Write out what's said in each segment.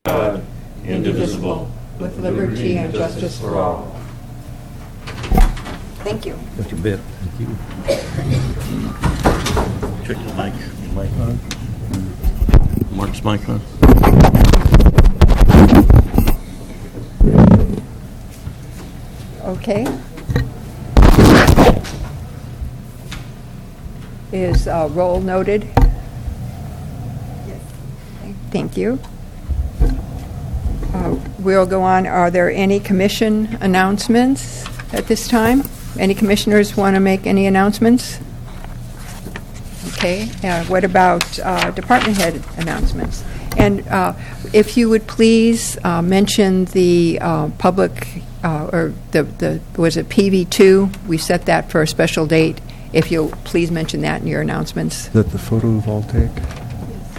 God, indivisible, with liberty and justice for all. Thank you. Just a bit. Thank you. Check the mic. Mark's mic on. Okay. Is roll noted? Yes. Thank you. We'll go on. Are there any commission announcements at this time? Any commissioners want to make any announcements? Okay. What about department head announcements? And if you would please mention the public, or was it PV2? We set that for a special date. If you'll please mention that in your announcements. Is that the photovoltaic?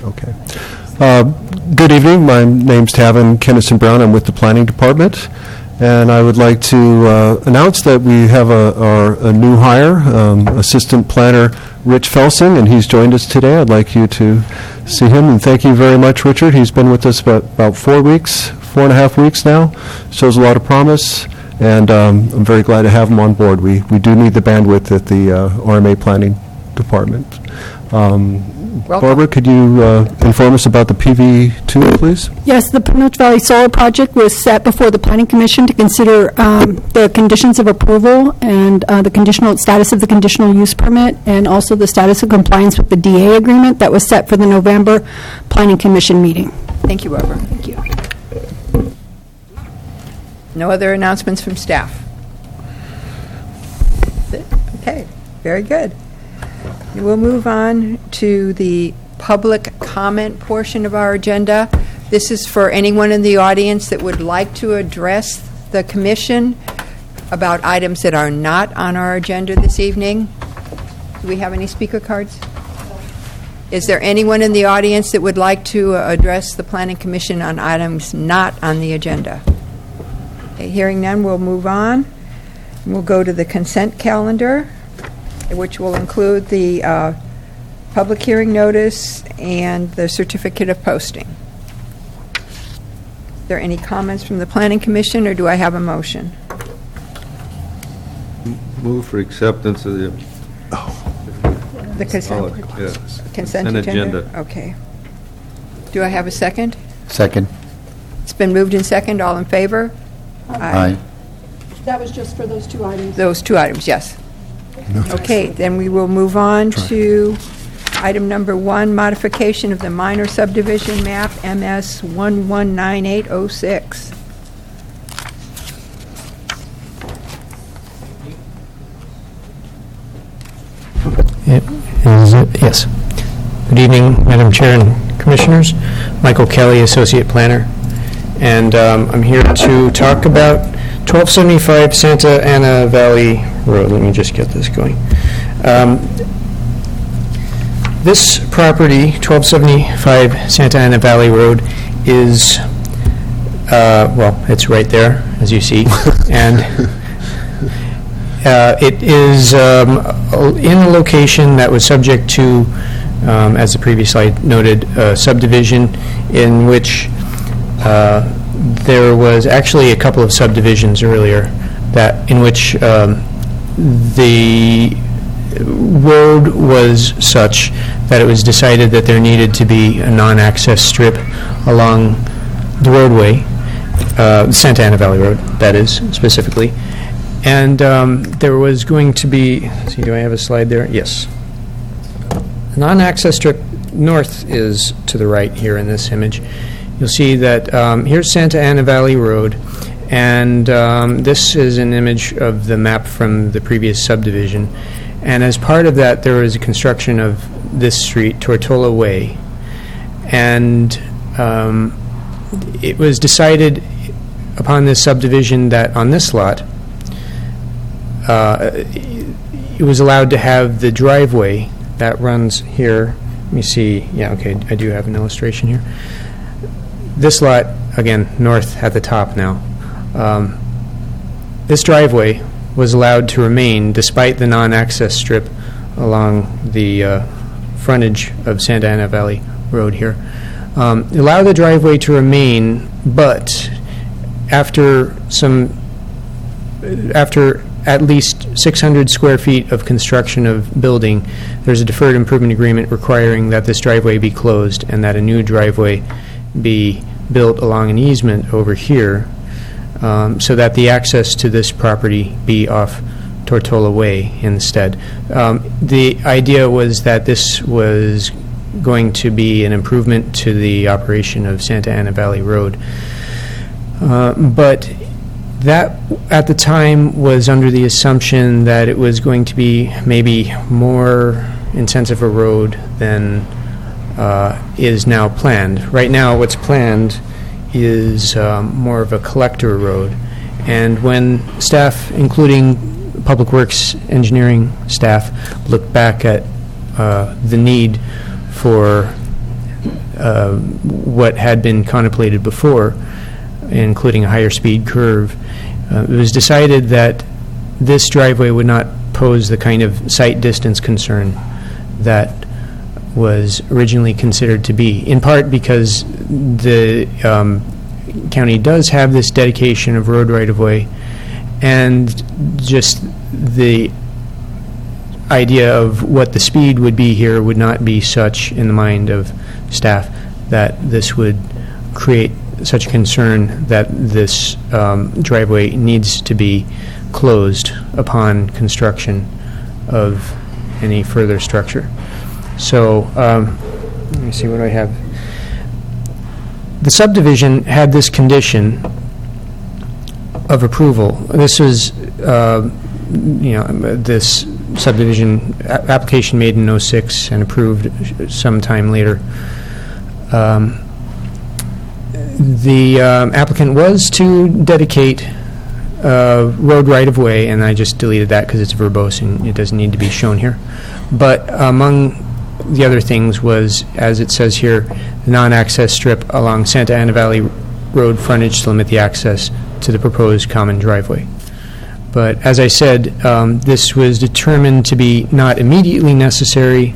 Okay. Good evening. My name's Tavin Kennison Brown. I'm with the Planning Department. And I would like to announce that we have a new hire, Assistant Planner Rich Felsing, and he's joined us today. I'd like you to see him. And thank you very much, Richard. He's been with us about 4 and a half weeks now. Shows a lot of promise. And I'm very glad to have him on board. We do need the bandwidth at the RMA Planning Department. Barbara, could you inform us about the PV2, please? Yes, the Pinoch Valley Solar Project was set before the Planning Commission to consider the conditions of approval and the conditional status of the conditional use permit, and also the status of compliance with the DA agreement that was set for the November Planning Commission meeting. Thank you, Barbara. Thank you. No other announcements from staff? Okay, very good. We'll move on to the public comment portion of our agenda. This is for anyone in the audience that would like to address the commission about items that are not on our agenda this evening. Do we have any speaker cards? Is there anyone in the audience that would like to address the Planning Commission on items not on the agenda? Okay, hearing none, we'll move on. We'll go to the consent calendar, which will include the public hearing notice and the certificate of posting. Are there any comments from the Planning Commission, or do I have a motion? Move for acceptance of the consent agenda? Okay. Do I have a second? Second. It's been moved in second. All in favor? Aye. That was just for those two items. Those two items, yes. Okay, then we will move on to item number 1, modification of the minor subdivision map, MS 119806. Yes. Good evening, Madam Chair and Commissioners. Michael Kelly, Associate Planner. And I'm here to talk about 1275 Santa Ana Valley Road. Let me just get this going. This property, 1275 Santa Ana Valley Road, is, well, it's right there, as you see. And it is in a location that was subject to, as the previous slide noted, subdivision in which there was actually a couple of subdivisions earlier in which the road was such that it was decided that there needed to be a non-access strip along the roadway, Santa Ana Valley Road, that is, specifically. And there was going to be, let's see, do I have a slide there? Yes. The non-access strip north is to the right here in this image. You'll see that here's Santa Ana Valley Road, and this is an image of the map from the previous subdivision. And as part of that, there was a construction of this street, Tortola Way. And it was decided upon this subdivision that on this lot, it was allowed to have the driveway that runs here. Let me see. Yeah, okay, I do have an illustration here. This lot, again, north at the top now. This driveway was allowed to remain despite the non-access strip along the frontage of Santa Ana Valley Road here. Allow the driveway to remain, but after at least 600 square feet of construction of building, there's a deferred improvement agreement requiring that this driveway be closed and that a new driveway be built along an easement over here, so that the access to this property be off Tortola Way instead. The idea was that this was going to be an improvement to the operation of Santa Ana Valley Road. But that, at the time, was under the assumption that it was going to be maybe more intensive a road than is now planned. Right now, what's planned is more of a collector road. And when staff, including Public Works engineering staff, looked back at the need for what had been contemplated before, including a higher speed curve, it was decided that this driveway would not pose the kind of sight distance concern that was originally considered to be, in part because the county does have this dedication of road right-of-way, and just the idea of what the speed would be here would not be such in the mind of staff that this would create such a concern that this driveway needs to be closed upon construction of any further structure. So, let me see what I have. The subdivision had this condition of approval. This was, this subdivision application made in '06 and approved sometime later. The applicant was to dedicate road right-of-way, and I just deleted that because it's verbose and it doesn't need to be shown here. But among the other things was, as it says here, the non-access strip along Santa Ana Valley Road frontage to limit the access to the proposed common driveway. But as I said, this was determined to be not immediately necessary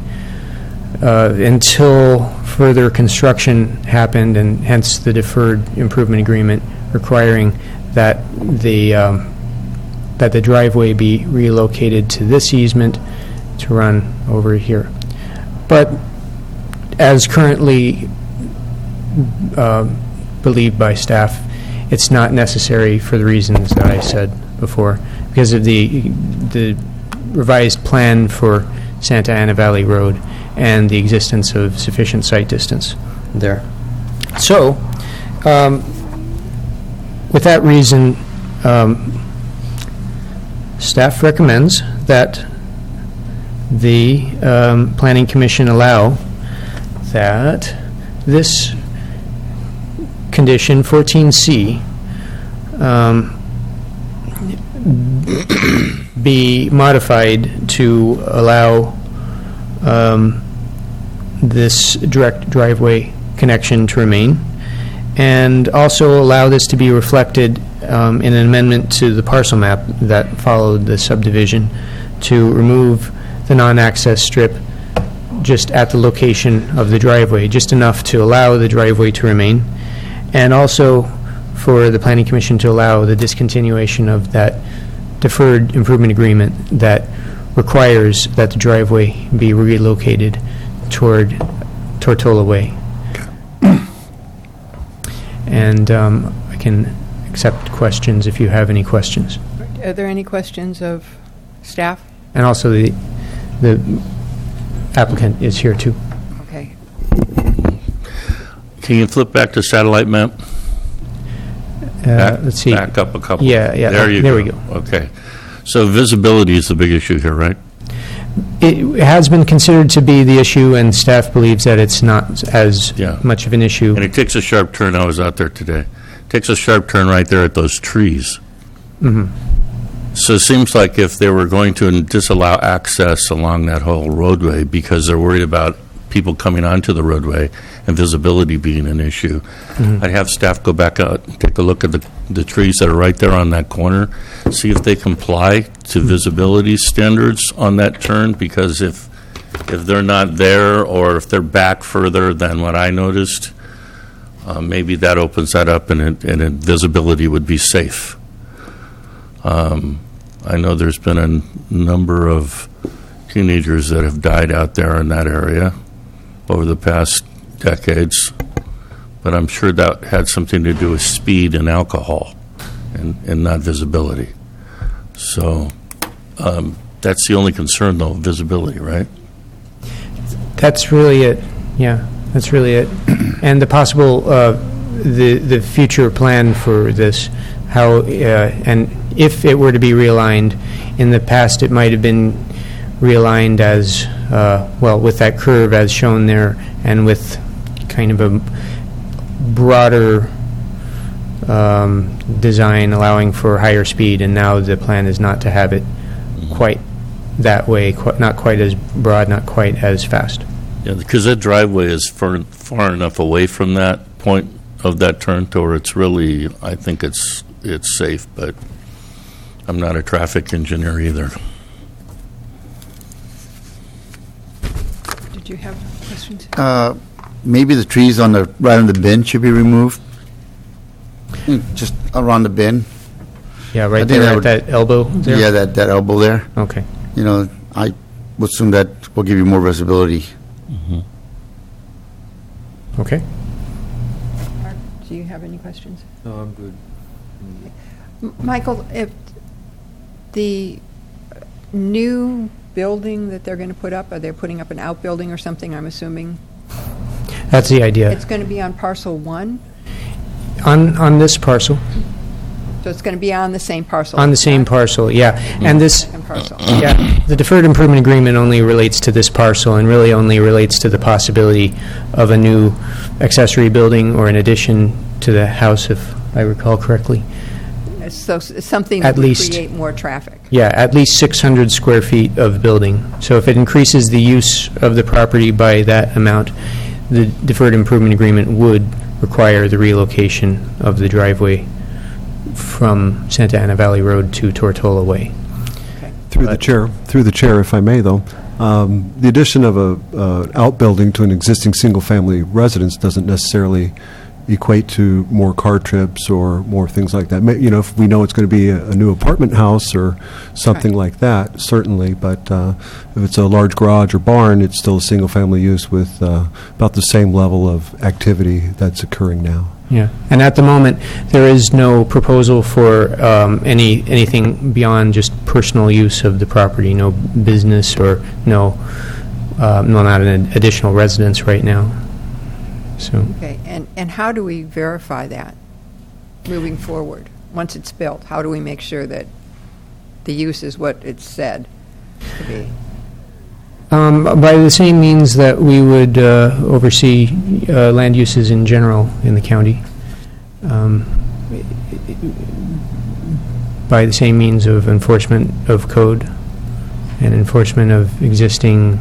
until further construction happened, and hence the deferred improvement agreement requiring that the driveway be relocated to this easement to run over here. But as currently believed by staff, it's not necessary for the reasons that I said before, because of the revised plan for Santa Ana Valley Road and the existence of sufficient sight distance there. So, with that reason, staff recommends that the Planning Commission allow that this condition, 14C, be modified to allow this direct driveway connection to remain, and also allow this to be reflected in an amendment to the parcel map that followed the subdivision to remove the non-access strip just at the location of the driveway, just enough to allow the driveway to remain, and also for the Planning Commission to allow the discontinuation of that deferred improvement agreement that requires that the driveway be relocated toward Tortola Way. And I can accept questions if you have any questions. Are there any questions of staff? And also the applicant is here too. Okay. Can you flip back to satellite map? Let's see. Back up a couple. Yeah. There we go. Okay. So visibility is the big issue here, right? It has been considered to be the issue, and staff believes that it's not as much of an issue. And it takes a sharp turn. I was out there today. It takes a sharp turn right there at those trees. Mm-hmm. So it seems like if they were going to disallow access along that whole roadway because they're worried about people coming onto the roadway and visibility being an issue, I'd have staff go back out and take a look at the trees that are right there on that corner, see if they comply to visibility standards on that turn, because if they're not there, or if they're back further than what I noticed, maybe that opens that up and visibility would be safe. I know there's been a number of teenagers that have died out there in that area over the past decades, but I'm sure that had something to do with speed and alcohol and not visibility. So that's the only concern, though, visibility, right? That's really it. Yeah, that's really it. And the possible, the future plan for this, how, and if it were to be realigned, in the past it might have been realigned as, well, with that curve as shown there, and with kind of a broader design allowing for higher speed, and now the plan is not to have it quite that way, not quite as broad, not quite as fast. Yeah, because that driveway is far enough away from that point of that turn to where it's really, I think it's safe, but I'm not a traffic engineer either. Did you have questions? Maybe the trees right on the bin should be removed, just around the bin. Yeah, I right think there that at would- that elbow there? Yeah, that elbow there. Okay. You know, I would assume that will give you more visibility. Okay. Mark, do you have any questions? No, I'm good. Michael, if the new building that they're going to put up, are they putting up an outbuilding or something, I'm assuming? That's the idea. It's going to be on parcel 1? On this parcel, So it's going to be on the same parcel? on the same not parcel, yeah. And this, second parcel? yeah, the deferred improvement agreement only relates to this parcel and really only relates to the possibility of a new accessory building or an addition to the house, if I recall correctly. So it's something At that would least. create more traffic? Yeah, at least 600 square feet of building. So if it increases the use of the property by that amount, the deferred improvement agreement would require the relocation of the driveway from Santa Ana Valley Road to Tortola Way. Through the chair, if I may, though, the addition of an outbuilding to an existing single-family residence doesn't necessarily equate to more car trips or more things like that. You know, if we know it's going to be a new apartment house or something Right. like that, certainly. But if it's a large garage or barn, it's still a single-family use with about the same level of activity that's occurring now. Yeah, and at the moment, there is no proposal for anything beyond just personal use of the property, no business or no, not an additional residence right now. So, Okay, and how do we verify that moving forward? Once it's built, how do we make sure that the use is what it's said to be? by the same means that we would oversee land uses in general in the county, by the same means of enforcement of code and enforcement of existing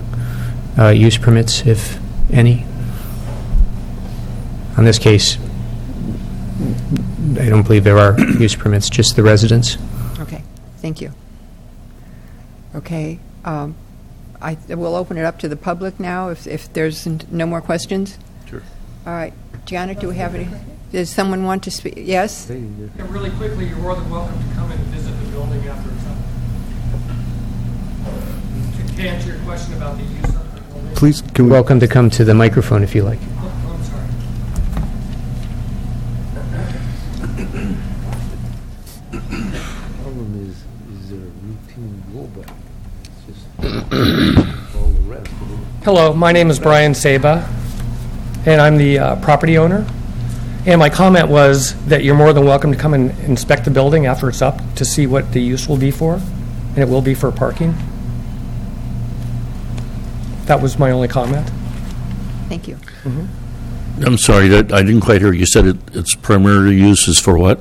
use permits, if any. On this case, I don't believe there are use permits, just the residents. Okay, thank you. Okay, we'll open it up to the public now, if there's no more questions. Sure. All right, Janet, do we have any, does someone want to speak? Yes? Yeah, really quickly, you're more than welcome to come and visit the building after it's up. To answer your question about the use of the building. Please, can we... Welcome to come to the microphone if you like. Oh, I'm sorry. Problem is there a routine blowback? It's just all the rest of it. Hello, my name is Brian Saba, and I'm the property owner. And my comment was that you're more than welcome to come and inspect the building after it's up to see what the use will be for, and it will be for parking. That was my only comment. Thank you. I'm sorry, I didn't quite hear. You said its primary use is for what?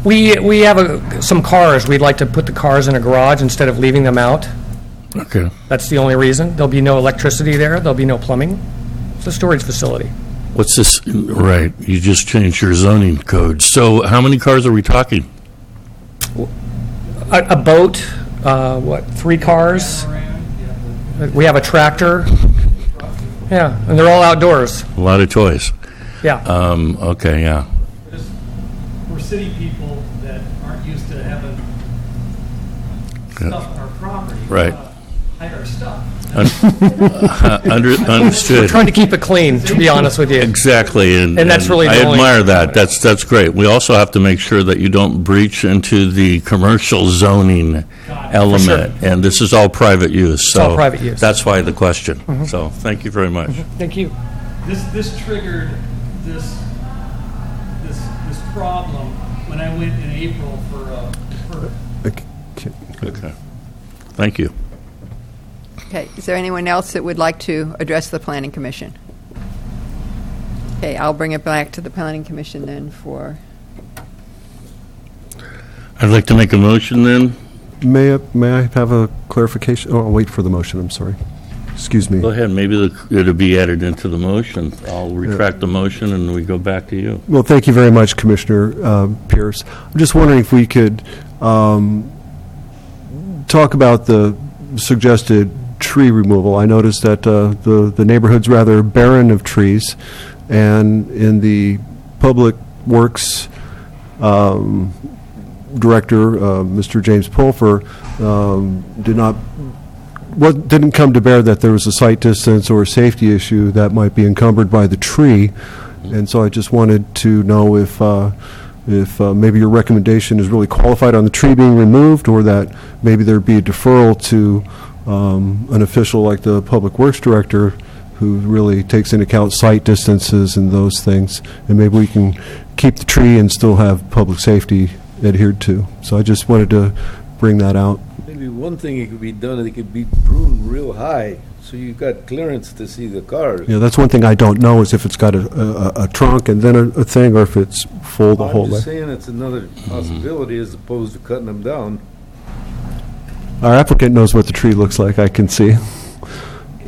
We have some cars. We'd like to put the cars in a garage instead of leaving them out. Okay. That's the only reason. There'll be no electricity there. There'll be no plumbing. It's a storage facility. What's this? Right, you just changed your zoning code. So how many cars are we talking? A boat, 3 cars? We have a tractor. Yeah, and they're all outdoors. A lot of toys. Yeah. Okay, yeah. We're city people that aren't used to having stuff on our property. Right. Hide our stuff. Understood. Trying to keep it clean, to be honest with you. Exactly, and that's really I the only- admire that. That's great. We also have to make sure that you don't breach into the commercial zoning element, and this is all private use. all private use. That's why the question. So, thank you very much. Thank you. This triggered this problem when I went in April for Okay. Thank you. Okay, is there anyone else that would like to address the Planning Commission? Okay, I'll bring it back to the Planning Commission then for, I'd like to make a motion then. May I have a clarification? Oh, I'll wait for the motion, I'm sorry. Excuse me. Go ahead, maybe it'll be added into the motion. I'll retract the motion and we go back to you. Well, thank you very much, Commissioner Pierce. I'm just wondering if we could talk about the suggested tree removal. I noticed that the neighborhood's rather barren of trees, and in the Public Works Director, Mr. James Pulfer, didn't come to bear that there was a sight distance or a safety issue that might be encumbered by the tree, and so I just wanted to know if maybe your recommendation is really qualified on the tree being removed, or that maybe there'd be a deferral to an official like the Public Works Director who really takes into account sight distances and those things, and maybe we can keep the tree and still have public safety adhered to. So I just wanted to bring that out. Maybe one thing it could be done, it could be pruned real high, so you've got clearance to see the cars. Yeah, that's one thing I don't know, is if it's got a trunk and then a thing, or if it's full the whole I'm way. just saying it's another possibility as opposed to cutting them down. Our applicant knows what the tree looks like, I can see.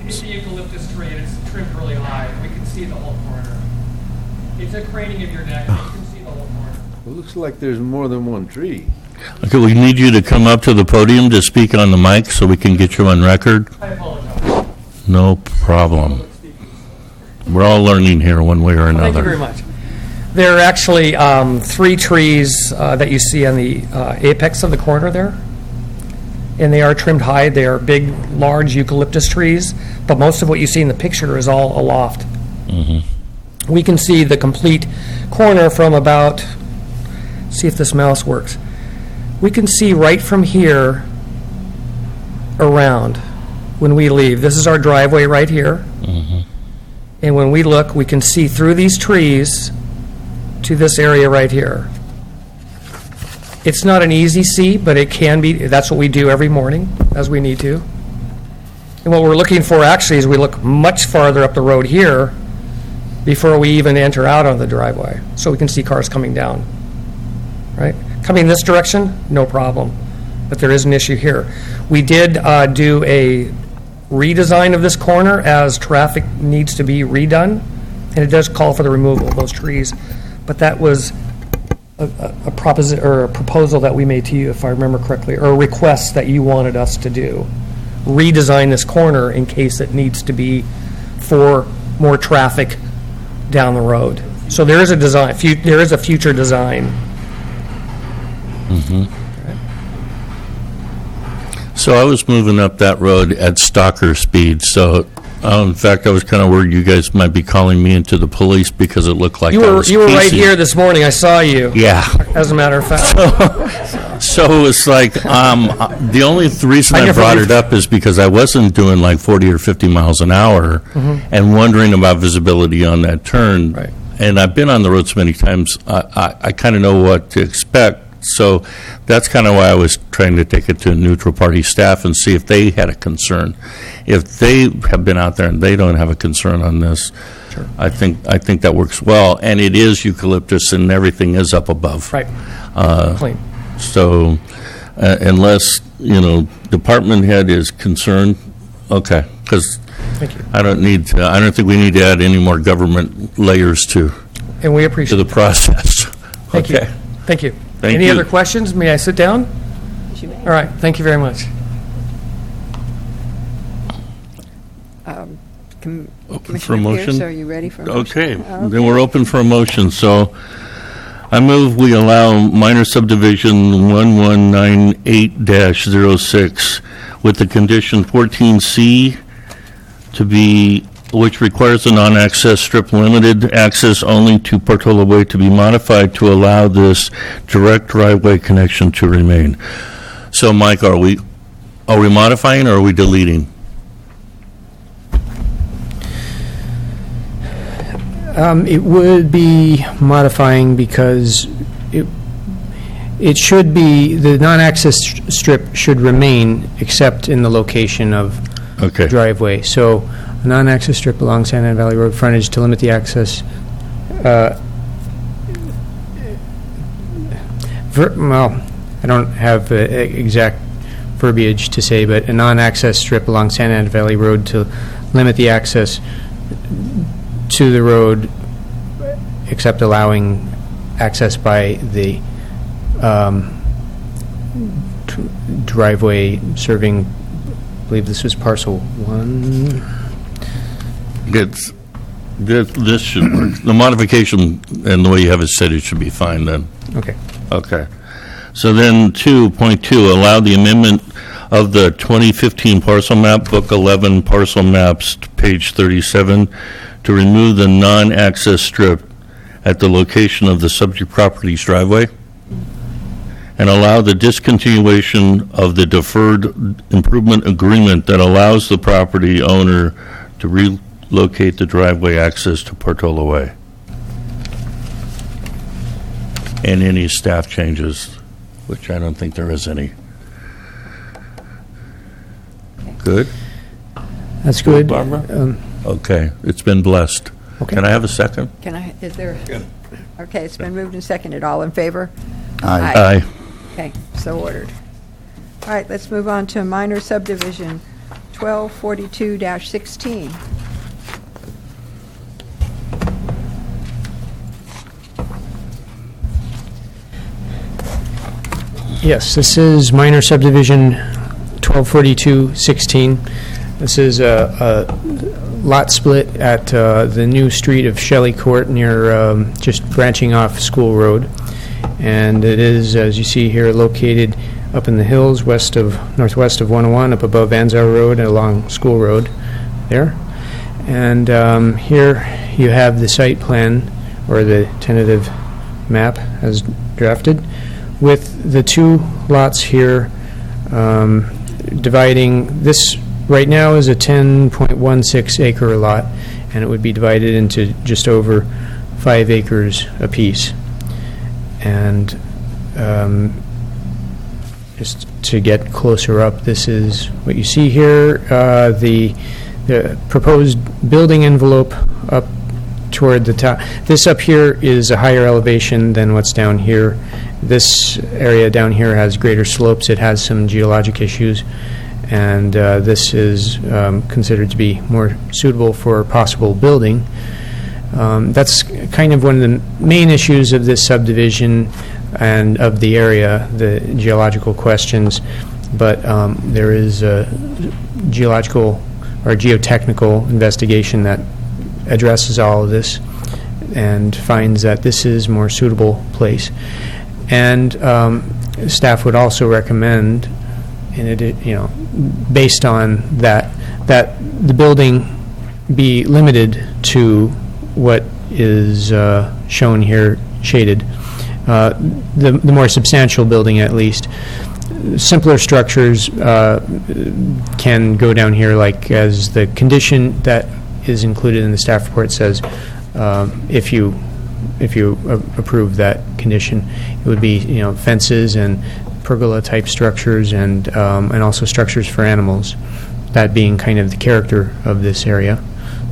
it's a eucalyptus tree and it's trimmed really high. We can see the whole corner. It's a craning of your neck. You can see the whole corner. It looks like there's more than one tree. Okay, we need you to come up to the podium to speak on the mic so we can get you on record. I apologize. No problem. We're all learning here one way or another. Thank you very much. There are actually 3 trees that you see on the apex of the corner there, and they are trimmed high. They are big, large eucalyptus trees, but most of what you see in the picture is all aloft. We can see the complete corner from about, see if this mouse works. We can see right from here around when we leave. This is our driveway right here. And when we look, we can see through these trees to this area right here. It's not an easy see, but it can be. That's what we do every morning as we need to. And what we're looking for actually is we look much farther up the road here before we even enter out on the driveway, so we can see cars coming down. Right? Coming this direction, no problem. But there is an issue here. We did do a redesign of this corner as traffic needs to be redone, and it does call for the removal of those trees. But that was a proposal that we made to you, if I remember correctly, or a request that you wanted us to do. Redesign this corner in case it needs to be for more traffic down the road. So there is a design. There is a future design. So I was moving up that road at stalker speed, so in fact, I was kind of worried you guys might be calling me into the police because it looked like You I were was right casing. here this morning. I saw you. Yeah. As a matter of fact. So it was like, the only reason I guess brought we- it up is because I wasn't doing like 40 or 50 miles an hour and wondering about visibility on that turn. Right. And I've been on the road so many times, I kind of know what to expect. So that's kind of why I was trying to take it to neutral party staff and see if they had a concern. If they have been out there and they don't have a concern on this, Sure. I think that works well. And it is eucalyptus and everything is up above. Right. Clean. So unless, department head is concerned, okay, because Thank you. I don't think we need to add any more government layers to And we appreciate the it. process. Thank you. Thank you. Thank Any you. other questions? May I sit down? All right. Thank you very much. Open for a Commissioner Pierce, motion? are you ready for a motion? Okay, then we're open for a motion. So I move we allow minor subdivision 1198-06 with the condition 14C to be, which requires a non-access strip limited access only to Portola Way to be modified to allow this direct driveway connection to remain. So Mike, are we modifying or are we deleting? It would be modifying because it should be, the non-access strip should remain except in the location of Okay. driveway. So a non-access strip along Santa Ana Valley Road frontage to limit the access. Well, I don't have exact verbiage to say, but a non-access strip along Santa Ana Valley Road to limit the access to the road, except allowing access by the driveway serving, I believe this was parcel 1. This should work. The modification and the way you have it said, it should be fine then. Okay. Okay. So then 2.2, allow the amendment of the 2015 parcel map, book 11 parcel maps, page 37, to remove the non-access strip at the location of the subject property's driveway, and allow the discontinuation of the deferred improvement agreement that allows the property owner to relocate the driveway access to Portola Way. And any staff changes, which I don't think there is any. Good? That's good. Barbara? Okay, it's been blessed. Okay. Can I have a second? Is there? Okay, it's been moved and seconded. All in favor? Aye. Aye. Okay, so ordered. All right, let's move on to minor subdivision 1242-16. Yes, this is minor subdivision 1242-16. This is a lot split at the new street of Shelley Court near just branching off School Road. And it is, as you see here, located up in the hills northwest of 101, up above Anzar Road and along School Road there. And here you have the site plan, or the tentative map as drafted, with the two lots here dividing. This right now is a 10.16 acre lot, and it would be divided into just over 5 acres apiece. And just to get closer up, this is what you see here. The proposed building envelope up toward the top. This up here is a higher elevation than what's down here. This area down here has greater slopes. It has some geologic issues, and this is considered to be more suitable for possible building. That's kind of one of the main issues of this subdivision and of the area, the geological questions, but there is a geological or geotechnical investigation that addresses all of this and finds that this is a more suitable place. And staff would also recommend, based on that the building be limited to what is shown here shaded. The more substantial building, at least. Simpler structures can go down here, like as the condition that is included in the staff report says. If you approve that condition, it would be fences and pergola type structures and also structures for animals. That being kind of the character of this area,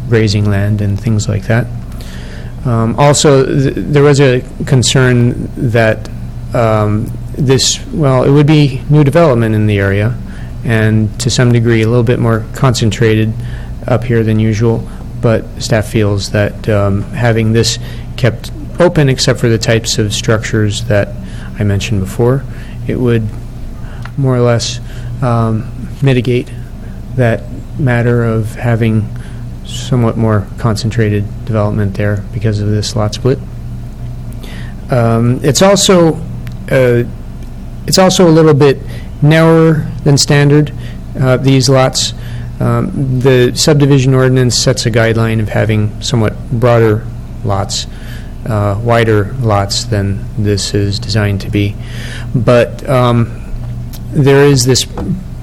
grazing land and things like that. Also, there was a concern that it would be new development in the area, and to some degree a little bit more concentrated up here than usual, but staff feels that having this kept open except for the types of structures that I mentioned before, it would more or less mitigate that matter of having somewhat more concentrated development there because of this lot split. It's also a little bit narrower than standard, these lots. The subdivision ordinance sets a guideline of having somewhat broader lots, wider lots than this is designed to be. But there is this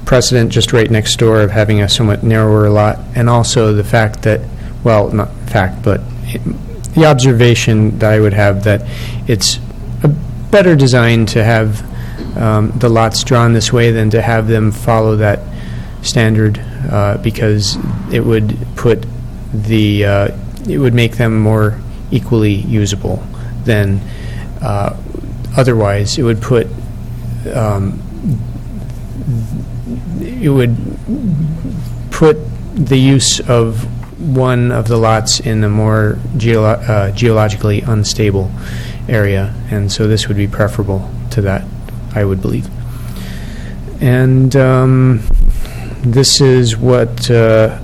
precedent just right next door of having a somewhat narrower lot, and also the fact that, well, not fact, but the observation that I would have that it's a better design to have the lots drawn this way than to have them follow that standard, because it would put the it would make them more equally usable than otherwise. It would put the use of one of the lots in a more geologically unstable area, and so this would be preferable to that, I would believe. And this is what the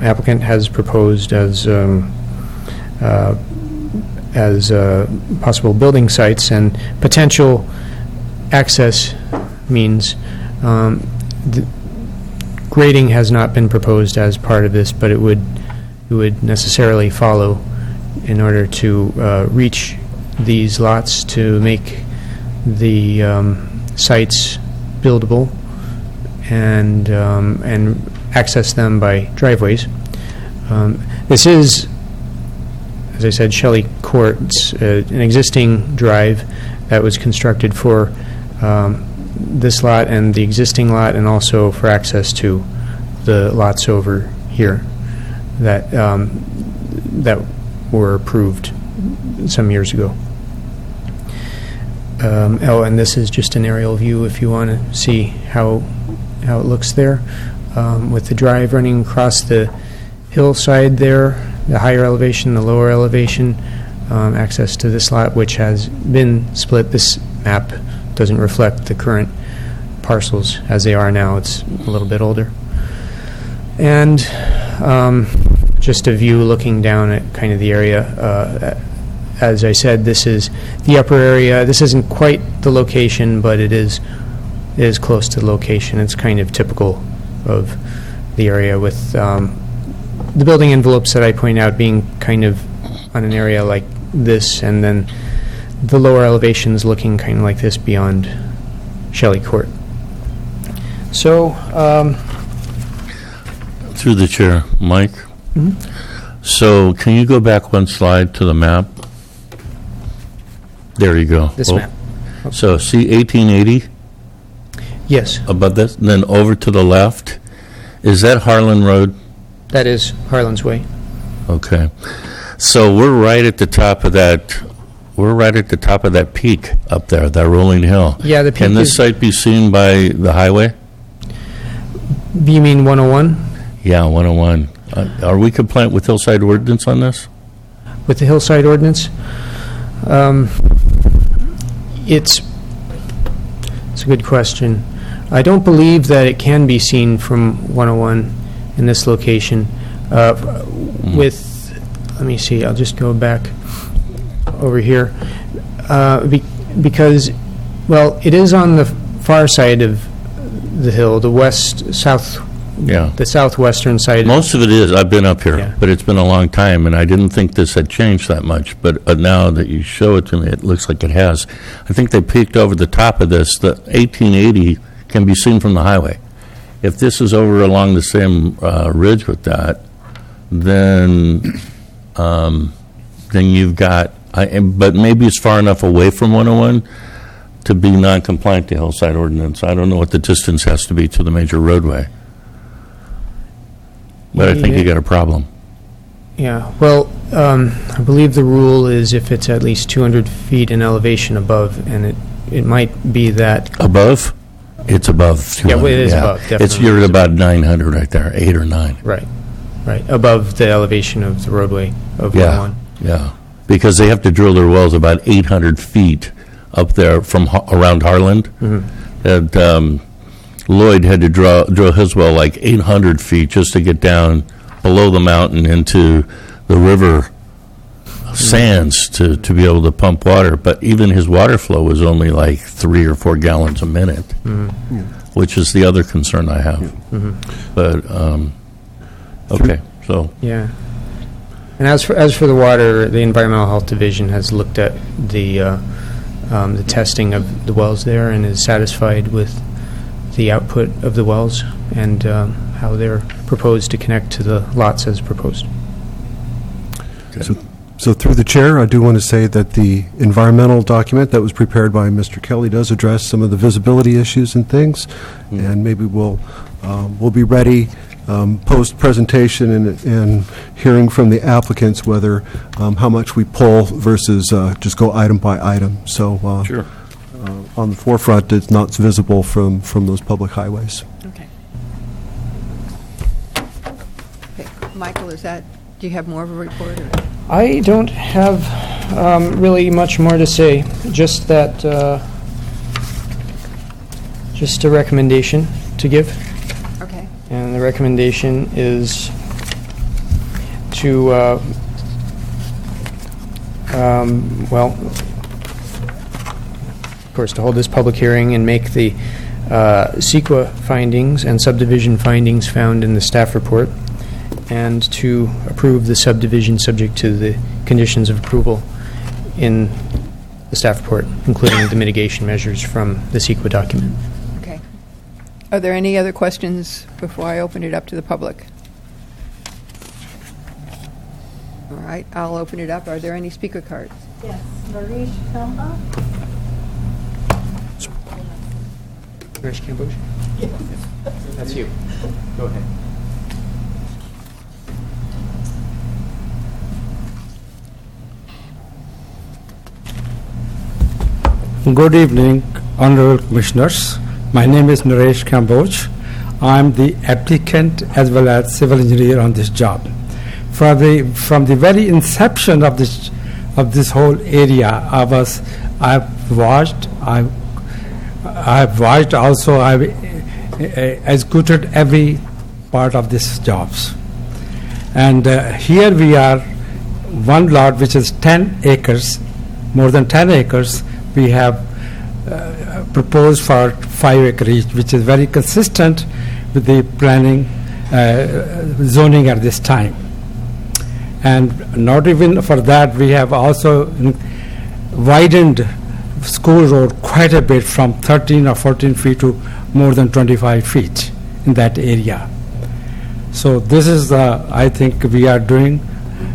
applicant has proposed as possible building sites and potential access means. Grading has not been proposed as part of this, but it would necessarily follow in order to reach these lots to make the sites buildable and access them by driveways. This is, as I said, Shelley Court's an existing drive that was constructed for this lot and the existing lot, and also for access to the lots over here that that were approved some years ago. And this is just an aerial view if you want to see how it looks there, with the drive running across the hillside there, the higher elevation, the lower elevation, access to this lot, which has been split. This map doesn't reflect the current parcels as they are now. It's a little bit older. And just a view looking down at kind of the area. As I said, this is the upper area. This isn't quite the location, but it is close to the location. It's kind of typical of the area, with the building envelopes that I point out being kind of on an area like this, and then the lower elevations looking kind of like this beyond Shelley Court. So, through the chair, Mike. Mm-hmm. So, can you go back one slide to the map? There you go. This map. So, see 1880 Yes, above this, and then over to the left. Is that Harlan Road? that is Harlan's Way. Okay. So we're right at the top of that. We're right at the top of that peak up there, that rolling hill. Yeah, the peak Can this is- site be seen by the highway? You mean 101? Yeah, 101. Are we compliant with hillside ordinance on this? With the hillside ordinance? It's a good question. I don't believe that it can be seen from 101 in this location. Let me see, I'll just go back over here. Because, well, it is on the far side of the hill, the southwestern side. Most of it is. I've been up here, Yeah. but it's been a long time, and I didn't think this had changed that much. But now that you show it to me, it looks like it has. I think they peeked over the top of this. The 1880 can be seen from the highway. If this is over along the same ridge with that, then you've got, but maybe it's far enough away from 101 to be non-compliant to hillside ordinance. I don't know what the distance has to be to the major roadway. But I think you got a problem. Yeah, well, I believe the rule is if it's at least 200 feet in elevation above, and it might be that. Above? It's above 200. Yeah, well, it is above, definitely. You're at about 900 right there, 8 or 9. Right, above the elevation of the roadway of 101. Yeah, because they have to drill their wells about 800 feet up there from around Harlan. Mm-hmm. And Lloyd had to drill his well like 800 feet just to get down below the mountain into the river sands to be able to pump water, but even his water flow was only like 3 or 4 gallons a minute, which is the other concern I have. But, okay, so. Yeah. And as for the water, the Environmental Health Division has looked at the testing of the wells there and is satisfied with the output of the wells and how they're proposed to connect to the lots as proposed. So through the chair, I do want to say that the environmental document that was prepared by Mr. Kelly does address some of the visibility issues and things, and maybe we'll be ready post-presentation and hearing from the applicants whether how much we pull versus just go item by item. So Sure. On the forefront, it's not visible from those public highways. Okay. Okay, Michael, do you have more of a report? Or? I don't have really much more to say, just that, just a recommendation to give. Okay. And the recommendation is to, well, of course, to hold this public hearing and make the CEQA findings and subdivision findings found in the staff report, and to approve the subdivision subject to the conditions of approval in the staff report, including the mitigation measures from the CEQA document. Okay. Are there any other questions before I open it up to the public? All right, I'll open it up. Are there any speaker cards? Yes, Naresh Kamba? Naresh Kamboj? That's you. Go ahead. Good evening, Honorable Commissioners. My name is Naresh Kamboj. I'm the applicant as well as civil engineer on this job. From the very inception of this whole area, I've watched also. I've executed every part of these jobs. And here we are, one lot which is 10 acres, more than 10 acres. We have proposed for 5 acre each, which is very consistent with the planning zoning at this time. And not even for that, we have also widened School Road quite a bit from 13 or 14 feet to more than 25 feet in that area. So this is I think we are doing,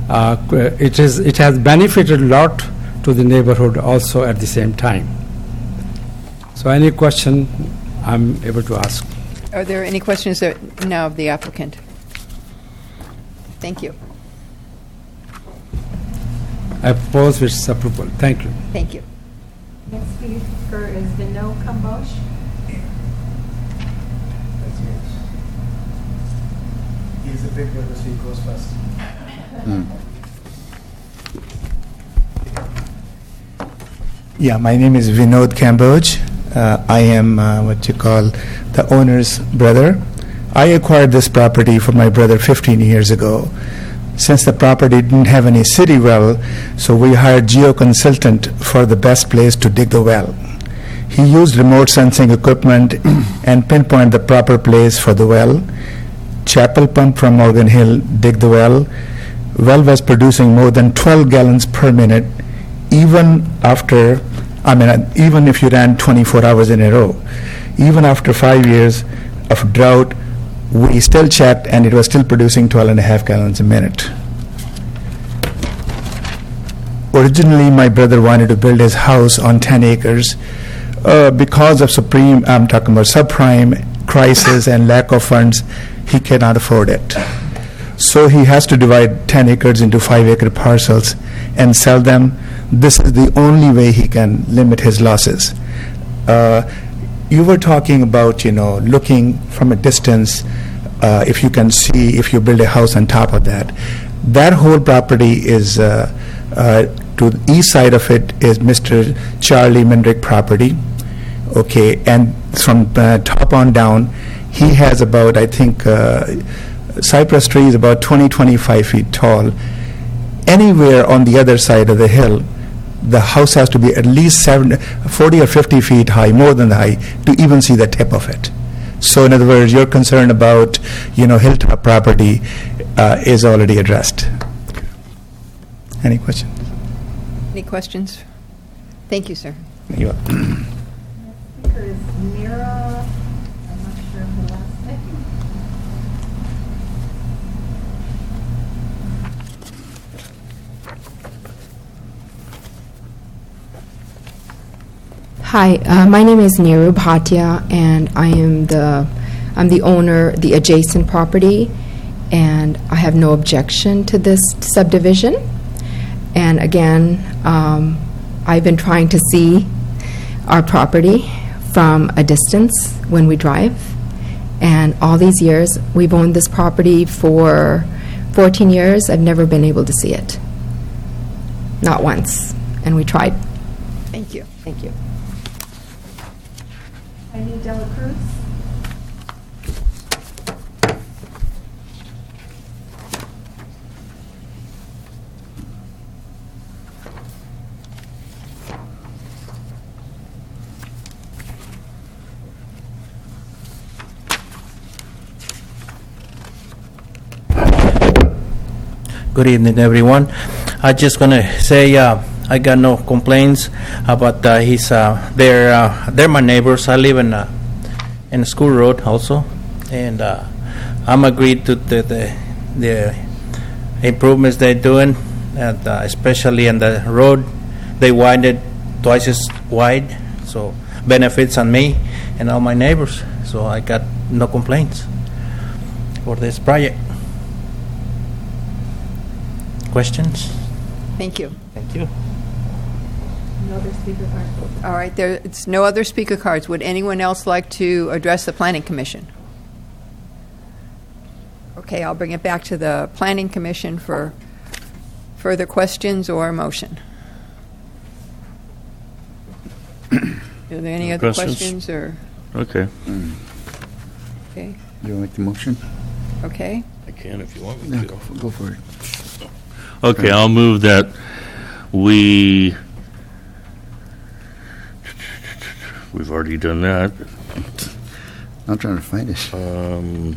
it has benefited a lot to the neighborhood also at the same time. So any question I'm able to ask. Are there any questions now of the applicant? Thank you. I propose its approval. Thank you. Thank you. Next speaker is Vinod Kambosh. He's a big brother, so he goes first. Yeah, my name is Vinod Kamboj. I am what you call the owner's brother. I acquired this property from my brother 15 years ago. Since the property didn't have any city well, so we hired geo-consultant for the best place to dig the well. He used remote sensing equipment and pinpointed the proper place for the well. Chapel pump from Morgan Hill dig the well. Well was producing more than 12 gallons per minute, even if you ran 24 hours in a row. Even after 5 years of drought, we still checked and it was still producing 12.5 gallons a minute. Originally, my brother wanted to build his house on 10 acres. Because of subprime crisis and lack of funds, he cannot afford it. So he has to divide 10 acres into 5 acre parcels and sell them. This is the only way he can limit his losses. You were talking about, looking from a distance, if you can see, if you build a house on top of that. That whole property is, to the east side of it is Mr. Charlie Mendrick property. Okay, and from top on down, he has about, I think, cypress tree is about 20, 25 feet tall. Anywhere on the other side of the hill, the house has to be at least 40 or 50 feet high, more than the height, to even see the tip of it. So in other words, your concern about, hilltop property is already addressed. Any questions? Any questions? Thank you, sir. You are- Speaker is Mira, I'm not sure of the last name. Hi, my name is Neeru Bhatia, and I'm the owner, the adjacent property, and I have no objection to this subdivision. And again, I've been trying to see our property from a distance when we drive, and all these years, we've owned this property for 14 years, I've never been able to see it. Not once, and we tried. Thank you. Thank you. Heidi Dela Cruz. Good evening, everyone. I just gonna say I got no complaints about they're my neighbors. I live in School Road also, and I'm agreed to the improvements they're doing, and especially in the road. They widened it twice as wide, so benefits on me and all my neighbors. So I got no complaints for this project. Questions? Thank you. Thank you. No other speaker card. All right, it's no other speaker cards. Would anyone else like to address the Planning Commission? Okay, I'll bring it back to the Planning Commission for further questions or motion. Are there any No other questions? questions or? Okay. Okay. You want to make the motion? Okay. I can if you want me Yeah, to. go for it. Okay, I'll move that we've already done that. I'm trying to find it.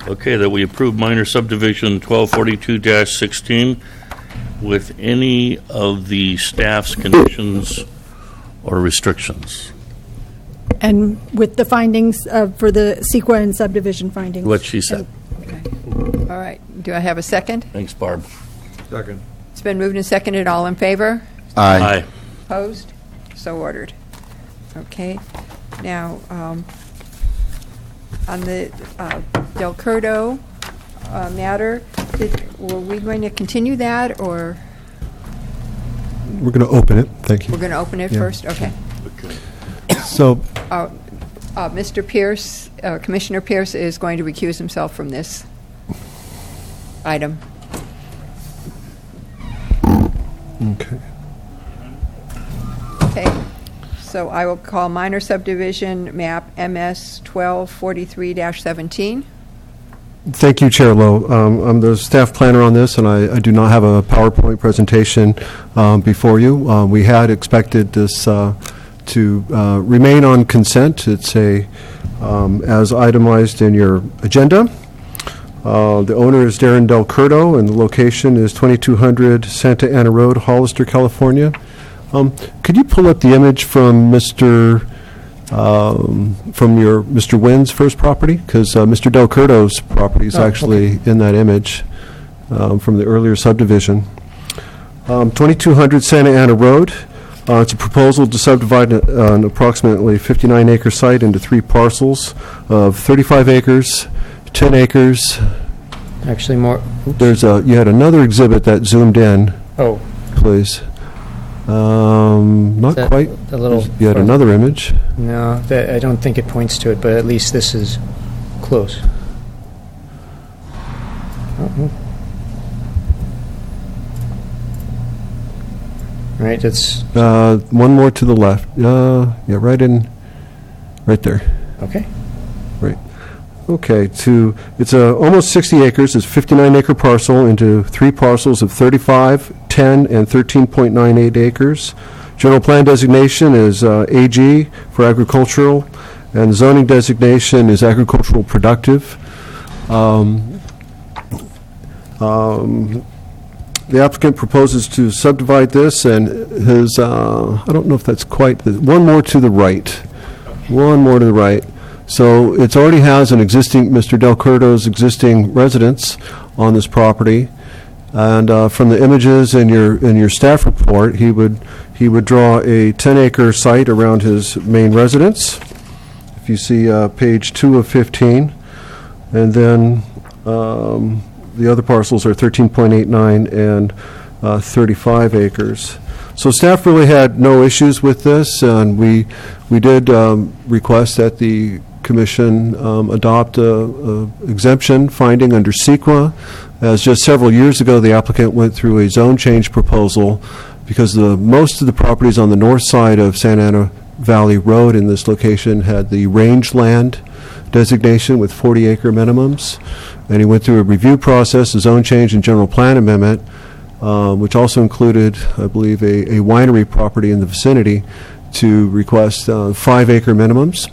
Okay, that we approve minor subdivision 1242-16 with any of the staff's conditions or restrictions. And with the findings for the CEQA and subdivision findings. What she said. Okay. All right. Do I have a second? Thanks, Barb. Second. It's been moved and seconded. All in favor? Aye. Opposed? So ordered. Okay. Now, on the Del Curdo matter, were we going to continue that, or We're going to open it. Thank you. we're going to open it Yeah. first? Okay. So, Mr. Pierce, Commissioner Pierce is going to recuse himself from this item. okay. Okay. So I will call minor subdivision map MS 1243-17. Thank you, Chair Lowe. I'm the staff planner on this, and I do not have a PowerPoint presentation before you. We had expected this to remain on consent. It's as itemized in your agenda. The owner is Darren Del Curdo, and the location is 2200 Santa Ana Road, Hollister, California. Could you pull up the image from Mr. Wynn's first property? Because Mr. Del Curdo's property is actually in that image from the earlier subdivision. 2200 Santa Ana Road. It's a proposal to subdivide an approximately 59-acre site into 3 parcels of 35 acres, 10 acres. Actually, more. There's you had another exhibit that zoomed in. Oh, Please. Not that quite. the little. You had another image. No, I don't think it points to it, but at least this is close. Right, it's One more to the left. Yeah, right there. okay. Right. Okay, it's almost 60 acres. It's a 59-acre parcel into 3 parcels of 35, 10, and 13.98 acres. General plan designation is AG for agricultural, and the zoning designation is agricultural productive. The applicant proposes to subdivide this, and his, I don't know if that's quite, one more to the right. One more to the right. So it already has an existing, Mr. Del Curto's existing residence on this property. And from the images in your staff report, he would draw a 10-acre site around his main residence. If you see page 2 of 15. And then the other parcels are 13.89 and 35 acres. So staff really had no issues with this, and we did request that the commission adopt a exemption finding under CEQA, as just several years ago the applicant went through a zone change proposal because most of the properties on the north side of Santa Ana Valley Road in this location had the rangeland designation with 40-acre minimums, and he went through a review process, a zone change and general plan amendment, which also included, I believe, a winery property in the vicinity, to request 5-acre minimums,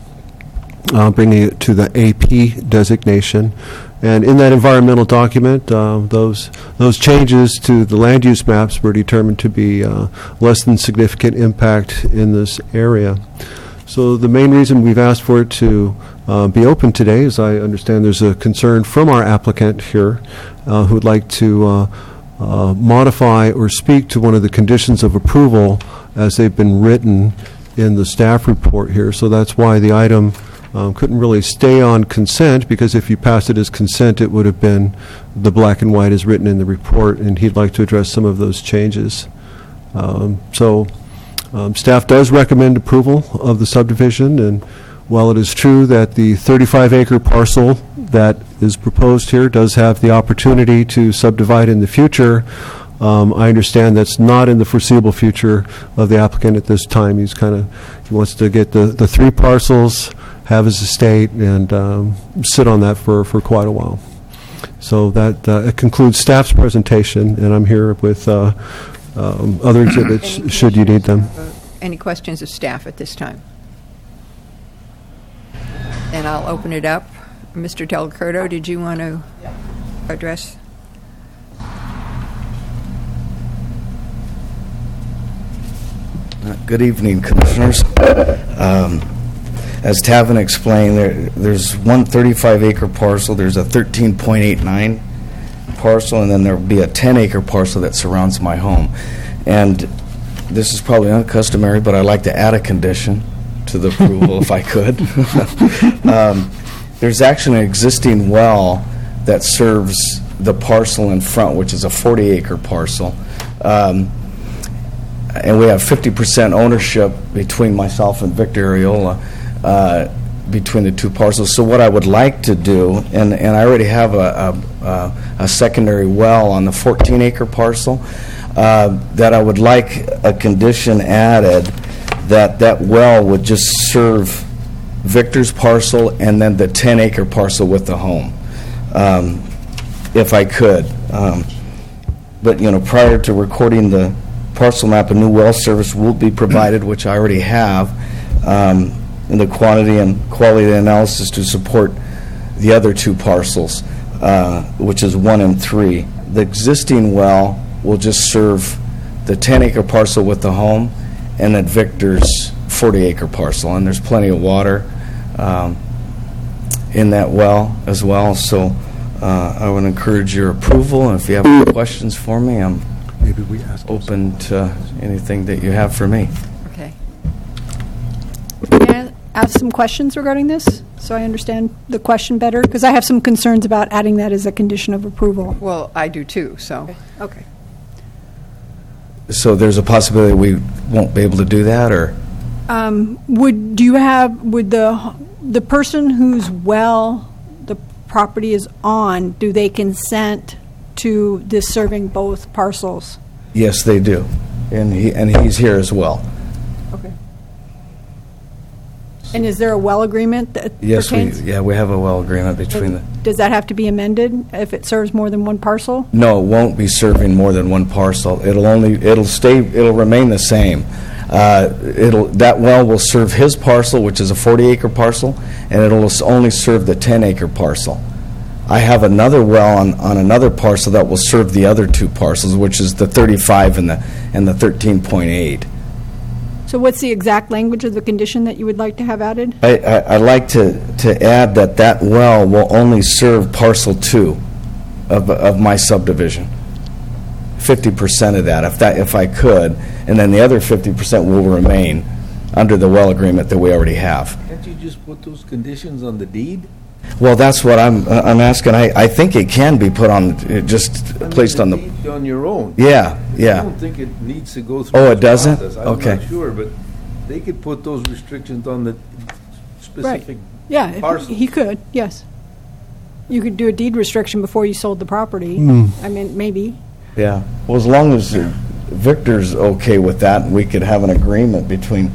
bringing it to the AP designation. And in that environmental document, those changes to the land use maps were determined to be less than significant impact in this area. So the main reason we've asked for it to be open today is I understand there's a concern from our applicant here who would like to modify or speak to one of the conditions of approval as they've been written in the staff report here. So that's why the item couldn't really stay on consent, because if you passed it as consent, it would have been the black and white as written in the report, and he'd like to address some of those changes. Staff does recommend approval of the subdivision, and while it is true that the 35-acre parcel that is proposed here does have the opportunity to subdivide in the future, I understand that's not in the foreseeable future of the applicant at this time. He wants to get the 3 parcels, have his estate, and sit on that for quite a while. So that it concludes staff's presentation, and I'm here with other exhibits should you need them. Any questions of staff at this time? And I'll open it up. Mr. Del Curto, did you want to address? Good evening, Commissioners. As Tavin explained, there's one 35-acre parcel, there's a 13.89 parcel, and then there'll be a 10-acre parcel that surrounds my home. And this is probably uncustomary, but I'd like to add a condition to the approval if I could. There's actually an existing well that serves the parcel in front, which is a 40-acre parcel. And we have 50% ownership between myself and Victor Areola between the 2 parcels. So what I would like to do, and I already have a secondary well on the 14-acre parcel, that I would like a condition added that well would just serve Victor's parcel and then the 10-acre parcel with the home, if I could. But, prior to recording the parcel map, a new well service will be provided, which I already have, in the quantity and quality analysis to support the other 2 parcels, which is 1 and 3. The existing well will just serve the 10-acre parcel with the home and then Victor's 40-acre parcel. And there's plenty of water in that well as well. So I would encourage your approval. And if you have any questions for me, I'm open to anything that you have for me. Okay. May I ask some questions regarding this, so I understand the question better? Because I have some concerns about adding that as a condition of approval. Well, I do too, so. Okay. So there's a possibility we won't be able to do that, or? Would the person whose well the property is on, do they consent to this serving both parcels? Yes, they do, and he's here as well. Okay. And is there a well agreement that Yes, pertains? we have a well agreement between the... Does that have to be amended if it serves more than one parcel? No, it won't be serving more than one parcel. It'll remain the same. That well will serve his parcel, which is a 40-acre parcel, and it'll only serve the 10-acre parcel. I have another well on another parcel that will serve the other two parcels, which is the 35 and the 13.8. So what's the exact language of the condition that you would like to have added? I'd like to add that well will only serve parcel 2 of my subdivision. 50% of that, if I could, and then the other 50% will remain under the well agreement that we already have. Can't you just put those conditions on the deed? Well, that's what I'm asking. I think it can be put on, placed on the... deed on your own. Yeah. I don't think it needs to go through Oh, this it doesn't? process. Okay. I'm not sure, but they could put those restrictions on the specific Yeah, if parcel. he could, yes. You could do a deed restriction before you sold the property. Hmm. I mean, maybe. Yeah. Well, as long as Victor's okay with that, we could have an agreement between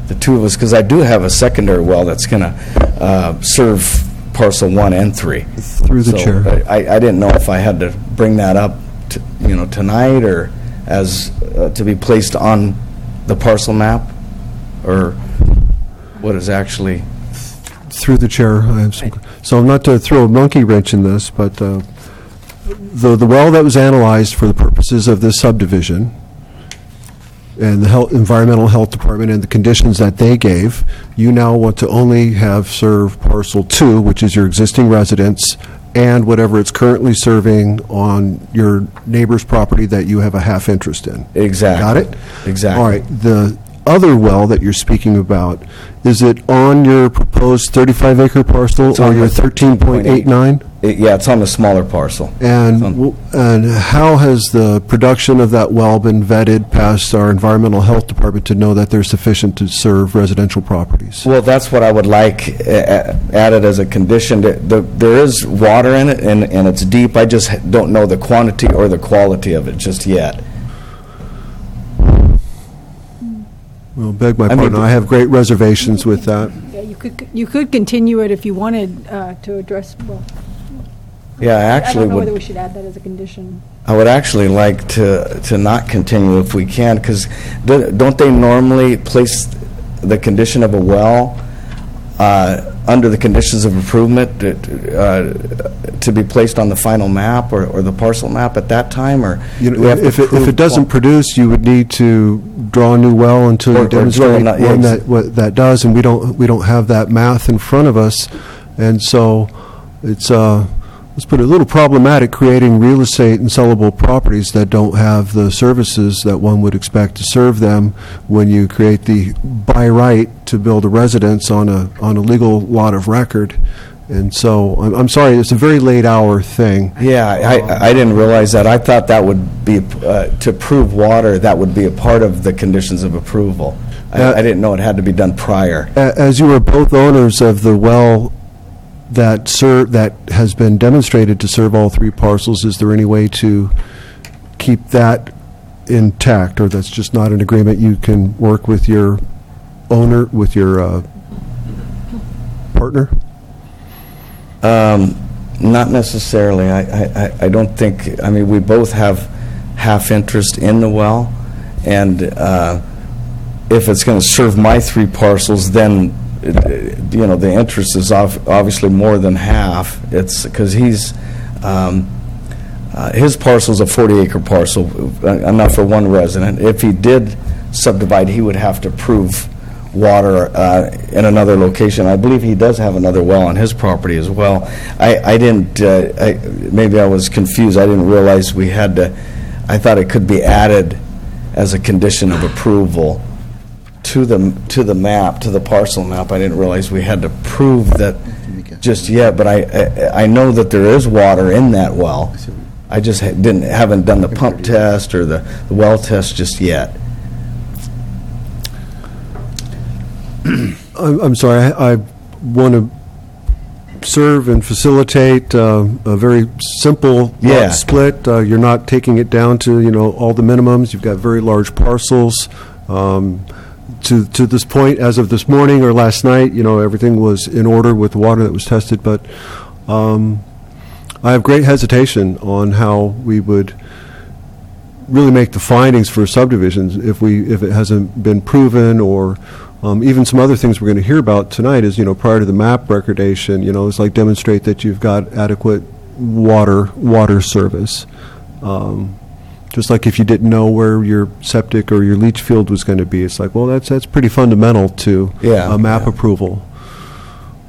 the two of us, because I do have a secondary well that's going to serve parcel 1 and 3. Through the So, chair. I didn't know if I had to bring that up, tonight, or as to be placed on the parcel map, or what is actually... Through the chair, I have some, so not to throw a monkey wrench in this, but the well that was analyzed for the purposes of this subdivision, and the environmental health department and the conditions that they gave, you now want to only have serve parcel 2, which is your existing residence, and whatever it's currently serving on your neighbor's property that you have a half interest in. Exactly. Got it? Exactly. All right. The other well that you're speaking about, is it on your proposed 35-acre parcel It's or on your the 13.89? Yeah, it's on the smaller parcel. And how has the production of that well been vetted past our environmental health department to know that they're sufficient to serve residential properties? Well, that's what I would like added as a condition. There is water in it, and it's deep. I just don't know the quantity or the quality of it just yet. Well, beg my I mean, pardon, I have great reservations with that. Yeah, you could continue it if you wanted to address, well, Yeah, I I actually don't know whether we would, should add that as a condition. I would actually like to not continue if we can, because don't they normally place the condition of a well under the conditions of improvement to be placed on the final map or the parcel map at that time, or You do know, we have to if prove it doesn't produce, you would need to draw a new well until Or you drill demonstrate not- yeah, one ex- that does, and we don't have that math in front of us, and so it's let's put it a little problematic creating real estate and sellable properties that don't have the services that one would expect to serve them when you create the by right to build a residence on a legal lot of record. And so, I'm sorry, it's a very late hour thing. Yeah, I didn't realize that. I thought that would be, to prove water, that would be a part of the conditions of approval. I didn't know it had to be done prior. As you are both owners of the well that has been demonstrated to serve all 3 parcels, is there any way to keep that intact, or that's just not an agreement you can work with your owner, with your partner? Not necessarily. I don't think, I mean, we both have half interest in the well, and if it's going to serve my 3 parcels, then, the interest is obviously more than half. It's because his parcel's a 40-acre parcel, enough for one resident. If he did subdivide, he would have to prove water in another location. I believe he does have another well on his property as well. I didn't, maybe I was confused. I didn't realize we had to, I thought it could be added as a condition of approval to the map, to the parcel map. I didn't realize we had to prove that just yet, but I know that there is water in that well. I just haven't done the pump test or the well test just yet. I'm sorry, I want to serve and facilitate a very simple lot split. You're not taking it down to, all the minimums. You've got very large parcels. to this point, as of this morning or last night, everything was in order with the water that was tested, but I have great hesitation on how we would really make the findings for subdivisions if it hasn't been proven, or even some other things we're going to hear about tonight is, prior to the map recordation, it's like demonstrate that you've got adequate water service. Just like if you didn't know where your septic or your leach field was going to be, it's like, well, that's pretty fundamental to a map approval.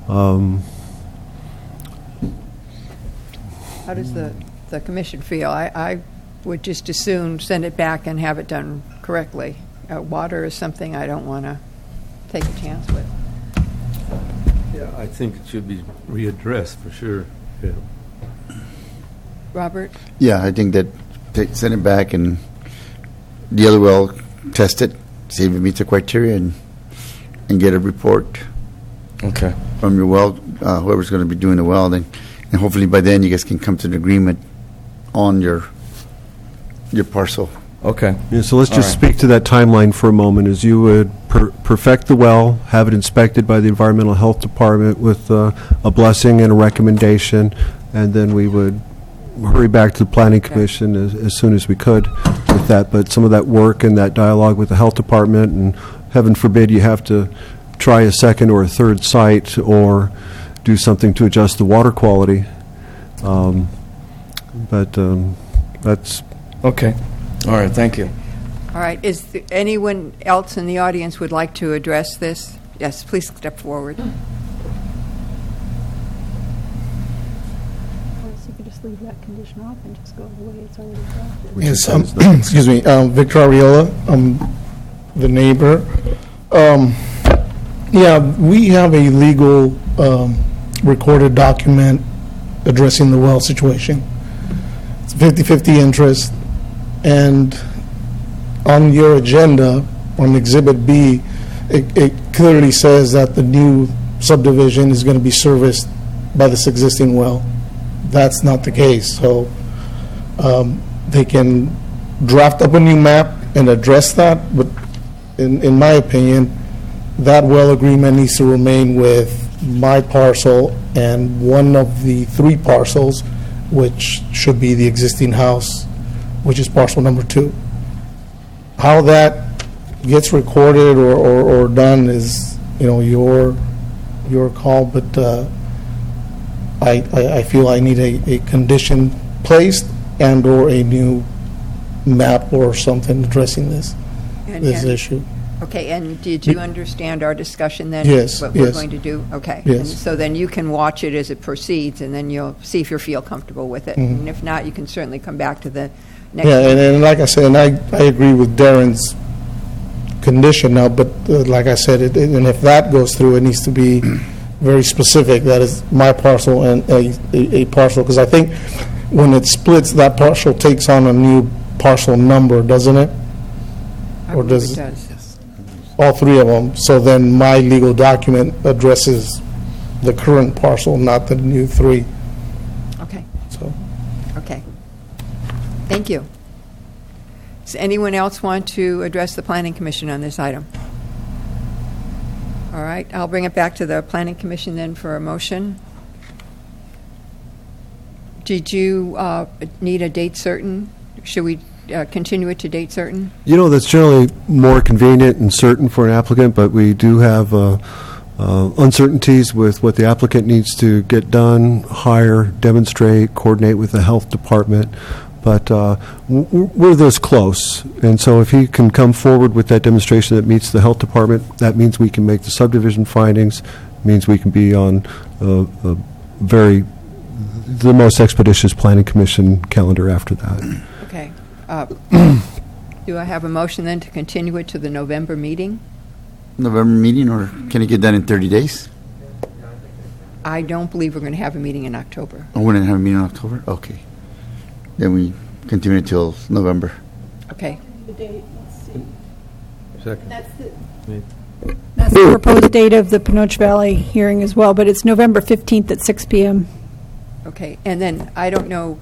How does the commission feel? I would just as soon send it back and have it done correctly. Water is something I don't want to take a chance with. Yeah, I think it should be readdressed for sure. Yeah. Robert? Yeah, I think that send it back and the other well, test it, see if it meets the criteria, and get a report. Okay. From your well, whoever's going to be doing the well, then, and hopefully by then you guys can come to an agreement on your parcel. Okay. Yeah, so let's just speak to that timeline for a moment. As you would perfect the well, have it inspected by the Environmental Health Department with a blessing and a recommendation, and then we would hurry back to the Planning Commission as soon as we could with that. But some of that work and that dialogue with the Health Department, and heaven forbid you have to try a second or a third site or do something to adjust the water quality. But that's... Okay. All right, thank you. All right, is anyone else in the audience would like to address this? Yes, please step forward. You could just leave that condition off and just go the way it's already drafted. Yes, excuse me, Victor Ariola, the neighbor. Yeah, we have a legal recorded document addressing the well situation. It's 50-50 interest, and on your agenda, on Exhibit B, it clearly says that the new subdivision is going to be serviced by this existing well. That's not the case, so they can draft up a new map and address that, but in my opinion, that well agreement needs to remain with my parcel and one of the 3 parcels, which should be the existing house, which is parcel number 2. How that gets recorded or done is, your call, but I feel I need a condition placed and or a new map or something addressing this issue. Okay, and did you understand our discussion then? Yes, What we're yes. going to do? Okay. Yes. And so then you can watch it as it proceeds, and then you'll see if you feel comfortable with it. Mhm. And if not, you can certainly come back to the next. Yeah, and like I said, and I agree with Darren's condition now, but like I said, and if that goes through, it needs to be very specific. That is my parcel and a parcel, because I think when it splits, that parcel takes on a new parcel number, doesn't it? I Or believe does it does. all 3 of them? So then my legal document addresses the current parcel, not the new 3. Okay, So. okay. Thank you. Does anyone else want to address the Planning Commission on this item? All right, I'll bring it back to the Planning Commission then for a motion. Did you need a date certain? Should we continue it to date certain? That's generally more convenient and certain for an applicant, but we do have uncertainties with what the applicant needs to get done, hire, demonstrate, coordinate with the health department. But we're this close, and so if he can come forward with that demonstration that meets the health department, that means we can make the subdivision findings, means we can be on the most expeditious Planning Commission calendar after that. Okay. Do I have a motion then to continue it to the November meeting? November meeting, or can it get done in 30 days? I don't believe we're going to have a meeting in October. Oh, we're going to have a meeting in October? Okay. Then we continue until November. Okay. The date, let's see. Second. That's the proposed date of the Pinoche Valley hearing as well, but it's November 15th at 6 p.m. Okay, and then I don't know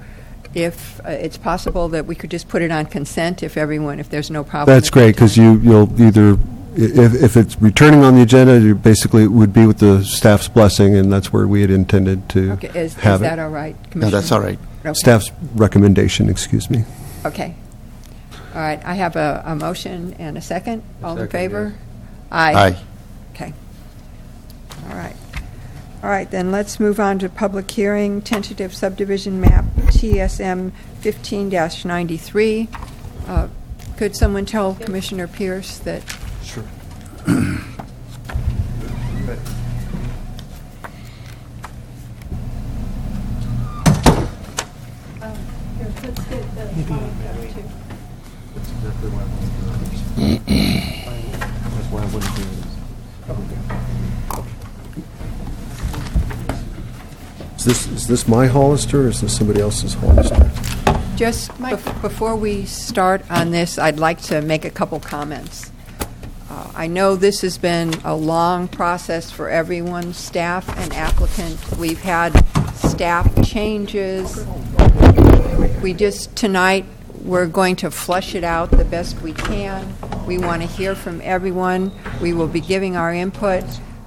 if it's possible that we could just put it on consent if there's no problem. That's great, because you'll either, if it's returning on the agenda, you basically it would be with the staff's blessing, and that's where we had intended to Okay, is have that it. all right, No, Commissioner? that's all right. Okay. Staff's recommendation, excuse me. Okay. All right, I have a motion and a second. All in Second, favor? yes. Aye. Okay. All right. All right, then let's move on to public hearing, tentative subdivision map, TSM 15-93. Could someone tell Commissioner Pierce that? Sure. That's why I wouldn't do this. Is this my Hollister, or is this somebody else's Hollister? Just before we start on this, I'd like to make a couple comments. I know this has been a long process for everyone, staff and applicant. We've had staff changes. Tonight, we're going to flush it out the best we can. We want to hear from everyone. We will be giving our input.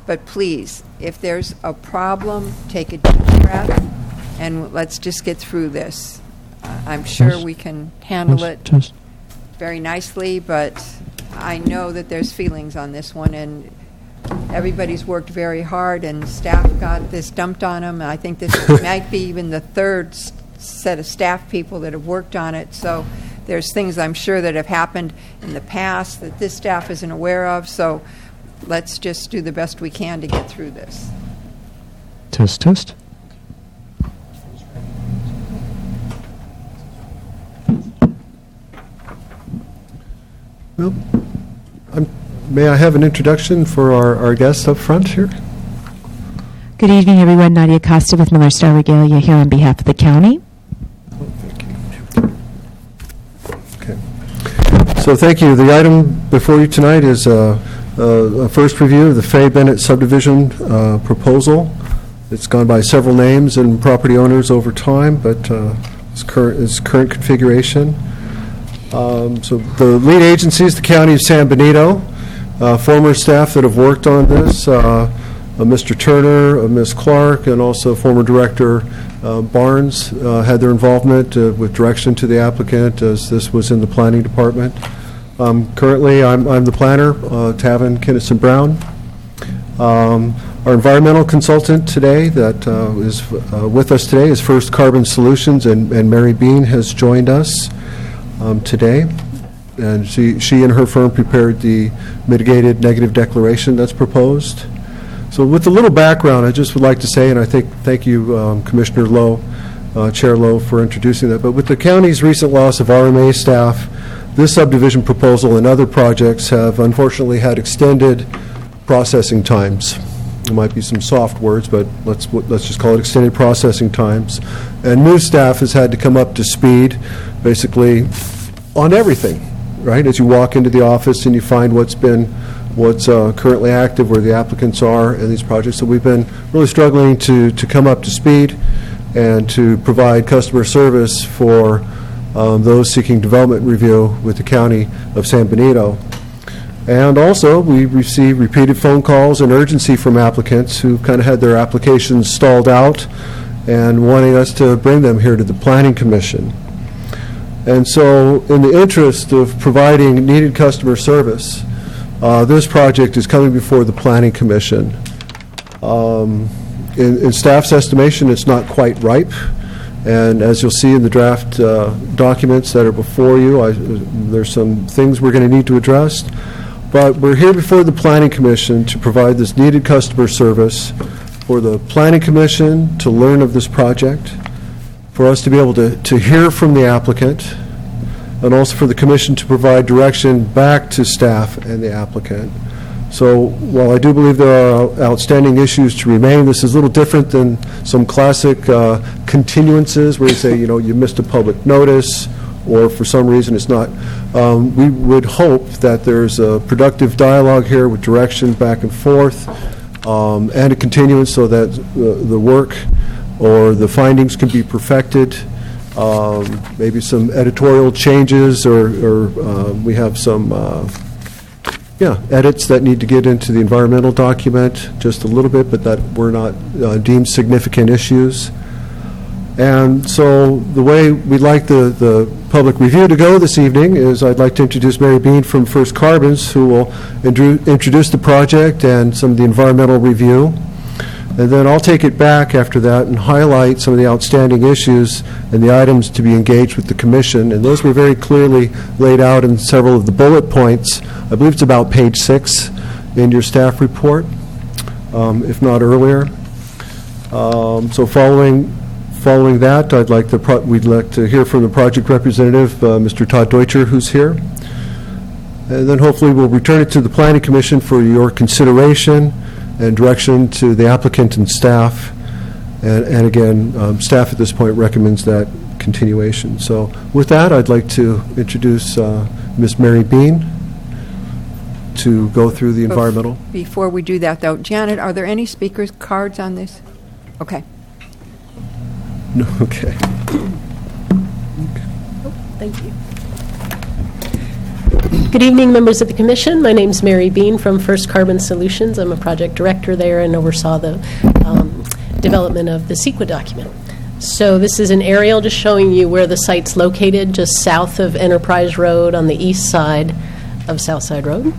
But please, if there's a problem, take a deep breath, and let's just get through this. I'm sure we can handle it very nicely, but I know that there's feelings on this one, and everybody's worked very hard, and staff got this dumped on them. I think this might be even the third set of staff people that have worked on it, so there's things I'm sure that have happened in the past that this staff isn't aware of, so let's just do the best we can to get through this. Test, test. Well, may I have an introduction for our guests up front here? Good evening, everyone. Nadia Costa with Miller Star Regalia here on behalf of the county. Okay. So thank you. The item before you tonight is a first review of the Fay Bennett subdivision proposal. It's gone by several names and property owners over time, but its current configuration. So the lead agency is the County of San Benito. Former staff that have worked on this, Mr. Turner, Ms. Clark, and also former Director Barnes had their involvement with direction to the applicant as this was in the planning department. Currently, I'm the planner, Tavin Kinnison Brown. Our environmental consultant today that is with us today is First Carbon Solutions, and Mary Bean has joined us today. And she and her firm prepared the mitigated negative declaration that's proposed. So with a little background, I just would like to say, and I thank you, Commissioner Lowe, Chair Lowe, for introducing that, but with the county's recent loss of RMA staff, this subdivision proposal and other projects have unfortunately had extended processing times. There might be some soft words, but let's just call it extended processing times. And new staff has had to come up to speed, basically, on everything, right? As you walk into the office and you find what's currently active, where the applicants are in these projects. So we've been really struggling to come up to speed and to provide customer service for those seeking development review with the County of San Benito. And also, we receive repeated phone calls and urgency from applicants who kind of had their applications stalled out and wanting us to bring them here to the Planning Commission. And so, in the interest of providing needed customer service, this project is coming before the Planning Commission. In staff's estimation, it's not quite ripe. And as you'll see in the draft documents that are before you, there's some things we're going to need to address. But we're here before the Planning Commission to provide this needed customer service for the Planning Commission to learn of this project, for us to be able to hear from the applicant, and also for the Commission to provide direction back to staff and the applicant. So while I do believe there are outstanding issues to remain, this is a little different than some classic continuances where you say, you missed a public notice, or for some reason it's not. We would hope that there's a productive dialogue here with direction back and forth, and a continuance so that the work or the findings can be perfected. Maybe some editorial changes, or we have some edits that need to get into the environmental document, just a little bit, but that were not deemed significant issues. And so the way we'd like the public review to go this evening is I'd like to introduce Mary Bean from First Carbons, who will introduce the project and some of the environmental review. And then I'll take it back after that and highlight some of the outstanding issues and the items to be engaged with the commission. And those were very clearly laid out in several of the bullet points. I believe it's about page 6 in your staff report, if not earlier. So following that, we'd like to hear from the project representative, Mr. Todd Deutscher, who's here. And then hopefully we'll return it to the Planning Commission for your consideration and direction to the applicant and staff. And again, staff at this point recommends that continuation. So with that, I'd like to introduce Ms. Mary Bean to go through the environmental. Before we do that, though, Janet, are there any speakers cards on this? Okay. No, okay. Thank you. Good evening, members of the Commission. My name is Mary Bean from First Carbon Solutions. I'm a project director there and oversaw the development of the CEQA document. So this is an aerial just showing you where the site's located, just south of Enterprise Road on the east side of Southside Road.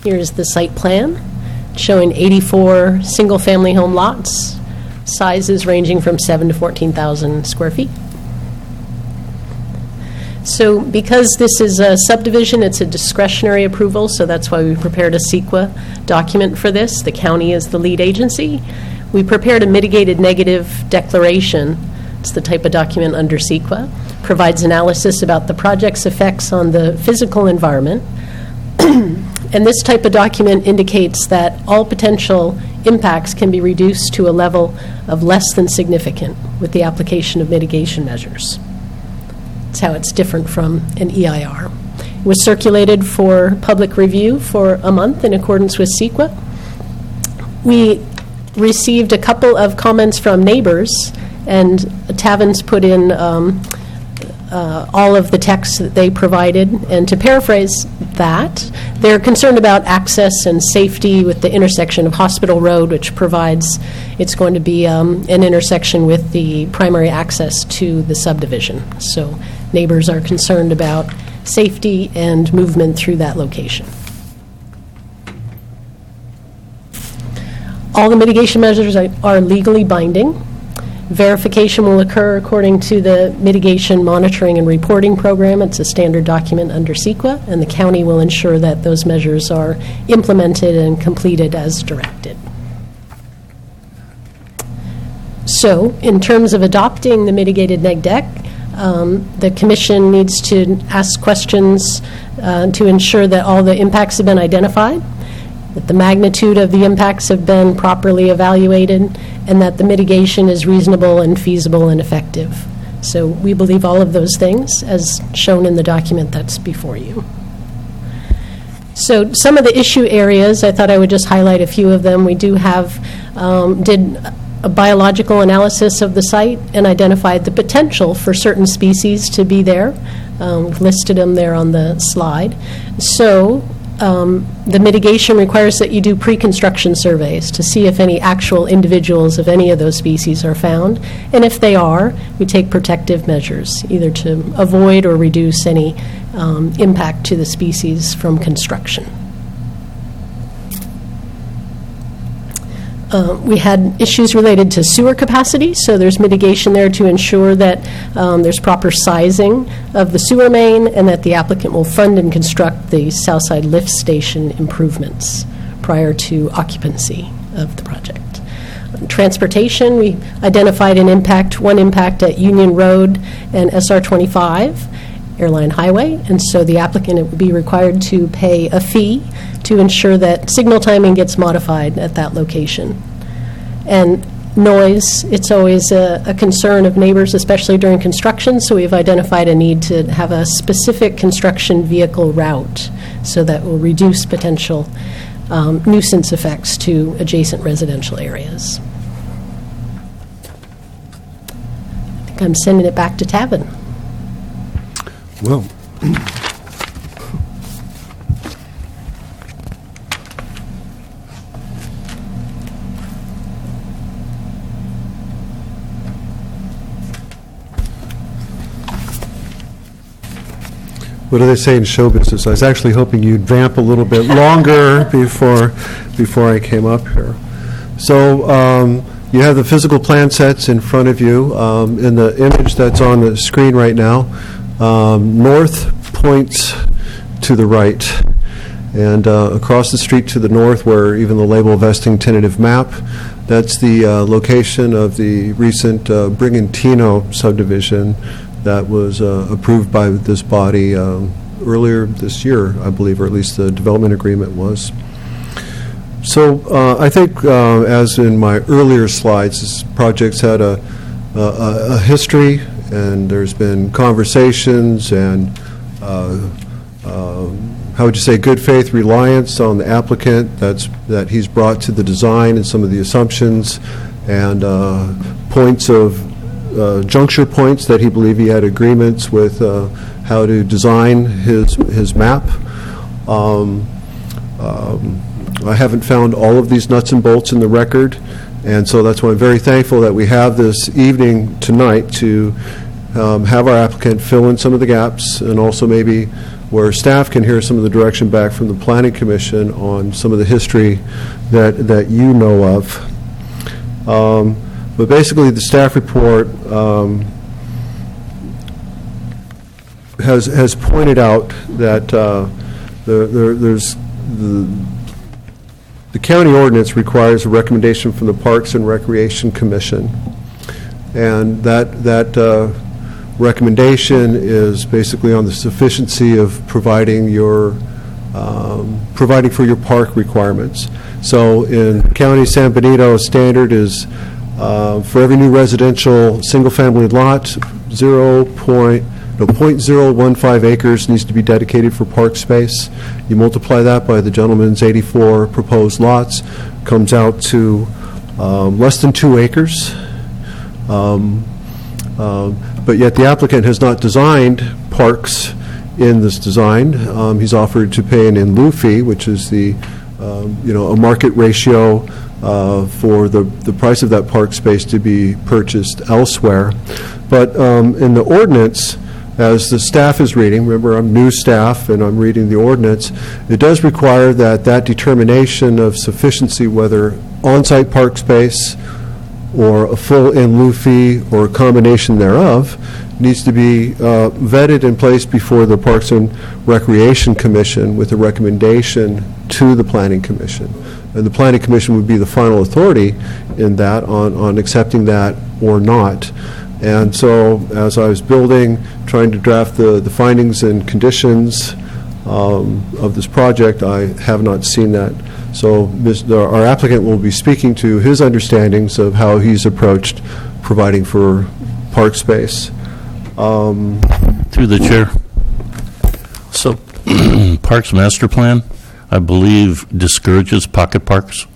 Here's the site plan showing 84 single-family home lots, sizes ranging from 7 to 14,000 square feet. So because this is a subdivision, it's a discretionary approval, so that's why we prepared a CEQA document for this. The county is the lead agency. We prepared a mitigated negative declaration. It's the type of document under CEQA. Provides analysis about the project's effects on the physical environment. And this type of document indicates that all potential impacts can be reduced to a level of less than significant with the application of mitigation measures. That's how it's different from an EIR. It was circulated for public review for a month in accordance with CEQA. We received a couple of comments from neighbors, and Tavin's put in all of the text that they provided. And to paraphrase that, they're concerned about access and safety with the intersection of Hospital Road, which provides, it's going to be an intersection with the primary access to the subdivision. So neighbors are concerned about safety and movement through that location. All the mitigation measures are legally binding. Verification will occur according to the Mitigation Monitoring and Reporting Program. It's a standard document under CEQA, and the county will ensure that those measures are implemented and completed as directed. So, in terms of adopting the mitigated neg deck, the Commission needs to ask questions to ensure that all the impacts have been identified, that the magnitude of the impacts have been properly evaluated, and that the mitigation is reasonable and feasible and effective. So we believe all of those things, as shown in the document that's before you. So some of the issue areas, I thought I would just highlight a few of them. We do have, did a biological analysis of the site and identified the potential for certain species to be there. We've listed them there on the slide. So the mitigation requires that you do pre-construction surveys to see if any actual individuals of any of those species are found. And if they are, we take protective measures, either to avoid or reduce any impact to the species from construction. We had issues related to sewer capacity, so there's mitigation there to ensure that there's proper sizing of the sewer main and that the applicant will fund and construct the Southside lift station improvements prior to occupancy of the project. Transportation, we identified one impact at Union Road and SR 25, Airline Highway, and so the applicant would be required to pay a fee to ensure that signal timing gets modified at that location. And noise, it's always a concern of neighbors, especially during construction, so we've identified a need to have a specific construction vehicle route so that will reduce potential nuisance effects to adjacent residential areas. I think I'm sending it back to Tavin. Well, what do they say in show business? I was actually hoping you'd vamp a little bit longer before I came up here. So you have the physical plan sets in front of you. In the image that's on the screen right now, north points to the right. And across the street to the north, where even the label vesting tentative map, that's the location of the recent Brigantino subdivision that was approved by this body earlier this year, I believe, or at least the development agreement was. So I think, as in my earlier slides, this project's had a history, and there's been conversations and how would you say, good faith reliance on the applicant that he's brought to the design and some of the assumptions and points of juncture points that he believed he had agreements with how to design his map. I haven't found all of these nuts and bolts in the record, and so that's why I'm very thankful that we have this evening tonight to have our applicant fill in some of the gaps, and also maybe where staff can hear some of the direction back from the Planning Commission on some of the history that you know of. But basically, the staff report has pointed out that there's the county ordinance requires a recommendation from the Parks and Recreation Commission, and that recommendation is basically on the sufficiency of providing for your park requirements. So in County San Benito, standard is for every new residential single-family lot, 0.015 acres needs to be dedicated for park space. You multiply that by the gentleman's 84 proposed lots, comes out to less than 2 acres. But yet the applicant has not designed parks in this design. He's offered to pay an in lieu fee, which is a market ratio for the price of that park space to be purchased elsewhere. But in the ordinance, as the staff is reading, remember I'm new staff and I'm reading the ordinance, it does require that determination of sufficiency, whether on-site park space or a full in lieu fee or a combination thereof, needs to be vetted and placed before the Parks and Recreation Commission with a recommendation to the Planning Commission. And the Planning Commission would be the final authority in that on accepting that or not. And so as I was trying to draft the findings and conditions of this project, I have not seen that. So our applicant will be speaking to his understandings of how he's approached providing for park space. Through the chair. So Parks Master Plan, I believe, discourages pocket parks.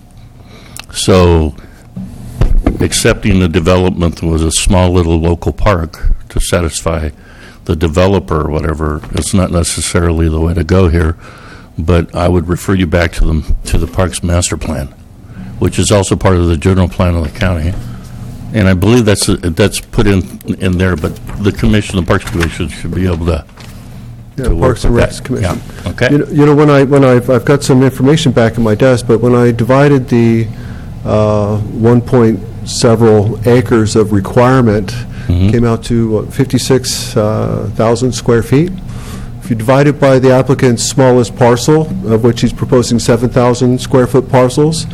So accepting the development was a small little local park to satisfy the developer or whatever, it's not necessarily the way to go here. But I would refer you back to the Parks Master Plan, which is also part of the general plan of the county. And I believe that's put in there, but the commission, the Parks Commission, should be able to Parks and Recs Commission. Yeah. Okay. When I've got some information back in my desk, but when I divided the 1 point several acres of requirement, came out to 56,000 square feet. If you divide it by the applicant's smallest parcel, of which he's proposing 7,000 square foot parcels,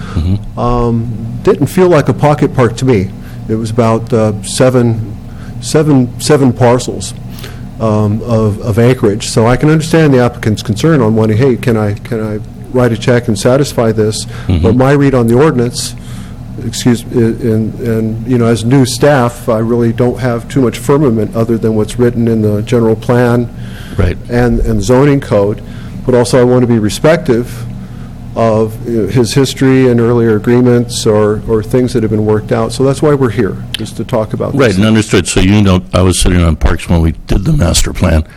didn't feel like a pocket park to me. It was about seven parcels of acreage. So I can understand the applicant's concern on wanting, hey, can I write a check and satisfy this? But my read on the ordinance, and as new staff, I really don't have too much firmament other than what's written in the general plan. Right. And zoning code, but also I want to be respective of his history and earlier agreements or things that have been worked out. So that's why we're here, just to talk about this. Right, and understood. So I was sitting on Parks when we did the master plan,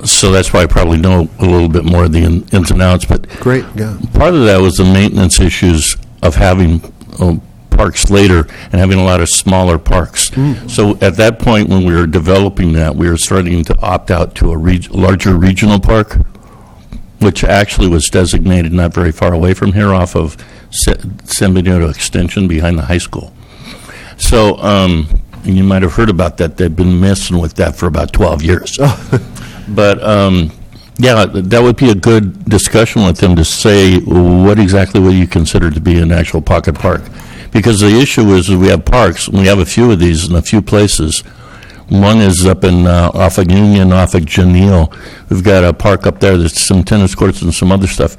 so that's why I probably know a little bit more of the ins and outs. But great, yeah. Part of that was the maintenance issues of having parks later and having a lot of smaller parks. So at that point, when we were developing that, we were starting to opt out to a larger regional park, which actually was designated not very far away from here off of San Benito Extension behind the high school. So, and you might have heard about that. They've been messing with that for about 12 years. But, yeah, that would be a good discussion with them to say what exactly would you consider to be an actual pocket park. Because the issue is we have parks, and we have a few of these in a few places. One is up in off of Union, off of Janelle. We've got a park up there. There's some tennis courts and some other stuff.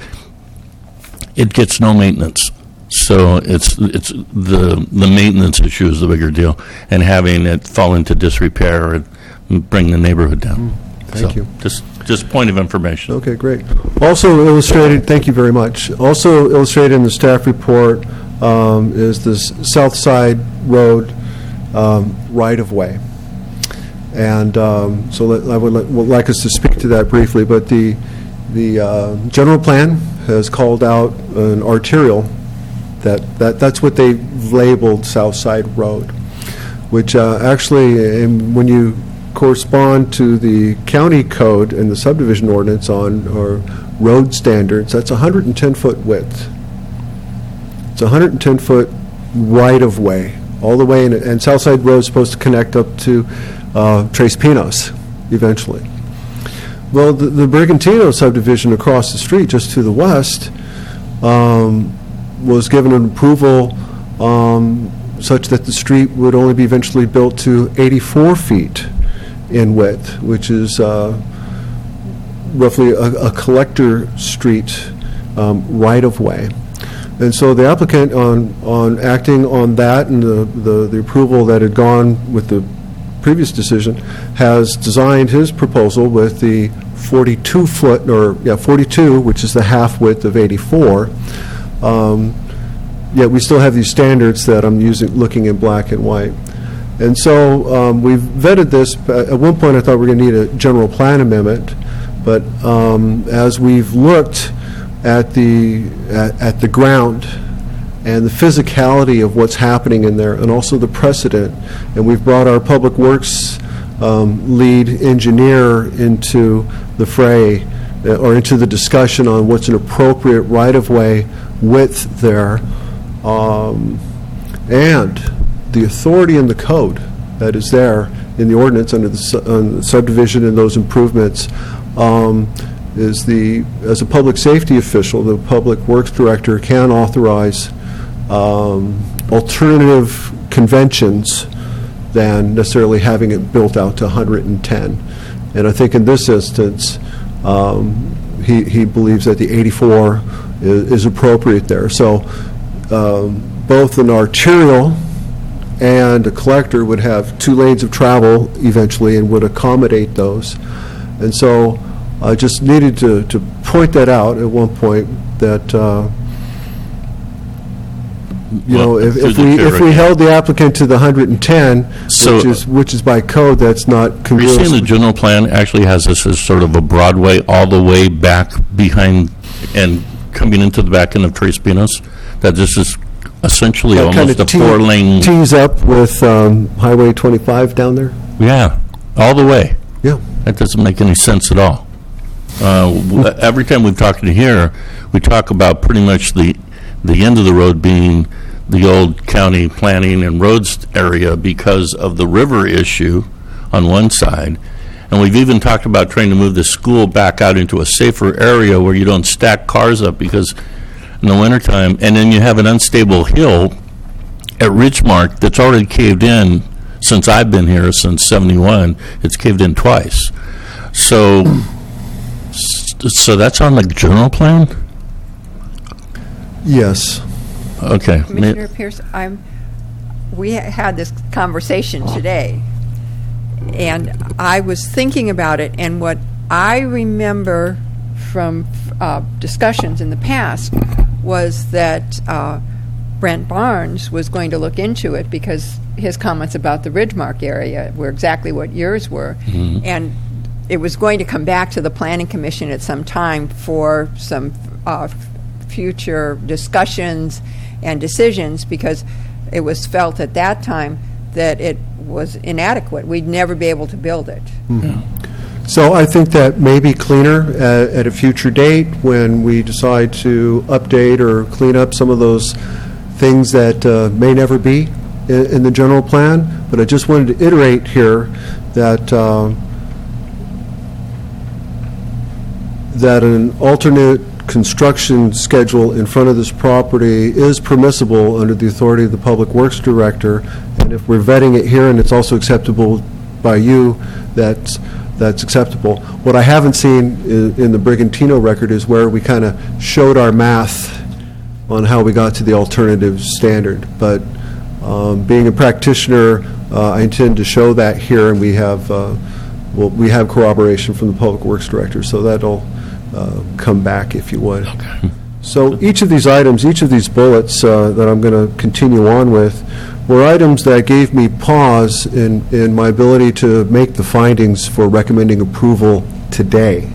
It gets no maintenance. So it's the maintenance issue is the bigger deal, and having it fall into disrepair and bring the neighborhood down. Thank you. Just point of information. Okay, great. Also illustrated, thank you very much. Also illustrated in the staff report is this South Side Road right-of-way. And so I would like us to speak to that briefly, but the general plan has called out an arterial that's what they've labeled South Side Road, which actually, when you correspond to the county code and the subdivision ordinance on or road standards, that's 110-foot width. It's 110-foot right-of-way all the way in, and Southside Road is supposed to connect up to Tres Pinos eventually. Well, the Brigantino subdivision across the street, just to the west, was given an approval such that the street would only be eventually built to 84 feet in width, which is roughly a collector street right-of-way. And so the applicant, on acting on that and the approval that had gone with the previous decision, has designed his proposal with the 42-foot, or 42, which is the half width of 84. Yet we still have these standards that I'm looking in black and white. And so we've vetted this. At one point I thought we were going to need a general plan amendment, but as we've looked at the ground and the physicality of what's happening in there, and also the precedent, and we've brought our Public Works lead engineer into the fray, or into the discussion on what's an appropriate right-of-way width there, and the authority in the code that is there in the ordinance under the subdivision and those improvements, is as a public safety official, the Public Works Director can authorize alternative conventions than necessarily having it built out to 110. And I think in this instance, he believes that the 84 is appropriate there. So both an arterial and a collector would have 2 lanes of travel eventually and would accommodate those. And so I just needed to point that out at one point, that if we held the applicant to the 110, So- which is by code, that's not Are you congruous. saying the general plan actually has this as sort of a Broadway all the way back behind and coming into the back end of Tres Pinos? That this is essentially That kind almost of a 4-lane... tees up with Highway 25 down there? Yeah, all the way. Yeah. That doesn't make any sense at all. Every time we've talked to here, we talk about pretty much the end of the road being the old county planning and roads area because of the river issue on one side. And we've even talked about trying to move the school back out into a safer area where you don't stack cars up, because in the wintertime, and then you have an unstable hill at Ridgemark that's already caved in since I've been here, since 71. It's caved in twice. So that's on the general plan? Yes. Okay. Commissioner Pierce, we had this conversation today, and I was thinking about it, and what I remember from discussions in the past was that Brent Barnes was going to look into it, because his comments about the Ridgemark area were exactly what yours were. Mm-hmm. And it was going to come back to the Planning Commission at some time for some future discussions and decisions, because it was felt at that time that it was inadequate. We'd never be able to build it. So I think that may be cleaner at a future date when we decide to update or clean up some of those things that may never be in the general plan. But I just wanted to iterate here that that an alternate construction schedule in front of this property is permissible under the authority of the Public Works Director. And if we're vetting it here and it's also acceptable by you, that's acceptable. What I haven't seen in the Brigantino record is where we kind of showed our math on how we got to the alternative standard. But being a practitioner, I intend to show that here, and we have corroboration from the Public Works Director, so that'll come back if you would. Okay. So each of these items, each of these bullets that I'm going to continue on with, were items that gave me pause in my ability to make the findings for recommending approval today.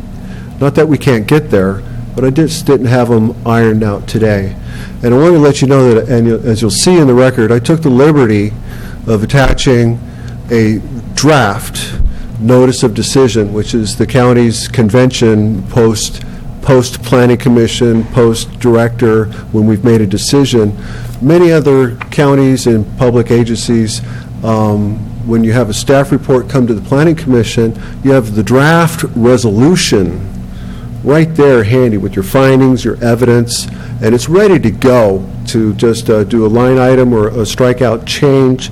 Not that we can't get there, but I just didn't have them ironed out today. And I want to let you know that, and as you'll see in the record, I took the liberty of attaching a draft notice of decision, which is the county's convention post-planning commission, post-director, when we've made a decision. Many other counties and public agencies, when you have a staff report come to the planning commission, you have the draft resolution right there handy with your findings, your evidence, and it's ready to go to just do a line item or a strikeout change.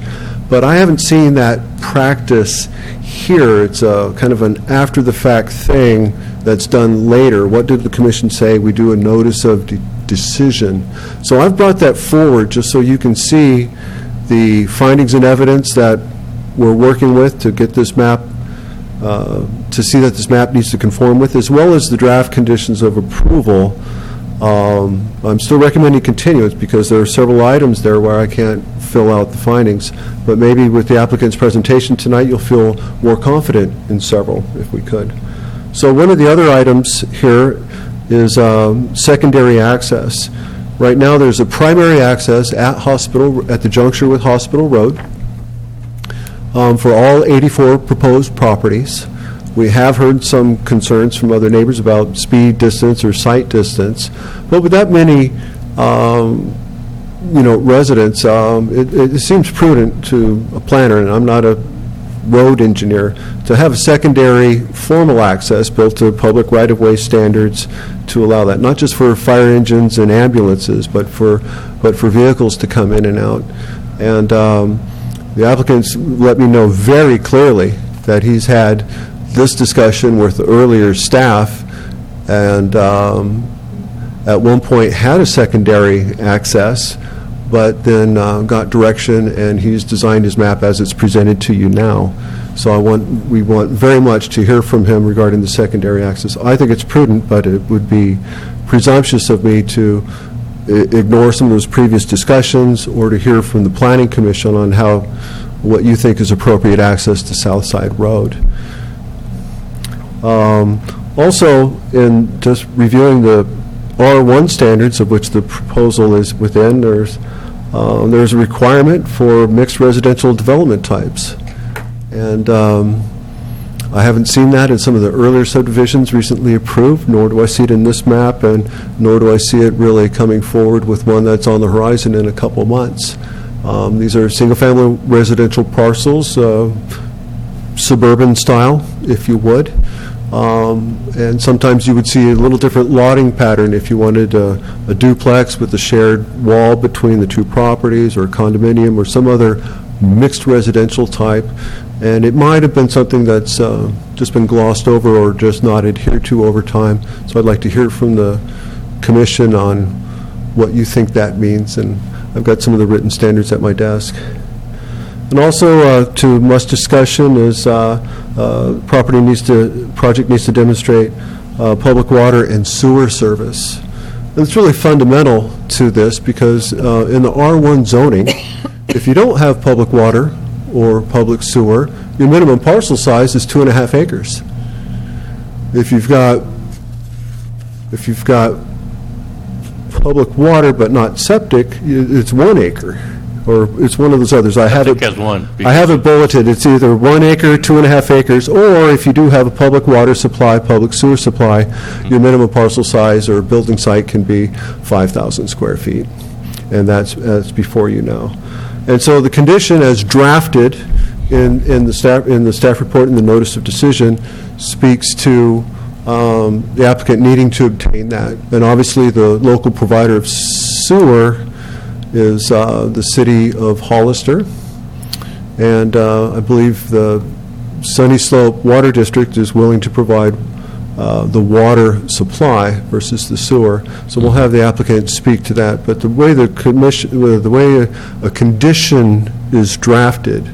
But I haven't seen that practice here. It's a kind of an after-the-fact thing that's done later. What did the commission say? We do a notice of decision. So I've brought that forward just so you can see the findings and evidence that we're working with to get this map, to see that this map needs to conform with, as well as the draft conditions of approval. I'm still recommending continuance because there are several items there where I can't fill out the findings, but maybe with the applicant's presentation tonight you'll feel more confident in several, if we could. So one of the other items here is secondary access. Right now there's a primary access at the juncture with Hospital Road for all 84 proposed properties. We have heard some concerns from other neighbors about speed distance or sight distance, but with that many residents, it seems prudent to a planner, and I'm not a road engineer, to have a secondary formal access built to public right-of-way standards to allow that, not just for fire engines and ambulances, but for vehicles to come in and out. And the applicants let me know very clearly that he's had this discussion with the earlier staff, and at one point had a secondary access, but then got direction, and he's designed his map as it's presented to you now. So we want very much to hear from him regarding the secondary access. I think it's prudent, but it would be presumptuous of me to ignore some of those previous discussions or to hear from the Planning Commission on what you think is appropriate access to Southside Road. Also, in just reviewing the R1 standards, of which the proposal is within, there's a requirement for mixed residential development types. And I haven't seen that in some of the earlier subdivisions recently approved, nor do I see it in this map, and nor do I see it really coming forward with one that's on the horizon in a couple months. These are single-family residential parcels, suburban style, if you would. And sometimes you would see a little different lotting pattern if you wanted a duplex with a shared wall between the two properties, or a condominium, or some other mixed residential type. And it might have been something that's just been glossed over or just not adhered to over time. So I'd like to hear from the commission on what you think that means. And I've got some of the written standards at my desk. And also, to much discussion is project needs to demonstrate public water and sewer service. And it's really fundamental to this because in the R1 zoning, if you don't have public water or public sewer, your minimum parcel size is 2.5 acres. If you've got public water but not septic, it's 1 acre. or it's one of those others. I think as one. I have it bulleted. It's either 1 acre, 2.5 acres, or if you do have a public water supply, public sewer supply, your minimum parcel size or building site can be 5,000 square feet. And that's before you now. And so the condition as drafted in the staff report and the notice of decision speaks to the applicant needing to obtain that. And obviously the local provider of sewer is the city of Hollister. And I believe the Sunny Slope Water District is willing to provide the water supply versus the sewer. So we'll have the applicant speak to that. But the way the way a condition is drafted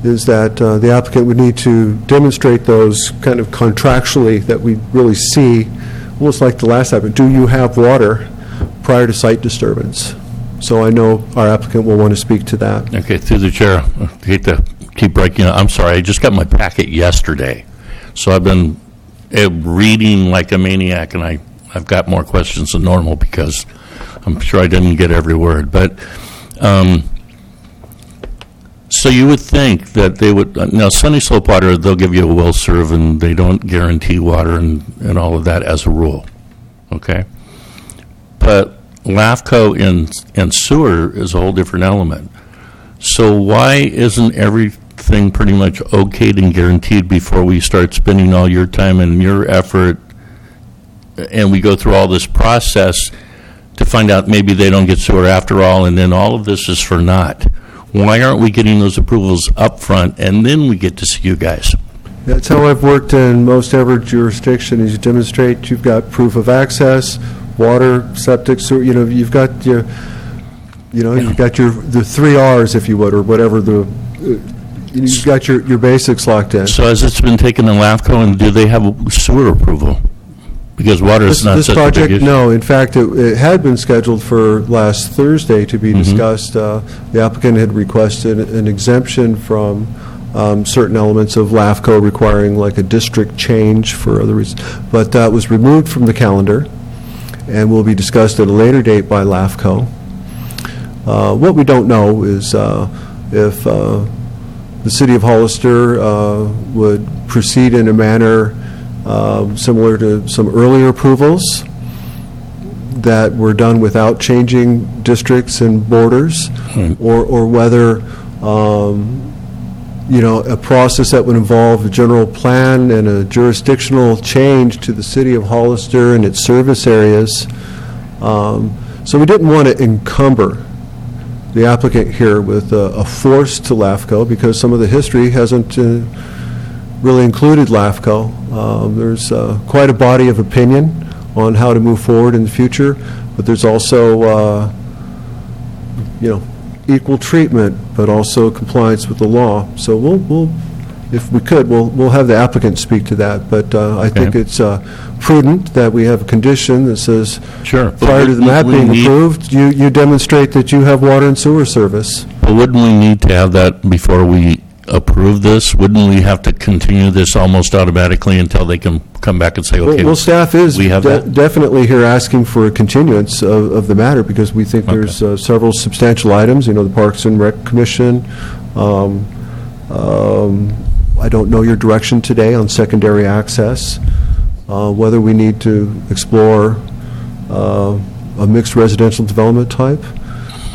is that the applicant would need to demonstrate those kind of contractually that we really see, almost like the last applicant. Do you have water prior to site disturbance? So I know our applicant will want to speak to that. Okay, through the chair, I hate to keep breaking it. I'm sorry, I just got my packet yesterday. So I've been reading like a maniac, and I've got more questions than normal because I'm sure I didn't get every word. But so you would think that they would, now Sunny Slope Water, they'll give you a will serve and they don't guarantee water and all of that as a rule, okay? But LAFCO and sewer is a whole different element. So why isn't everything pretty much okayed and guaranteed before we start spending all your time and your effort and we go through all this process to find out maybe they don't get sewer after all, and then all of this is for naught? Why aren't we getting those approvals up front, and then we get to see you guys? That's how I've worked in most every jurisdiction, is you demonstrate you've got proof of access, water, septic, sewer, you've got your, you've got the 3 R's, if you would, or whatever you've got your basics locked in. So has it been taken in LAFCO, and do they have sewer approval? Because water is not such a big issue. No, in fact, it had been scheduled for last Thursday to be discussed. The applicant had requested an exemption from certain elements of LAFCO requiring like a district change for other reasons. But that was removed from the calendar and will be discussed at a later date by LAFCO. What we don't know is if the city of Hollister would proceed in a manner similar to some earlier approvals that were done without changing districts and borders, or whether a process that would involve a general plan and a jurisdictional change to the city of Hollister and its service areas. So we didn't want to encumber the applicant here with a force to LAFCO, because some of the history hasn't really included LAFCO. There's quite a body of opinion on how to move forward in the future, but there's also, equal treatment, but also compliance with the law. So we'll if we could, we'll have the applicant speak to that. But I think it's prudent that we have a condition that says, prior to the map being approved, you demonstrate that you have water and sewer service. But wouldn't we need to have that before we approve this? Wouldn't we have to continue this almost automatically until they can come back and say, okay, well, staff is we have definitely here asking for a continuance of the matter, because we think there's several substantial items, the Parks and Rec Commission. I don't know your direction today on secondary access, whether we need to explore a mixed residential development type.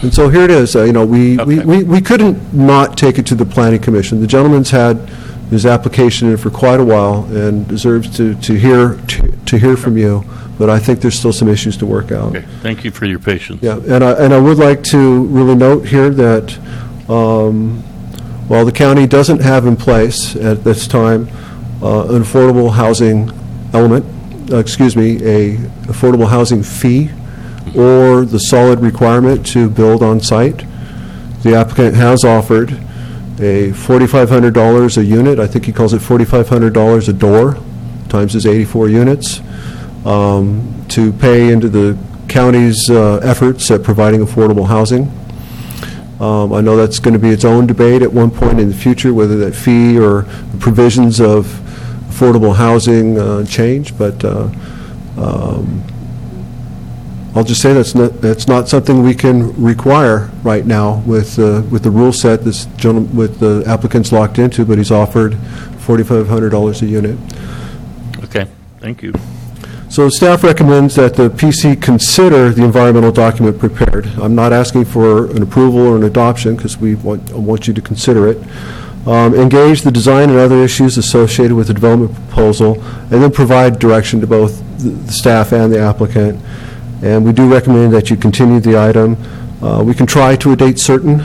And so here it is. We couldn't not take it to the Planning Commission. The gentleman's had his application in for quite a while and deserves to hear from you. But I think there's still some issues to work out. Okay. Thank you for your patience. Yeah, and I would like to really note here that while the county doesn't have in place at this time an affordable housing element, a affordable housing fee, or the solid requirement to build on site, the applicant has offered a $4,500 a unit. I think he calls it $4,500 a door, times his 84 units, to pay into the county's efforts at providing affordable housing. I know that's going to be its own debate at one point in the future, whether that fee or the provisions of affordable housing change, but I'll just say that's not something we can require right now with the rule set this gentleman, with the applicant's locked into, but he's offered $4,500 a unit. Okay, thank you. So staff recommends that the PC consider the environmental document prepared. I'm not asking for an approval or an adoption because I want you to consider it. Engage the design and other issues associated with the development proposal, and then provide direction to both the staff and the applicant. And we do recommend that you continue the item. We can try to a date certain,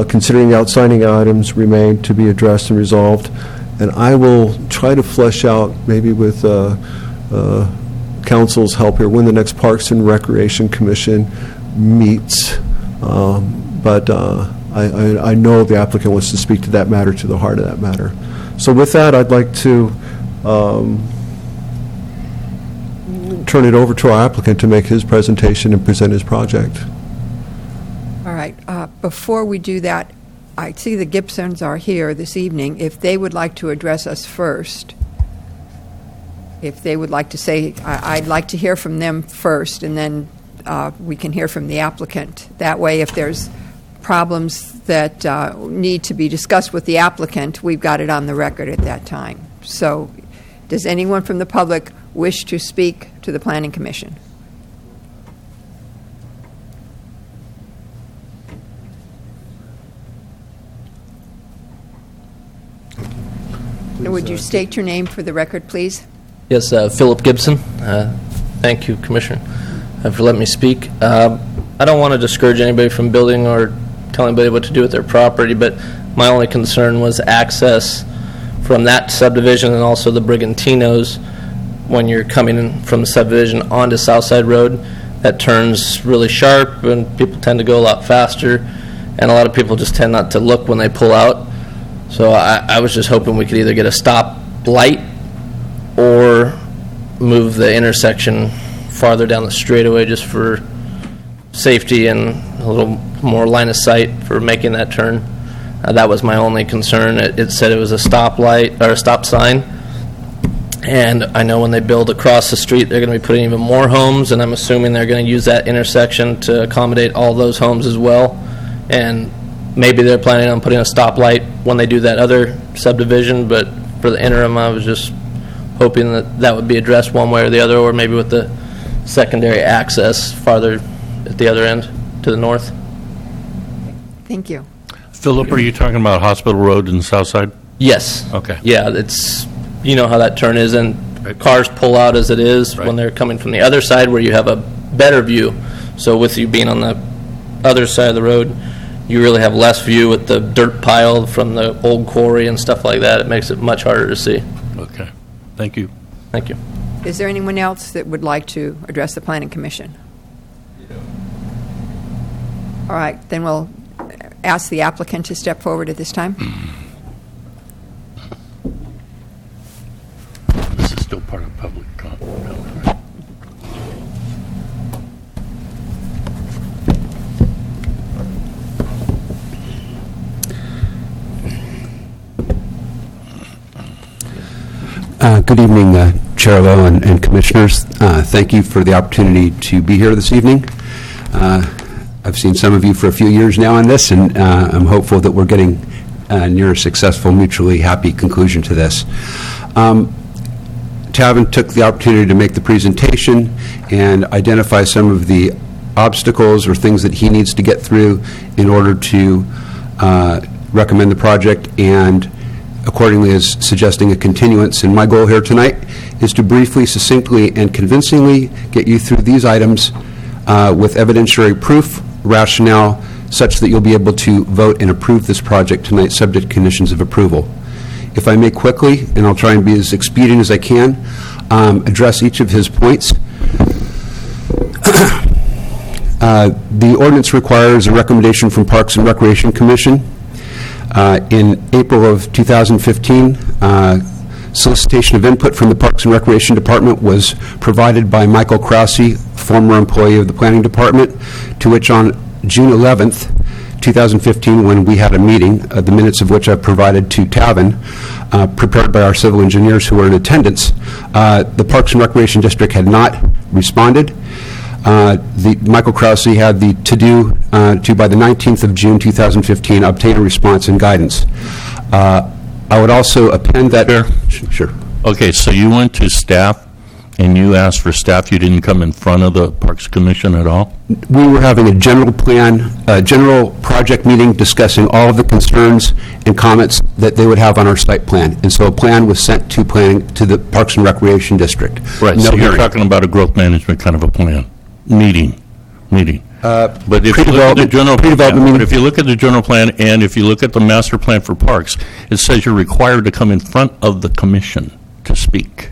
considering the outstanding items remain to be addressed and resolved. And I will try to flesh out, maybe with council's help here, when the next Parks and Recreation Commission meets. But I know the applicant wants to speak to that matter, to the heart of that matter. So with that, I'd like to turn it over to our applicant to make his presentation and present his project. All right. Before we do that, I see the Gibsons are here this evening. If they would like to address us first, if they would like to say, I'd like to hear from them first, and then we can hear from the applicant. That way, if there's problems that need to be discussed with the applicant, we've got it on the record at that time. So, does anyone from the public wish to speak to the Planning Commission? Would you state your name for the record, please? Yes, Philip Gibson. Thank you, Commissioner, for letting me speak. I don't want to discourage anybody from building or tell anybody what to do with their property, but my only concern was access from that subdivision and also the Brigantinos when you're coming in from the subdivision onto Southside Road. That turns really sharp and people tend to go a lot faster, and a lot of people just tend not to look when they pull out. So I was just hoping we could either get a stop light or move the intersection farther down the straightaway just for safety and a little more line of sight for making that turn. That was my only concern. It said it was a stop light or a stop sign, and I know when they build across the street they're going to be putting even more homes, and I'm assuming they're going to use that intersection to accommodate all those homes as well. And maybe they're planning on putting a stoplight when they do that other subdivision, but for the interim I was just hoping that that would be addressed one way or the other, or maybe with the secondary access farther at the other end to the north. Thank you. Philip, are you talking about Hospital Road in Southside? Yes. Okay. Yeah, it's, you know how that turn is, and cars pull out as it is when they're coming from the other side where you have a better view. So with you being on the other side of the road, you really have less view with the dirt pile from the old quarry and stuff like that. It makes it much harder to see. Okay. Thank you. Thank you. Is there anyone else that would like to address the Planning Commission? All right, then we'll ask the applicant to step forward at this time. This is still part of public comment, right? Good evening, Chair Lowe and Commissioners. Thank you for the opportunity to be here this evening. I've seen some of you for a few years now on this, and I'm hopeful that we're getting near a successful, mutually happy conclusion to this. Tavin took the opportunity to make the presentation and identify some of the obstacles or things that he needs to get through in order to recommend the project, and accordingly is suggesting a continuance. And my goal here tonight is to briefly, succinctly, and convincingly get you through these items with evidentiary proof, rationale, such that you'll be able to vote and approve this project tonight, subject to conditions of approval. If I may quickly, and I'll try and be as expedient as I can, address each of his points. The ordinance requires a recommendation from Parks and Recreation Commission. In April of 2015, solicitation of input from the Parks and Recreation Department was provided by Michael Krause, former employee of the Planning Department, to which on June 11th, 2015, when we had a meeting, the minutes of which I've provided to Tavin, prepared by our civil engineers who were in attendance, the Parks and Recreation District had not responded. Michael Krause had the to-do to, by the 19th of June 2015, obtain a response and guidance. I would also append that... Sure. Okay, so you went to staff and you asked for staff, you didn't come in front of the Parks Commission at all? We were having a general plan, a general project meeting discussing all of the concerns and comments that they would have on our site plan. And so a plan was sent to planning, to the Parks and Recreation District. Right, so you're talking about a growth management kind of a plan, meeting. But if you look at the general plan, but if you look at the general plan and if you look at the master plan for parks, it says you're required to come in front of the commission to speak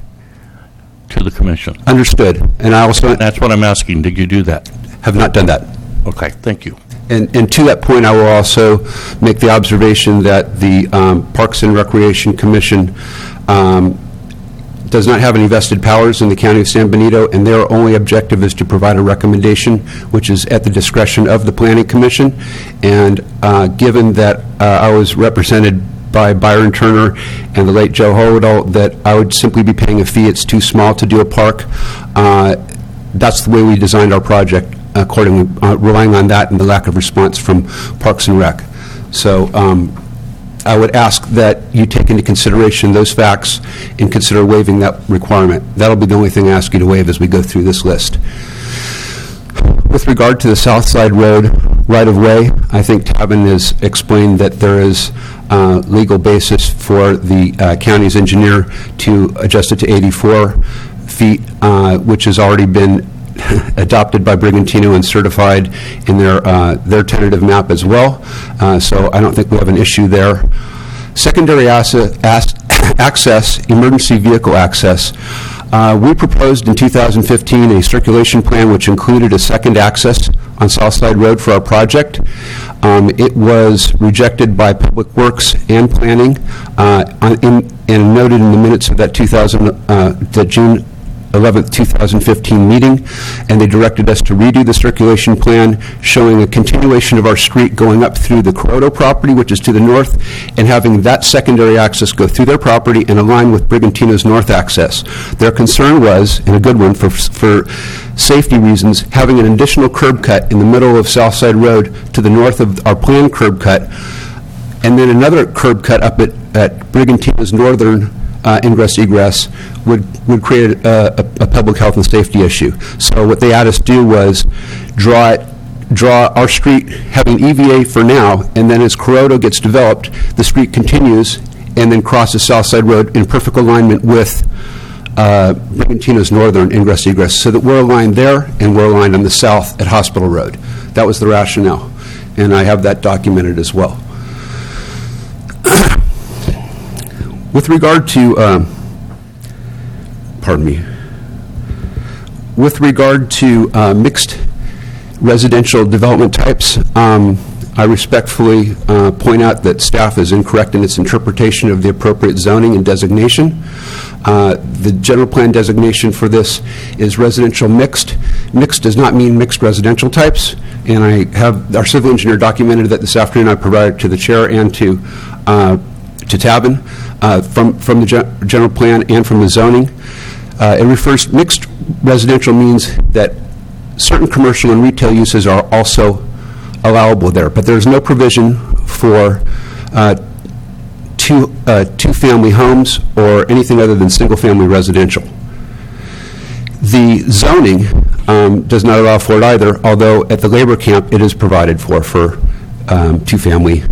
to the commission. Understood. And I also... That's what I'm asking. Did you do that? Have not done that. Okay, thank you. And to that point, I will also make the observation that the Parks and Recreation Commission does not have any vested powers in the County of San Benito, and their only objective is to provide a recommendation, which is at the discretion of the Planning Commission. And given that I was represented by Byron Turner and the late Joe Hovedal, that I would simply be paying a fee. It's too small to do a park. That's the way we designed our project, accordingly, relying on that and the lack of response from Parks and Rec. So I would ask that you take into consideration those facts and consider waiving that requirement. That'll be the only thing I ask you to waive as we go through this list. With regard to the South Side Road right-of-way, I think Tavin has explained that there is legal basis for the county's engineer to adjust it to 84 feet, which has already been adopted by Brigantino and certified in their tentative map as well. So I don't think we have an issue there. Secondary access, emergency vehicle access. We proposed in 2015 a circulation plan which included a second access on Southside Road for our project. It was rejected by Public Works and Planning and noted in the minutes of that June 11th, 2015 meeting, and they directed us to redo the circulation plan showing a continuation of our street going up through the Coroto property, which is to the north, and having that secondary access go through their property and align with Brigantino's north access. Their concern was, and a good one for safety reasons, having an additional curb cut in the middle of Southside Road to the north of our planned curb cut, and then another curb cut up at Brigantino's northern ingress-egress would create a public health and safety issue. So what they had us do was draw our street, having EVA for now, and then as Coroto gets developed, the street continues and then crosses Southside Road in perfect alignment with Brigantino's northern ingress-egress, so that we're aligned there and we're aligned on the south at Hospital Road. That was the rationale, and I have that documented as well. With regard to, with regard to mixed residential development types, I respectfully point out that staff is incorrect in its interpretation of the appropriate zoning and designation. The general plan designation for this is residential mixed. Mixed does not mean mixed residential types, and I have our civil engineer documented that this afternoon. I provided to the chair and to Tavin from the general plan and from the zoning. It refers, mixed residential means that certain commercial and retail uses are also allowable there, but there's no provision for two-family homes or anything other than single-family residential. The zoning does not allow for it either, although at the labor camp it is provided for two-family,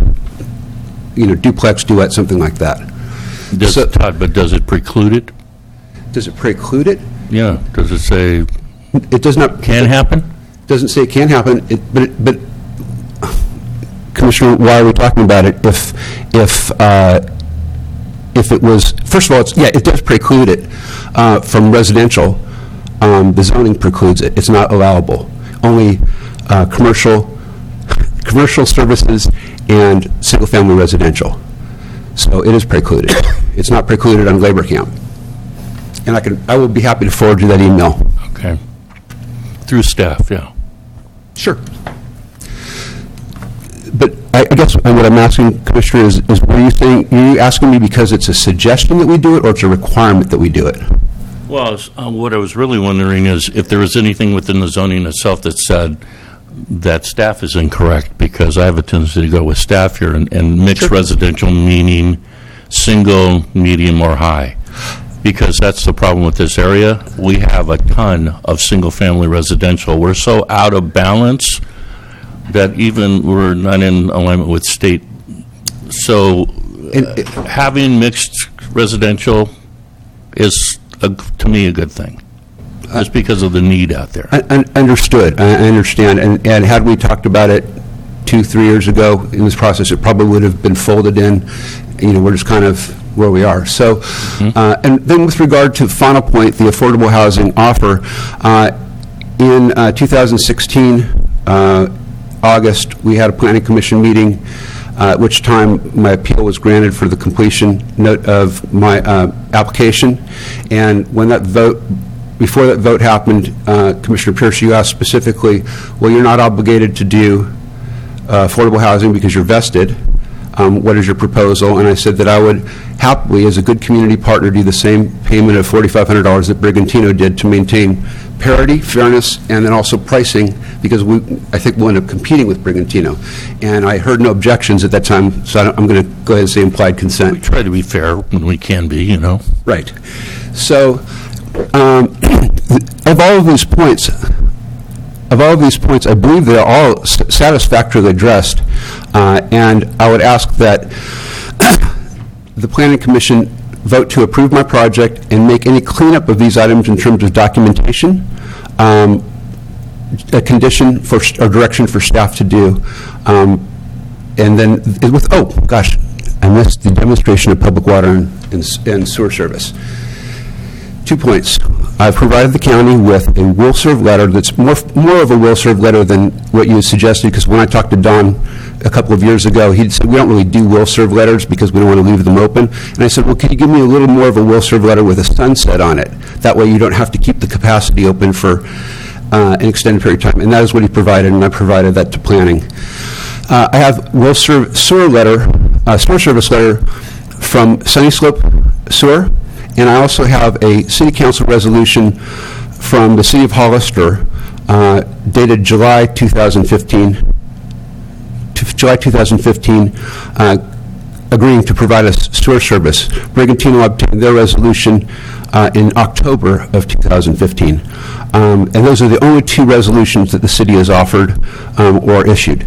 duplex, duet, something like that. Todd, but does it preclude it? Does it preclude it? Yeah. Does it say it does not can happen? Doesn't say it can happen. But Commissioner, why are we talking about it? If it was, first of all, it does preclude it from residential. The zoning precludes it. It's not allowable. Only commercial services and single-family residential. So it is precluded. It's not precluded on labor camp. And I will be happy to forward you that email. Okay. Through staff, yeah. Sure. But I guess what I'm asking, Commissioner, are you asking me because it's a suggestion that we do it, or it's a requirement that we do it? Well, what I was really wondering is if there was anything within the zoning itself that said that staff is incorrect, because I have a tendency to go with staff here, and mixed residential meaning single, medium, or high. Because that's the problem with this area. We have a ton of single-family residential. We're so out of balance that even we're not in alignment with state. So having mixed residential is, to me, a good thing, just because of the need out there. Understood. I understand. And had we talked about it 2-3 years ago in this process, it probably would have been folded in. We're just kind of where we are. So, and then with regard to the final point, the affordable housing offer, in 2016, August, we had a planning commission meeting, at which time my appeal was granted for the completion note of my application. And when that vote, before that vote happened, Commissioner Pierce, you asked specifically, well, you're not obligated to do affordable housing because you're vested. What is your proposal? And I said that I would happily, as a good community partner, do the same payment of $4,500 that Brigantino did to maintain parity, fairness, and then also pricing, because I think we'll end up competing with Brigantino. And I heard no objections at that time, so I'm going to go ahead and say implied consent. We try to be fair when we can be, Right. So, of all of these points, I believe they're all satisfactorily addressed, and I would ask that the Planning Commission vote to approve my project and make any cleanup of these items in terms of documentation, a condition for or direction for staff to do, and then with I missed the demonstration of public water and sewer service. 2 points. I've provided the county with a will-serve letter that's more of a will-serve letter than what you suggested, because when I talked to Don a couple of years ago, he said, we don't really do will-serve letters because we don't want to leave them open. And I said, well, can you give me a little more of a will-serve letter with a sunset on it? That way you don't have to keep the capacity open for an extended period of time. And that is what he provided, and I provided that to planning. I have will-serve sewer service letter from Sunny Slope Sewer. And I also have a city council resolution from the city of Hollister dated July 2015, agreeing to provide us sewer service. Brigantino obtained their resolution in October of 2015. And those are the only 2 resolutions that the city has offered or issued.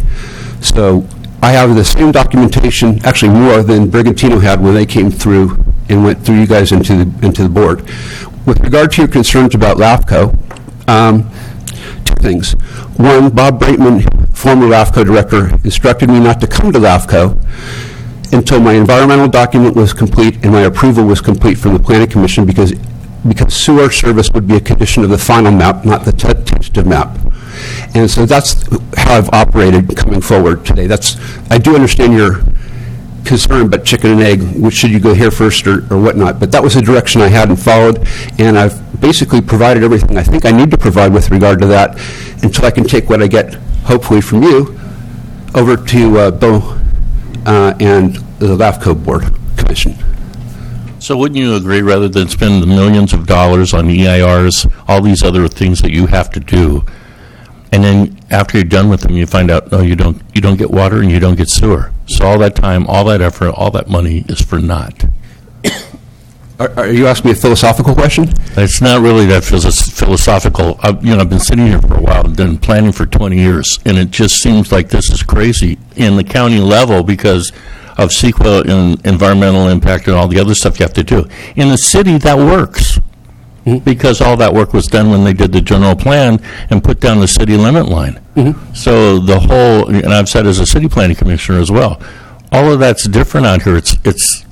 So I have the same documentation, actually more than Brigantino had when they came through and went through you guys into the board. With regard to your concerns about LAFCO, 2 things. One, Bob Braitman, former LAFCO director, instructed me not to come to LAFCO until my environmental document was complete and my approval was complete from the Planning Commission, because sewer service would be a condition of the final map, not the tentative map. And so that's how I've operated coming forward today. I do understand your concern about chicken and egg, which should you go here first or whatnot, but that was the direction I had and followed, and I've basically provided everything I think I need to provide with regard to that until I can take what I get, hopefully from you, over to Bill and the LAFCO Board Commission. So wouldn't you agree, rather than spend the millions of dollars on EIRs, all these other things that you have to do, and then after you're done with them, you find out, no, you don't get water and you don't get sewer. So all that time, all that effort, all that money is for naught. Are you asking me a philosophical question? It's not really that philosophical. I've been sitting here for a while and been planning for 20 years, and it just seems like this is crazy in the county level because of CEQA and environmental impact and all the other stuff you have to do. In the city, that works. Because all that work was done when they did the general plan and put down the city limit line. So the whole, and I've said as a city planning commissioner as well, all of that's different out here. It's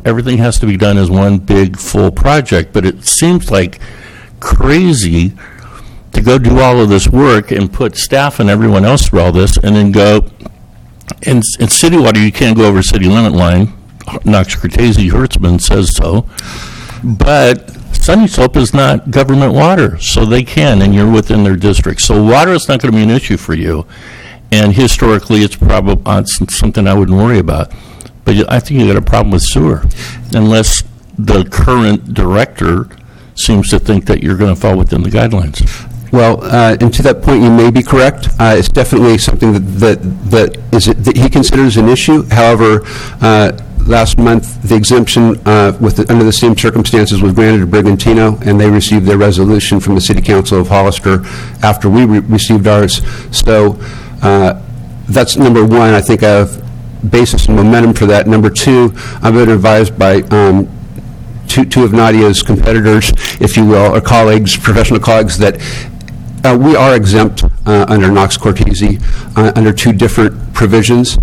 everything has to be done as one big full project, but it seems like crazy to go do all of this work and put staff and everyone else through all this and then go, in city water you can't go over city limit line. Knox Cortese Hertzman says so, but Sunny Slope is not government water, so they can, and you're within their district. So water is not going to be an issue for you, and historically it's probably something I wouldn't worry about. But I think you got a problem with sewer, unless the current director seems to think that you're going to fall within the guidelines. Well, and to that point, you may be correct. It's definitely something that he considers an issue. However, last month, the exemption under the same circumstances was granted to Brigantino, and they received their resolution from the City Council of Hollister after we received ours. So that's number one. I think I have basis and momentum for that. Number two, I've been advised by two of Nadia's competitors, if you will, or colleagues, professional colleagues, that we are exempt under Nox Cortese under two different provisions,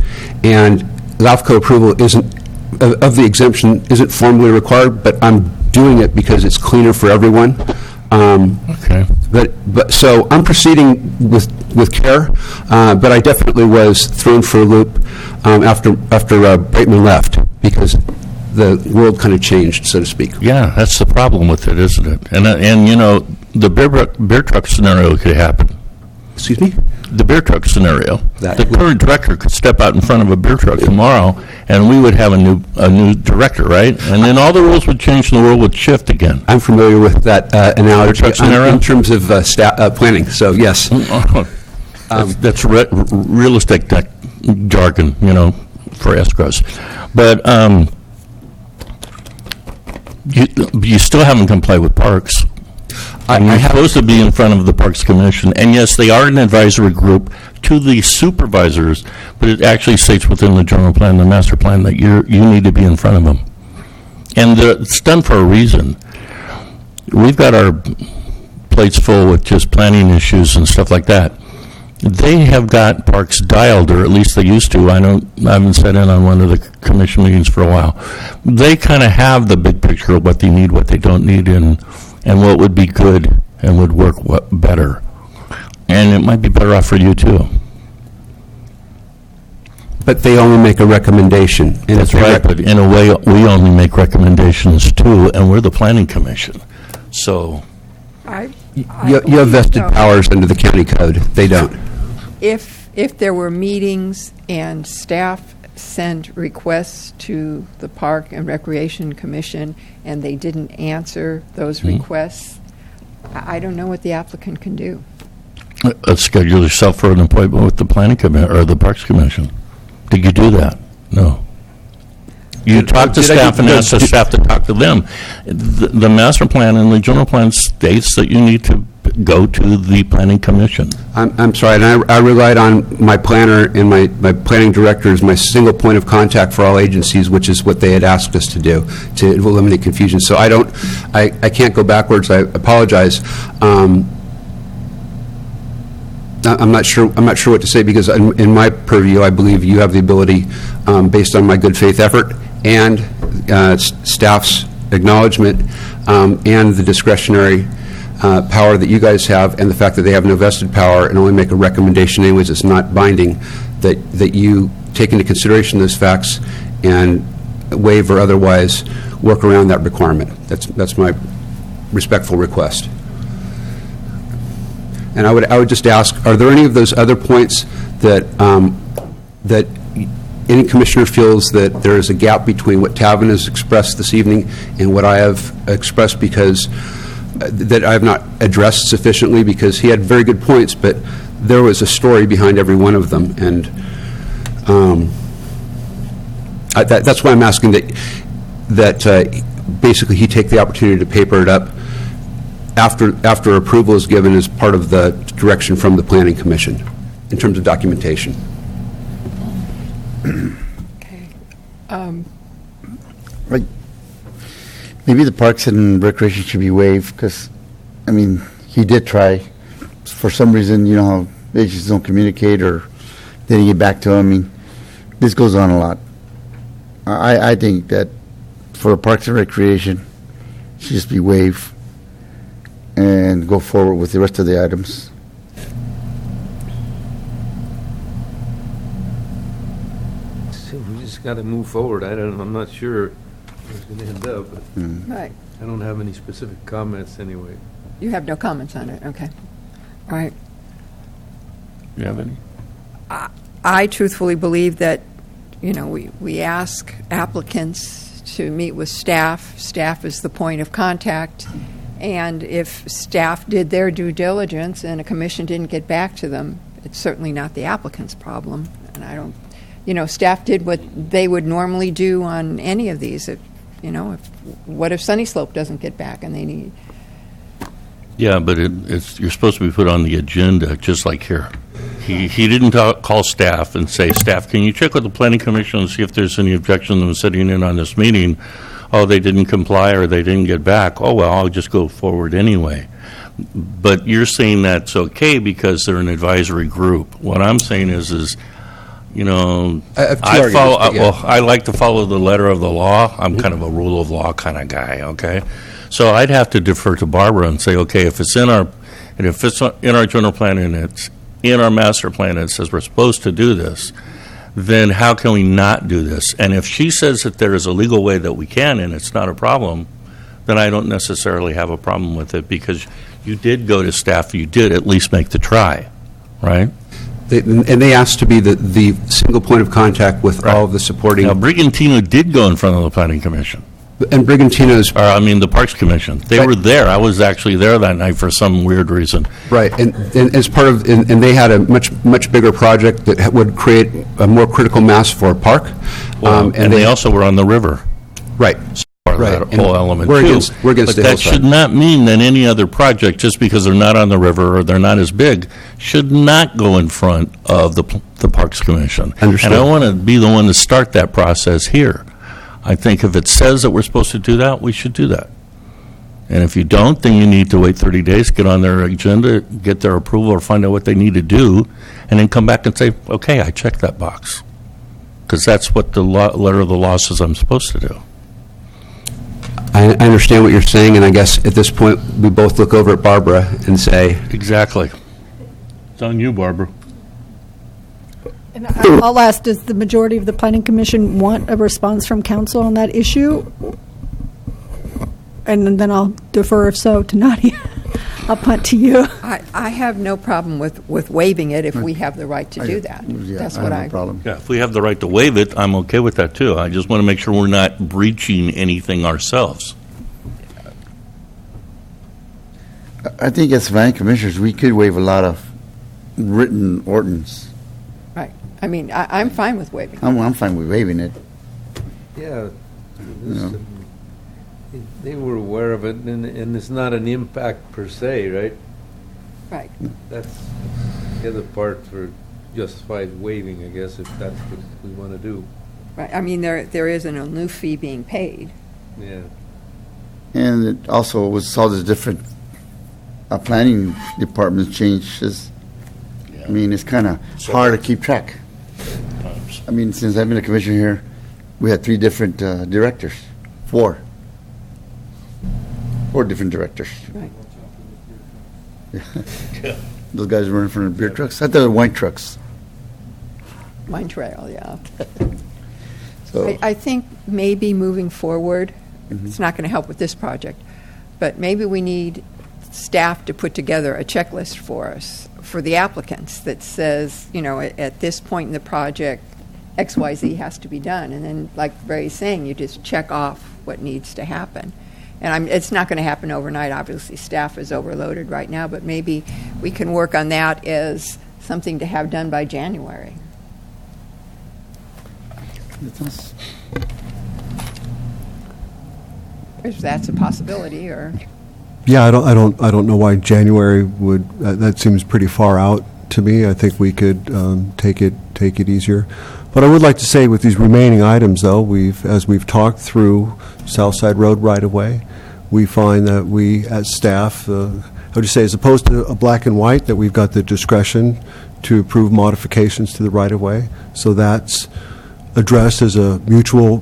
and LAFCO approval of the exemption isn't formally required, but I'm doing it because it's cleaner for everyone. Okay. But so I'm proceeding with care, but I definitely was thrown for a loop after Braitman left, because the world kind of changed, so to speak. Yeah, that's the problem with it, isn't it? And you know, the beer truck scenario could happen. Excuse me? The beer truck scenario. The current director could step out in front of a beer truck tomorrow, and we would have a new director, right? And then all the rules would change, and the world would shift again. I'm familiar with that analogy in terms of planning, so yes. That's real estate jargon, you know, for escrows. But you still haven't complied with parks. You're supposed to be in front of the Parks Commission, and yes, they are an advisory group to the supervisors, but it actually states within the general plan, the master plan, that you need to be in front of them. And it's done for a reason. We've got our plates full with just planning issues and stuff like that. They have got parks dialed, or at least they used to. I haven't sat in on one of the commission meetings for a while. They kind of have the big picture of what they need, what they don't need, and what would be good and would work better. And it might be better off for you, too. But they only make a recommendation. And that's right, but in a way, we only make recommendations, too, and we're the planning commission. So you have vested powers under the county code. They don't. If there were meetings and staff sent requests to the Park and Recreation Commission and they didn't answer those requests, I don't know what the applicant can do. Schedule yourself for an appointment with the planning commission or the Parks Commission. Did you do that? No. You talk to staff and ask the staff to talk to them. The master plan and the general plan states that you need to go to the planning commission. I'm sorry, and I relied on my planner and my planning director as my single point of contact for all agencies, which is what they had asked us to do to eliminate confusion. So I can't go backwards. I apologize. I'm not sure what to say, because in my purview, I believe you have the ability, based on my good faith effort and staff's acknowledgement, and the discretionary power that you guys have, and the fact that they have no vested power and only make a recommendation anyways, it's not binding, that you take into consideration those facts and waive or otherwise work around that requirement. That's my respectful request. And I would just ask, are there any of those other points that that any commissioner feels that there is a gap between what Tavin has expressed this evening and what I have expressed, because that I have not addressed sufficiently, because he had very good points, but there was a story behind every one of them, and that's why I'm asking that basically he take the opportunity to paper it up after approval is given as part of the direction from the Planning Commission in terms of documentation. Okay. Maybe the Parks and Recreation should be waived, because, I mean, he did try. For some reason, you know how agencies don't communicate, or they didn't get back to him. I mean, this goes on a lot. I think that for Parks and Recreation, it should just be waived and go forward with the rest of the items. So we just got to move forward. I'm not sure where it's going to end up, but Right. I don't have any specific comments anyway. You have no comments on it, okay. All right. You have any? I truthfully believe that, you know, we ask applicants to meet with staff. Staff is the point of contact, And if staff did their due diligence and a commission didn't get back to them, it's certainly not the applicant's problem. And I don't, staff did what they would normally do on any of these. What if Sunny Slope doesn't get back and they need... Yeah, but you're supposed to be put on the agenda, just like here. He didn't call staff and say, staff, can you check with the planning commission and see if there's any objection to them sitting in on this meeting? Oh, they didn't comply or they didn't get back. Oh, well, I'll just go forward anyway. But you're saying that's okay because they're an advisory group. What I'm saying is I like to follow the letter of the law. I'm kind of a rule of law kind of guy, okay? So I'd have to defer to Barbara and say, okay, if it's in our general plan and it's in our master plan and it says we're supposed to do this, then how can we not do this? And if she says that there is a legal way that we can and it's not a problem, then I don't necessarily have a problem with it because you did go to staff, you did at least make the try, right? And they asked to be the single point of contact with all of the supporting... Now, Brigantino did go in front of the Planning Commission. And Brigantino's... the Parks Commission. They were there. I was actually there that night for some weird reason. Right, and as part of... And they had a much bigger project that would create a more critical mass for a park. And they also were on the river. Right. That whole element we're too. Against but the that hillside. should not mean that any other project, just because they're not on the river or they're not as big, should not go in front of the Parks Commission. Understood. And I want to be the one to start that process here. I think if it says that we're supposed to do that, we should do that. And if you don't, then you need to wait 30 days, get on their agenda, get their approval, or find out what they need to do, and then come back and say, okay, I checked that box. Because that's what the letter of the law says I'm supposed to do. I understand what you're saying, and I guess at this point, we both look over at Barbara and say... Exactly. It's on you, Barbara. And I'll ask, does the majority of the Planning Commission want a response from council on that issue? And then I'll defer, if so, to Nadia. I'll punt to you. I have no problem with waiving it if we have the right to do that. That's what I... problem. Yeah, if we have the right to waive it, I'm okay with that too. I just want to make sure we're not breaching anything ourselves. I think as planning commissioners, we could waive a lot of written ordinance. Right. I mean, I'm fine with waiving it. I'm fine with waiving it. Yeah, they were aware of it, and it's not an impact per se, right? Right. That's the other part for justified waiving, I guess, if that's what we want to do. Right. I mean, there is a new fee being paid. Yeah. And it also was all the different planning departments changes. I mean, it's kind of hard to keep track. I mean, since I've been a commissioner here, we had 3 different directors. 4 different directors. Right. Those guys were in front of beer trucks. I thought they were wine trucks. Wine trail, yeah. So I think maybe moving forward, it's not going to help with this project, but maybe we need staff to put together a checklist for us, for the applicants, that says, at this point in the project, XYZ has to be done. And then, like Ray's saying, you just check off what needs to happen. And it's not going to happen overnight. Obviously, staff is overloaded right now, but maybe we can work on that as something to have done by January. If that's a possibility, or... Yeah, I don't know why January would, that seems pretty far out to me. I think we could take it easier. But I would like to say with these remaining items, though, as we've talked through Southside Road right-of-way, we find that we, as staff, how would you say, as opposed to a black and white, that we've got the discretion to approve modifications to the right-of-way. So that's addressed as a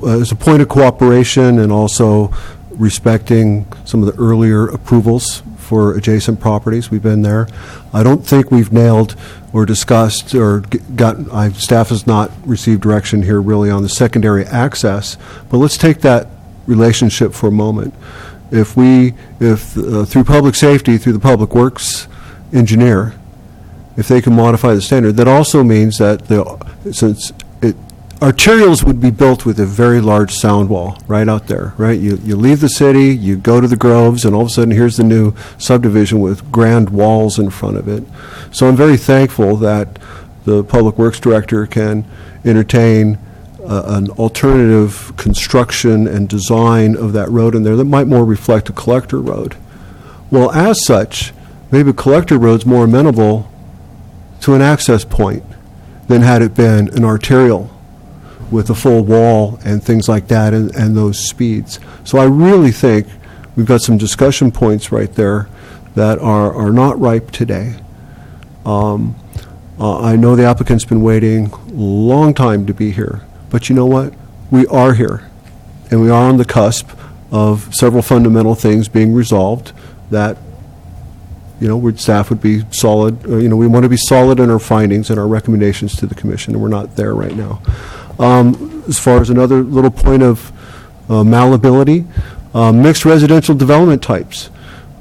as a point of cooperation, and also respecting some of the earlier approvals for adjacent properties. We've been there. I don't think we've nailed or discussed or staff has not received direction here really on the secondary access, but let's take that relationship for a moment. If through public safety, through the public works engineer, if they can modify the standard, that also means that since arterials would be built with a very large sound wall right out there, right? You leave the city, you go to the Groves, and all of a sudden here's the new subdivision with grand walls in front of it. So I'm very thankful that the Public Works Director can entertain an alternative construction and design of that road in there that might more reflect a collector road. Well, as such, maybe a collector road's more amenable to an access point than had it been an arterial with a full wall and things like that and those speeds. So I really think we've got some discussion points right there that are not ripe today. I know the applicant's been waiting a long time to be here, but you know what? We are here, and we are on the cusp of several fundamental things being resolved that, staff would be solid. We want to be solid in our findings and our recommendations to the commission, and we're not there right now. As far as another little point of malleability, mixed residential development types.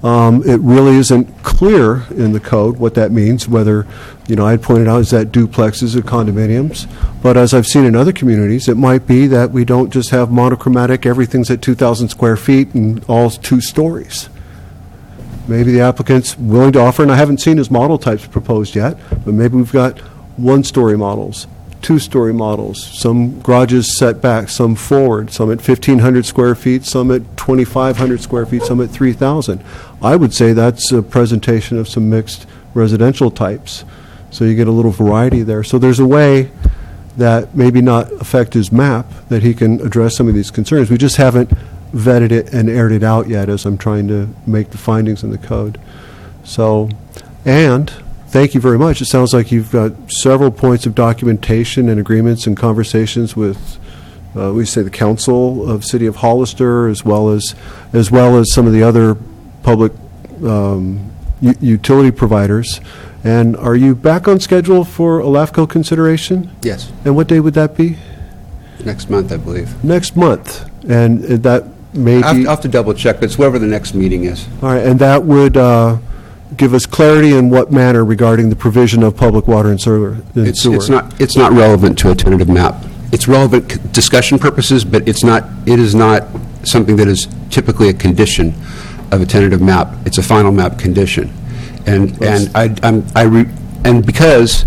It really isn't clear in the code what that means, whether, I had pointed out, is that duplexes or condominiums? But as I've seen in other communities, it might be that we don't just have monochromatic, everything's at 2,000 square feet and all 2 stories. Maybe the applicant's willing to offer, and I haven't seen his model types proposed yet, but maybe we've got 1-story models, 2-story models, some garages set back, some forward, some at 1,500 square feet, some at 2,500 square feet, some at 3,000. I would say that's a presentation of some mixed residential types. So you get a little variety there. So there's a way that maybe not affect his map that he can address some of these concerns. We just haven't vetted it and aired it out yet as I'm trying to make the findings in the code. So, and thank you very much. It sounds like you've got several points of documentation and agreements and conversations with, the Council of City of Hollister, as well as some of the other public utility providers. And are you back on schedule for a LAFCO consideration? Yes. And what day would that be? Next month, I believe. Next month. And that may be... I'll have to double check, but it's whatever the next meeting is. All right, and that would give us clarity in what manner regarding the provision of public water and sewer. It's not relevant to a tentative map. It's relevant discussion purposes, but it is not something that is typically a condition of a tentative map. It's a final map condition. And because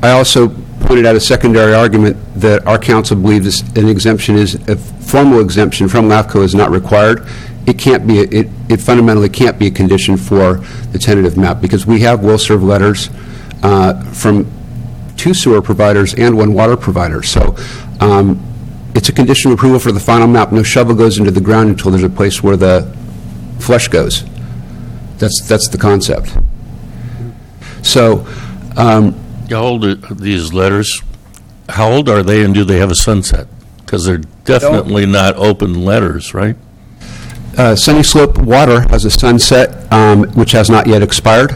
I also pointed out a secondary argument that our council believes an exemption is a formal exemption from LAFCO is not required. It can't be. It fundamentally can't be a condition for the tentative map because we have will-serve letters from 2 sewer providers and 1 water provider. So it's a condition of approval for the final map. No shovel goes into the ground until there's a place where the flush goes. That's the concept. So, how old are these letters? How old are they, and do they have a sunset? Because they're definitely not open letters, right? Sunny Slope Water has a sunset, which has not yet expired.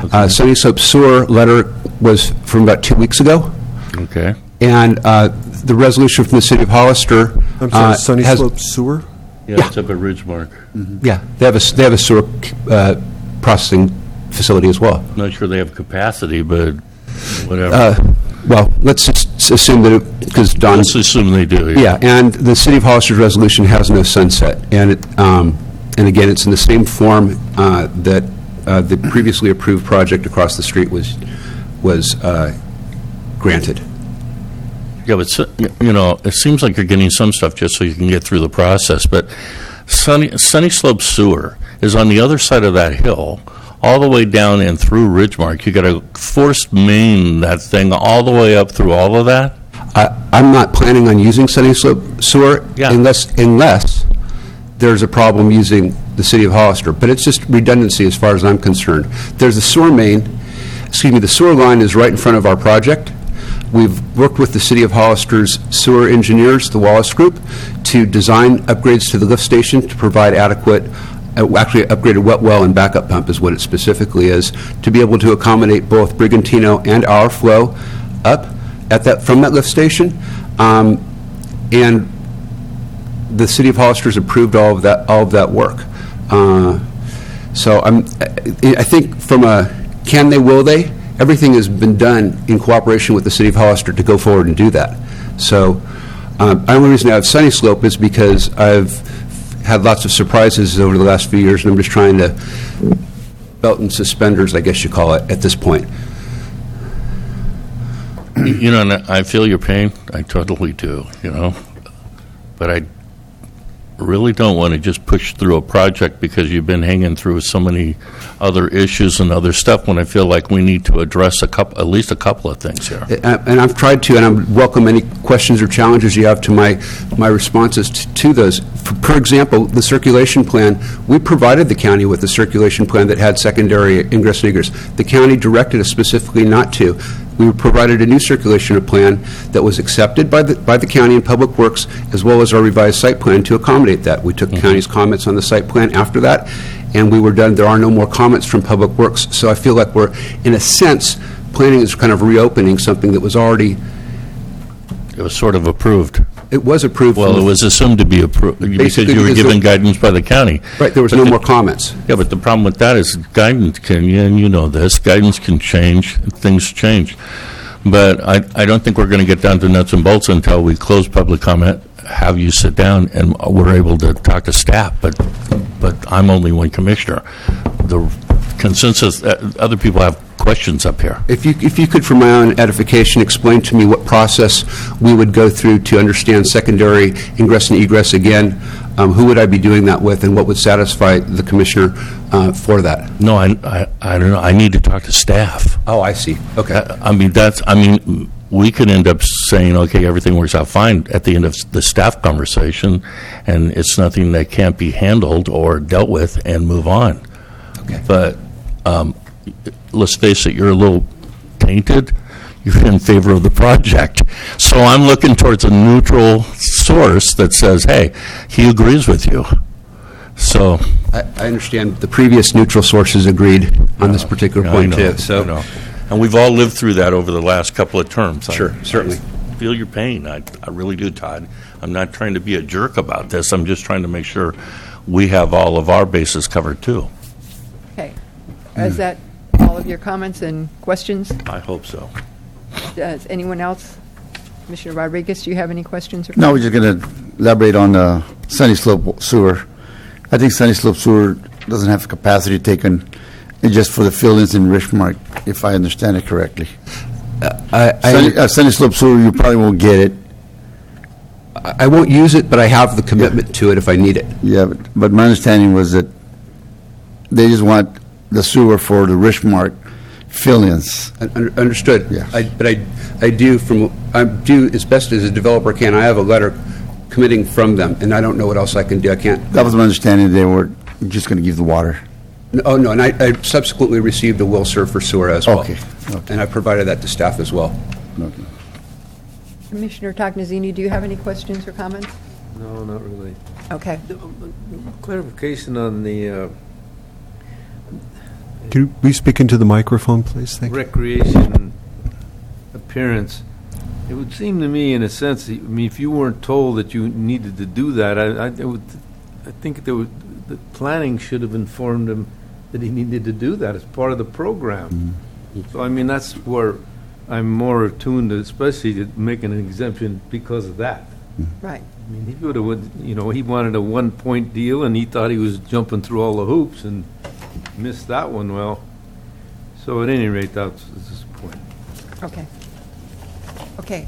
Okay. Sunny Slope Sewer letter was from about 2 weeks ago. Okay. And the resolution from the City of Hollister. I'm sorry, Sunny Slope Sewer? Yeah, it's up at Ridgemark. Mm-hmm. Yeah, they have a sewer processing facility as well. Not sure they have capacity, but whatever. Well, let's just assume that because Don. Let's assume they do. Yeah, and the City of Hollister's resolution has no sunset, and again, it's in the same form that the previously approved project across the street was granted. Yeah, but it seems like you're getting some stuff just so you can get through the process. But Sunny Slope Sewer is on the other side of that hill, all the way down and through Ridgemark. You got to forced main that thing all the way up through all of that. I'm not planning on using Sunny Slope Sewer unless there's a problem using the City of Hollister. But it's just redundancy as far as I'm concerned. There's a sewer main. The sewer line is right in front of our project. We've worked with the City of Hollister's sewer engineers, the Wallace Group, to design upgrades to the lift station to provide adequate, actually upgraded wet well and backup pump is what it specifically is, to be able to accommodate both Brigantino and our flow up from that lift station. And the City of Hollister's approved all of that work. So I think from a can they, will they, everything has been done in cooperation with the City of Hollister to go forward and do that. So the only reason I have Sunny Slope is because I've had lots of surprises over the last few years, and I'm just trying to belt and suspenders, I guess you call it, at this point. You know, and I feel your pain. I totally do, you know. But I really don't want to just push through a project because you've been hanging through so many other issues and other stuff when I feel like we need to address at least a couple of things here. And I've tried to, and I welcome any questions or challenges you have to my responses to those. For example, the circulation plan, we provided the county with a circulation plan that had secondary ingress and egress. The county directed us specifically not to. We provided a new circulation plan that was accepted by the county and Public Works, as well as our revised site plan to accommodate that. We took the county's comments on the site plan after that, and we were done. There are no more comments from Public Works. So I feel like we're, in a sense, planning is kind of reopening something that was already... It was sort of approved. It was approved. Well, it was assumed to be approved because you were given guidance by the county. Right, there was no more comments. Yeah, but the problem with that is guidance can, and you know this, guidance can change, things change. But I don't think we're going to get down to nuts and bolts until we close public comment, have you sit down, and we're able to talk to staff. But I'm only one commissioner. The consensus, other people have questions up here. If you could, for my own edification, explain to me what process we would go through to understand secondary ingress and egress again, who would I be doing that with, and what would satisfy the commissioner for that? No, I don't know. I need to talk to staff. Oh, I see. Okay. We could end up saying, okay, everything works out fine at the end of the staff conversation, and it's nothing that can't be handled or dealt with and move on. Okay. But let's face it, you're a little tainted. You're in favor of the project. So I'm looking towards a neutral source that says, hey, he agrees with you. So I understand the previous neutral sources agreed on this particular point, too. So, and we've all lived through that over the last couple of terms. Sure, certainly. I feel your pain. I really do, Todd. I'm not trying to be a jerk about this. I'm just trying to make sure we have all of our bases covered, too. Okay. Is that all of your comments and questions? I hope so. Does anyone else? Commissioner Rodriguez, do you have any questions? No, we're just going to elaborate on Sunny Slope Sewer. I think Sunny Slope Sewer doesn't have the capacity taken just for the fill-ins in Richmark, if I understand it correctly. Sunny Slope Sewer, you probably won't get it. I won't use it, but I have the commitment to it if I need it. Yeah, but my understanding was that they just want the sewer for the Richmark fill-ins. Understood. Yeah. But I do, as best as a developer can, I have a letter committing from them, and I don't know what else I can do. I can't. That was my understanding. They were just going to give the water. Oh, no, and I subsequently received a will serve for sewer as well. Okay. And I provided that to staff as well. Okay. Commissioner Tognazzini, do you have any questions or comments? No, not really. Okay. Clarification on the Could we speak into the microphone, please? Thank you. recreation appearance. It would seem to me, in a sense, if you weren't told that you needed to do that, I think the planning should have informed him that he needed to do that as part of the program. Mm-hmm. So, that's where I'm more attuned to, especially to making an exemption because of that. Right. He would have, he wanted a 1-point deal, and he thought he was jumping through all the hoops and missed that one. Well, so at any rate, that's the point. Okay. Okay.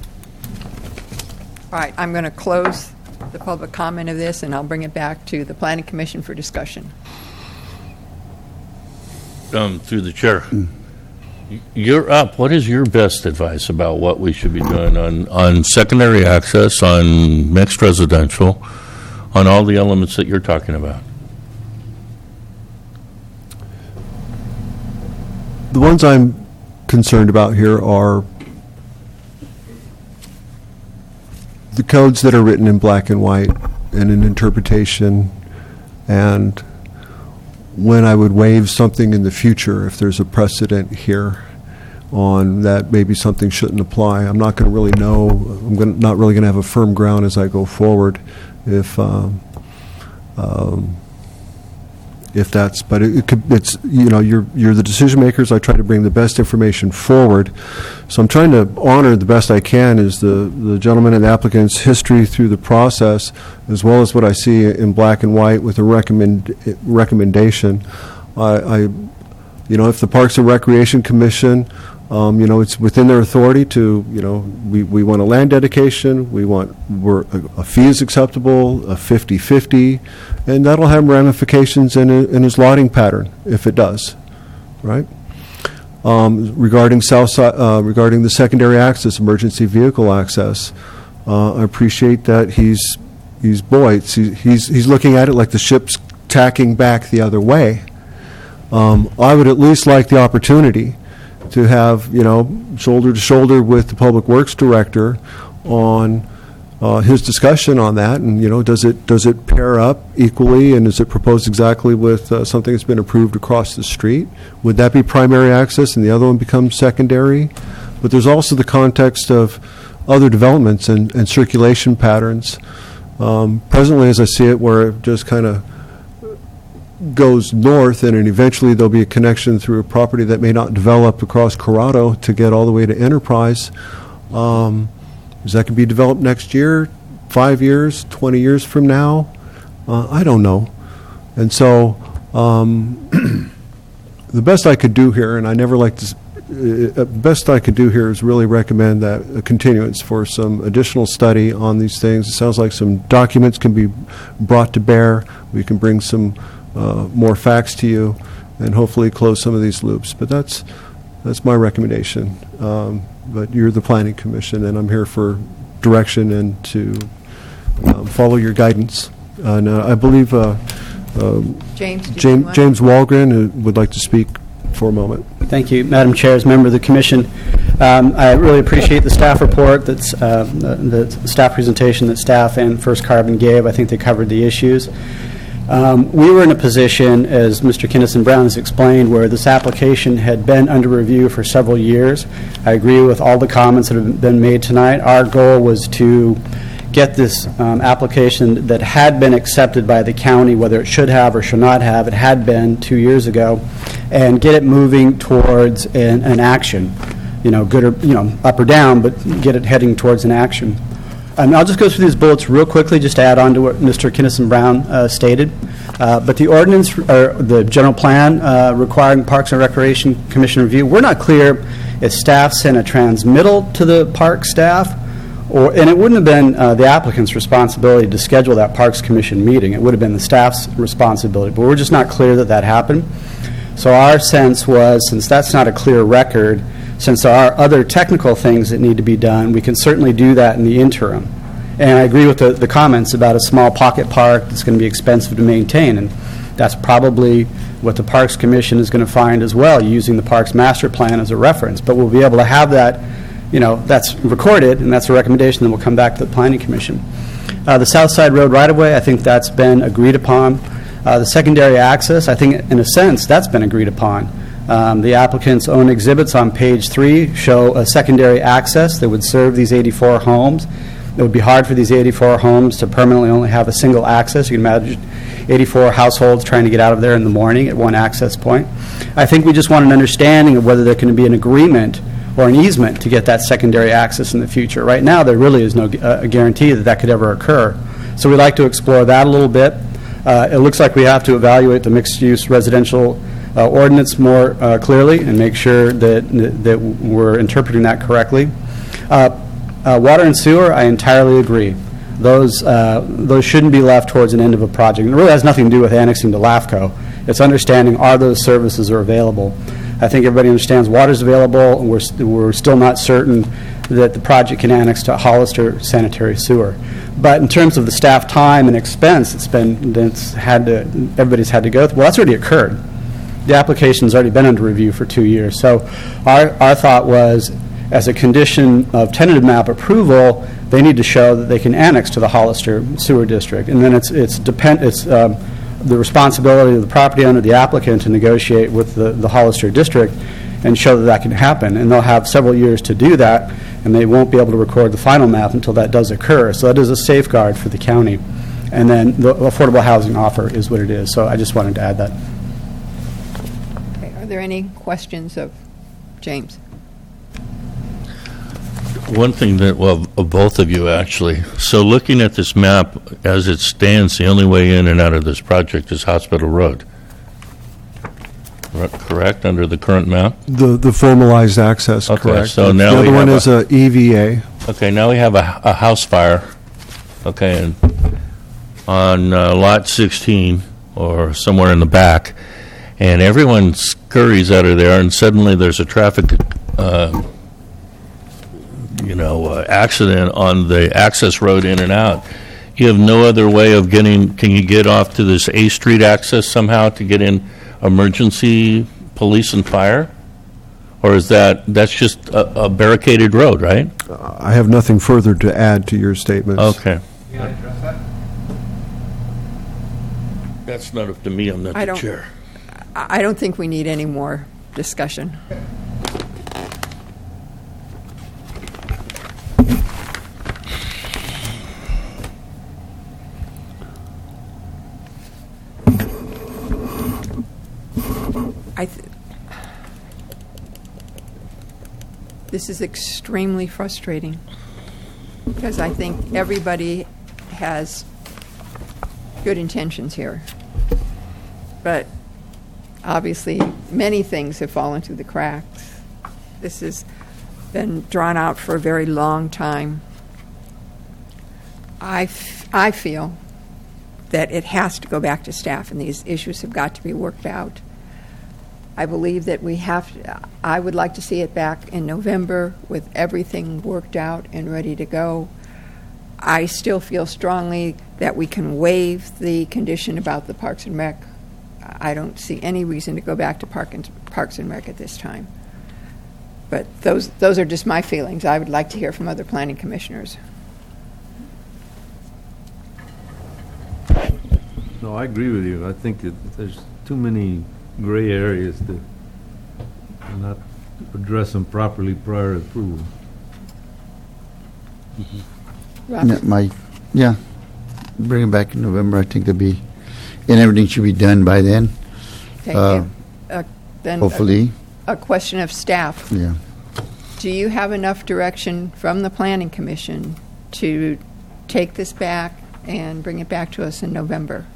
All right, I'm going to close the public comment of this, and I'll bring it back to the Planning Commission for discussion. Through the chair. You're up. What is your best advice about what we should be doing on secondary access, on mixed residential, on all the elements that you're talking about? The ones I'm concerned about here are the codes that are written in black and white and an interpretation, and when I would waive something in the future if there's a precedent here on that maybe something shouldn't apply. I'm not going to really know. Not really going to have a firm ground as I go forward if if that's, but it could, it's, you're the decision makers. I try to bring the best information forward. So I'm trying to honor the best I can is the gentleman and the applicant's history through the process, as well as what I see in black and white with a recommendation. If the Parks and Recreation Commission, it's within their authority to, we want a land dedication, a fee is acceptable, a 50-50, and that'll have ramifications in his lotting pattern, if it does, right? Regarding regarding the secondary access, emergency vehicle access, I appreciate that he's looking at it like the ship's tacking back the other way. I would at least like the opportunity to have, shoulder to shoulder with the Public Works Director on his discussion on that, and, does it pair up equally, and is it proposed exactly with something that's been approved across the street? Would that be primary access and the other one becomes secondary? But there's also the context of other developments and circulation patterns. Presently, as I see it, where it just kind of goes north, and then eventually there'll be a connection through a property that may not develop across Corrado to get all the way to Enterprise. Is that going to be developed next year, 5 years, 20 years from now? I don't know. And so the best I could do here, and I never like to, best I could do here is really recommend that a continuance for some additional study on these things. It sounds like some documents can be brought to bear. We can bring some more facts to you and hopefully close some of these loops. But that's my recommendation. But you're the Planning Commission, and I'm here for direction and to follow your guidance. And I believe James Walgren would like to speak for a moment. Thank you, Madam Chair. As a member of the Commission, I really appreciate the staff report, the staff presentation that staff and First Carbon gave. I think they covered the issues. We were in a position, as Mr. Kinnison Brown has explained, where this application had been under review for several years. I agree with all the comments that have been made tonight. Our goal was to get this application that had been accepted by the county, whether it should have or should not have, it had been 2 years ago, and get it moving towards an action, good or, up or down, but get it heading towards an action. I'll just go through these bullets real quickly, just to add on to what Mr. Kinnison Brown stated. But the ordinance, or the general plan requiring Parks and Recreation Commission review, we're not clear if staff sent a transmittal to the park staff, and it wouldn't have been the applicant's responsibility to schedule that Parks Commission meeting. It would have been the staff's responsibility, but we're just not clear that that happened. So our sense was, since that's not a clear record, since there are other technical things that need to be done, we can certainly do that in the interim. And I agree with the comments about a small pocket park that's going to be expensive to maintain, and that's probably what the Parks Commission is going to find as well, using the Parks Master Plan as a reference. But we'll be able to have that, that's recorded, and that's a recommendation that will come back to the Planning Commission. The South Side Road right-of-way, I think that's been agreed upon. The secondary access, I think in a sense that's been agreed upon. The applicant's own exhibits on page 3 show a secondary access that would serve these 84 homes. It would be hard for these 84 homes to permanently only have a single access. You can imagine 84 households trying to get out of there in the morning at one access point. I think we just want an understanding of whether there can be an agreement or an easement to get that secondary access in the future. Right now, there really is no guarantee that that could ever occur. So we'd like to explore that a little bit. It looks like we have to evaluate the mixed-use residential ordinance more clearly and make sure that we're interpreting that correctly. Water and sewer, I entirely agree. Those shouldn't be left towards an end of a project. It really has nothing to do with annexing to LAFCO. It's understanding, are those services are available. I think everybody understands water's available, and we're still not certain that the project can annex to Hollister sanitary sewer. But in terms of the staff time and expense, everybody's had to go through. Well, that's already occurred. The application's already been under review for 2 years. So our thought was, as a condition of tentative map approval, they need to show that they can annex to the Hollister Sewer District. And then it's the responsibility of the property owner, the applicant, to negotiate with the Hollister District and show that that can happen. And they'll have several years to do that, and they won't be able to record the final map until that does occur. So that is a safeguard for the county. And then the affordable housing offer is what it is. So I just wanted to add that. Okay, are there any questions of James? One thing that, well, of both of you, actually. So looking at this map, as it stands, the only way in and out of this project is Hospital Road. Correct, under the current map? The formalized access, Okay, correct. so now the we other one have is a EVA. Okay, now we have a house fire, okay, and on Lot 16, or somewhere in the back, and everyone scurries out of there, and suddenly there's a traffic accident on the access road in and out. You have no other way of getting, can you get off to this A Street access somehow to get in emergency police and fire? Or is that's just a barricaded road, right? I have nothing further to add to your statements. Okay. Can I address that? That's not up to me, I'm not the chair. I don't think we need any more discussion. This is extremely frustrating because I think everybody has good intentions here. But obviously, many things have fallen through the cracks. This has been drawn out for a very long time. I feel that it has to go back to staff and these issues have got to be worked out. I believe that I would like to see it back in November with everything worked out and ready to go. I still feel strongly that we can waive the condition about the Parks and Rec. I don't see any reason to go back to Parks and Rec at this time. But those are just my feelings. I would like to hear from other planning commissioners. No, I agree with you. I think that there's too many gray areas to not address them properly prior to approval. Bring it back in November. I think and everything should be done by then. Thank you. Then hopefully. A question of staff. Yeah. Do you have enough direction from the Planning Commission to take this back and bring it back to us in November?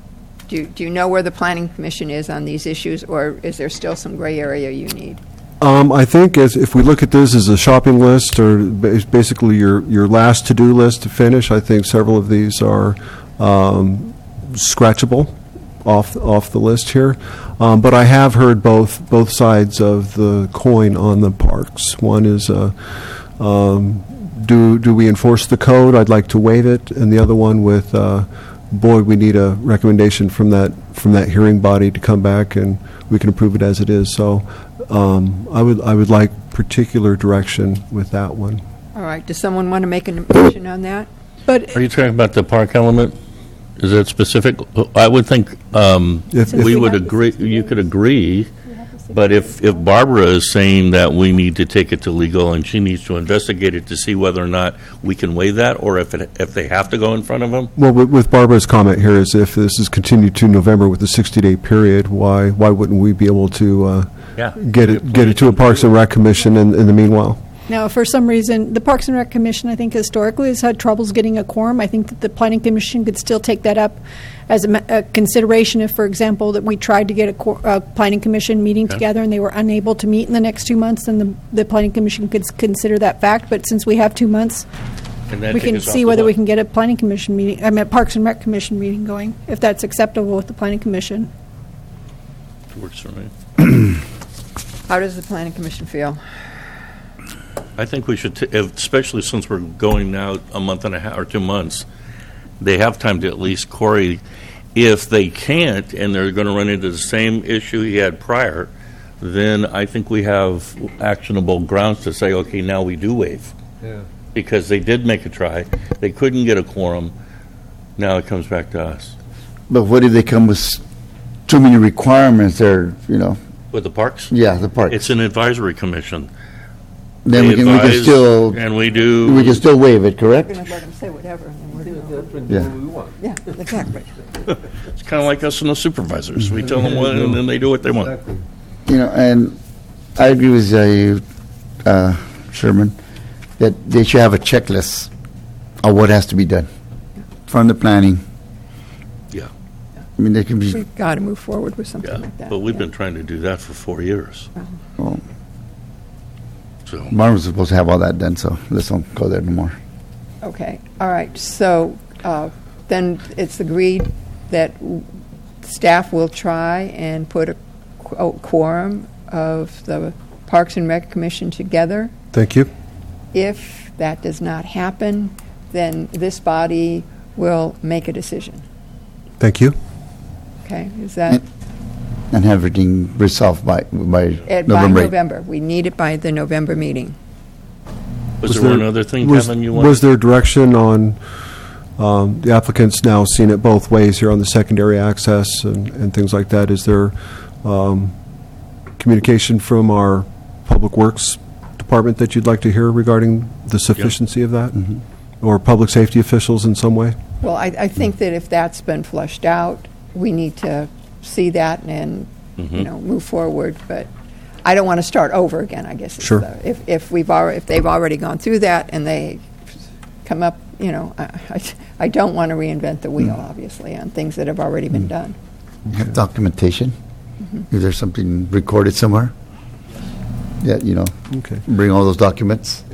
Do you know where the Planning Commission is on these issues, or is there still some gray area you need? I think if we look at this as a shopping list, or basically your last to-do list to finish, I think several of these are scratchable off the list here. But I have heard both sides of the coin on the parks. One is, do we enforce the code? I'd like to waive it. And the other one with, boy, we need a recommendation from that hearing body to come back and we can approve it as it is. So I would like particular direction with that one. All right. Does someone want to make a motion on that? Are you talking about the park element? Is that specific? I would think we would agree. You could agree, but if Barbara is saying that we need to take it to legal and she needs to investigate it to see whether or not we can waive that, or if they have to go in front of them. Well, with Barbara's comment here is if this is continued to November with a 60-day period, why wouldn't we be able to get it to a Parks and Rec Commission in the meanwhile? Now, if for some reason, the Parks and Rec Commission, I think historically has had troubles getting a quorum. I think that the Planning Commission could still take that up as a consideration if, for example, that we tried to get a Planning Commission meeting together and they were unable to meet in the next 2 months, then the Planning Commission could consider that fact. But since we have 2 months, we can see whether we can get a Planning Commission meeting, a Parks and Rec Commission meeting going, if that's acceptable with the Planning Commission. It works for me. How does the Planning Commission feel? I think we should, especially since we're going now a month and a half or 2 months, they have time to at least query. If they can't and they're going to run into the same issue he had prior, then I think we have actionable grounds to say, okay, now we do waive. Yeah. Because they did make a try. They couldn't get a quorum. Now it comes back to us. But what if they come with too many requirements there, With the parks? Yeah, the parks. It's an advisory commission. then we can advise, still, and we do. we can still waive it, correct? We're going to let them say whatever, and we're going Yeah. Oh. Yeah, exactly. It's kind of like us and the supervisors. We tell them what, and then they do what they want. You know, and I agree with you, Sherman, that they should have a checklist of what has to be done from the planning. Yeah. I mean, they can be, We've got to move forward with something like that. But we've yeah. been trying to do that for 4 years. well, So Marvin was supposed to have all that done, so let's don't go there no more. Okay, all right, so then it's agreed that staff will try and put a quorum of the Parks and Rec Commission together. Thank you. If that does not happen, then this body will make a decision. Thank you. Okay, is that? And have everything resolved by By November 8th. November. We need it by the November meeting. was there one other thing, Kevin, you Was wanted? there direction on, the applicant's now seen it both ways here on the secondary access and things like that. Is there communication from our Public Works Department that you'd like to hear regarding the sufficiency of that? Or public safety officials in some way? Well, I think that if that's been flushed out, we need to see that and, you know, move forward. But I don't want to start over again, I guess. is Sure. If they've already gone through that and they come up, you know, I don't want to reinvent the wheel, obviously, on things that have already been done. Documentation, if there's something recorded somewhere. Yeah, you know, Okay. bring all those documents.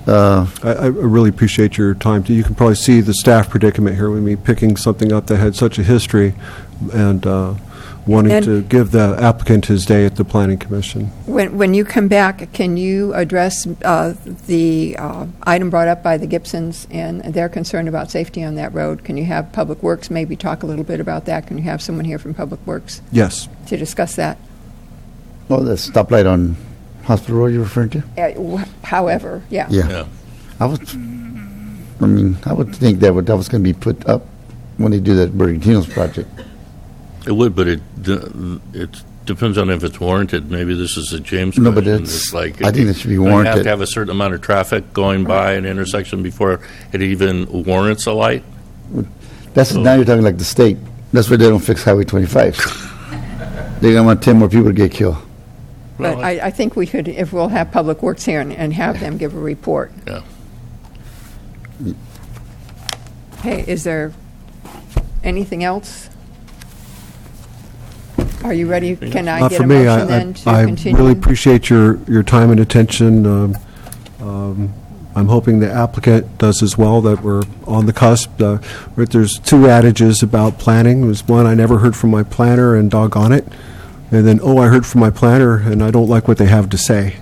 I really appreciate your time. You can probably see the staff predicament here with me picking something up that had such a history and wanting And- to give the applicant his day at the Planning Commission. When you come back, can you address the item brought up by the Gibsons and their concern about safety on that road? Can you have Public Works maybe talk a little bit about that? Can you have someone here from Public Works Yes. to discuss that? Oh, the stoplight on Hospital Road you're referring to? However, yeah. Yeah. I would think that was going to be put up when they do that Bergantino's project. It would, but it depends on if it's warranted. Maybe this is a James No, but question. it's- like I think it should be You have warranted. to have a certain amount of traffic going by an intersection before it even warrants a light. Now you're talking like the state. That's why they don't fix Highway 25. They're going to want 10 more people to get killed. But Well, I think we could, if we'll have Public Works here and have them give a report. Yeah. Hey, is there anything else? Are you ready? Can I Not get for a me. motion then to I continue? really appreciate your time and attention. I'm hoping the applicant does as well, that we're on the cusp. There's two adages about planning. There's one, I never heard from my planner, and doggone it. And then, I heard from my planner, and I don't like what they have to say.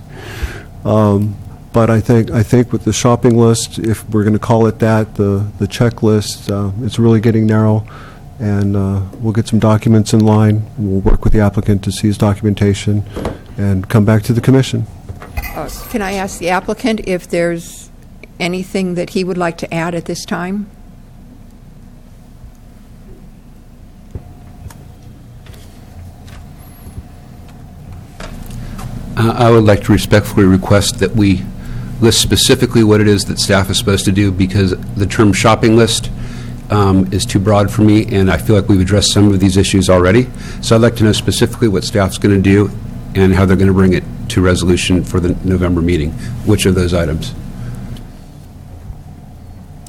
But I think with the shopping list, if we're going to call it that, the checklist, it's really getting narrow. And we'll get some documents in line. We'll work with the applicant to see his documentation and come back to the commission. Can I ask the applicant if there's anything that he would like to add at this time? I would like to respectfully request that we list specifically what it is that staff is supposed to do, because the term shopping list is too broad for me, and I feel like we've addressed some of these issues already. So I'd like to know specifically what staff's going to do and how they're going to bring it to resolution for the November meeting. Which of those items?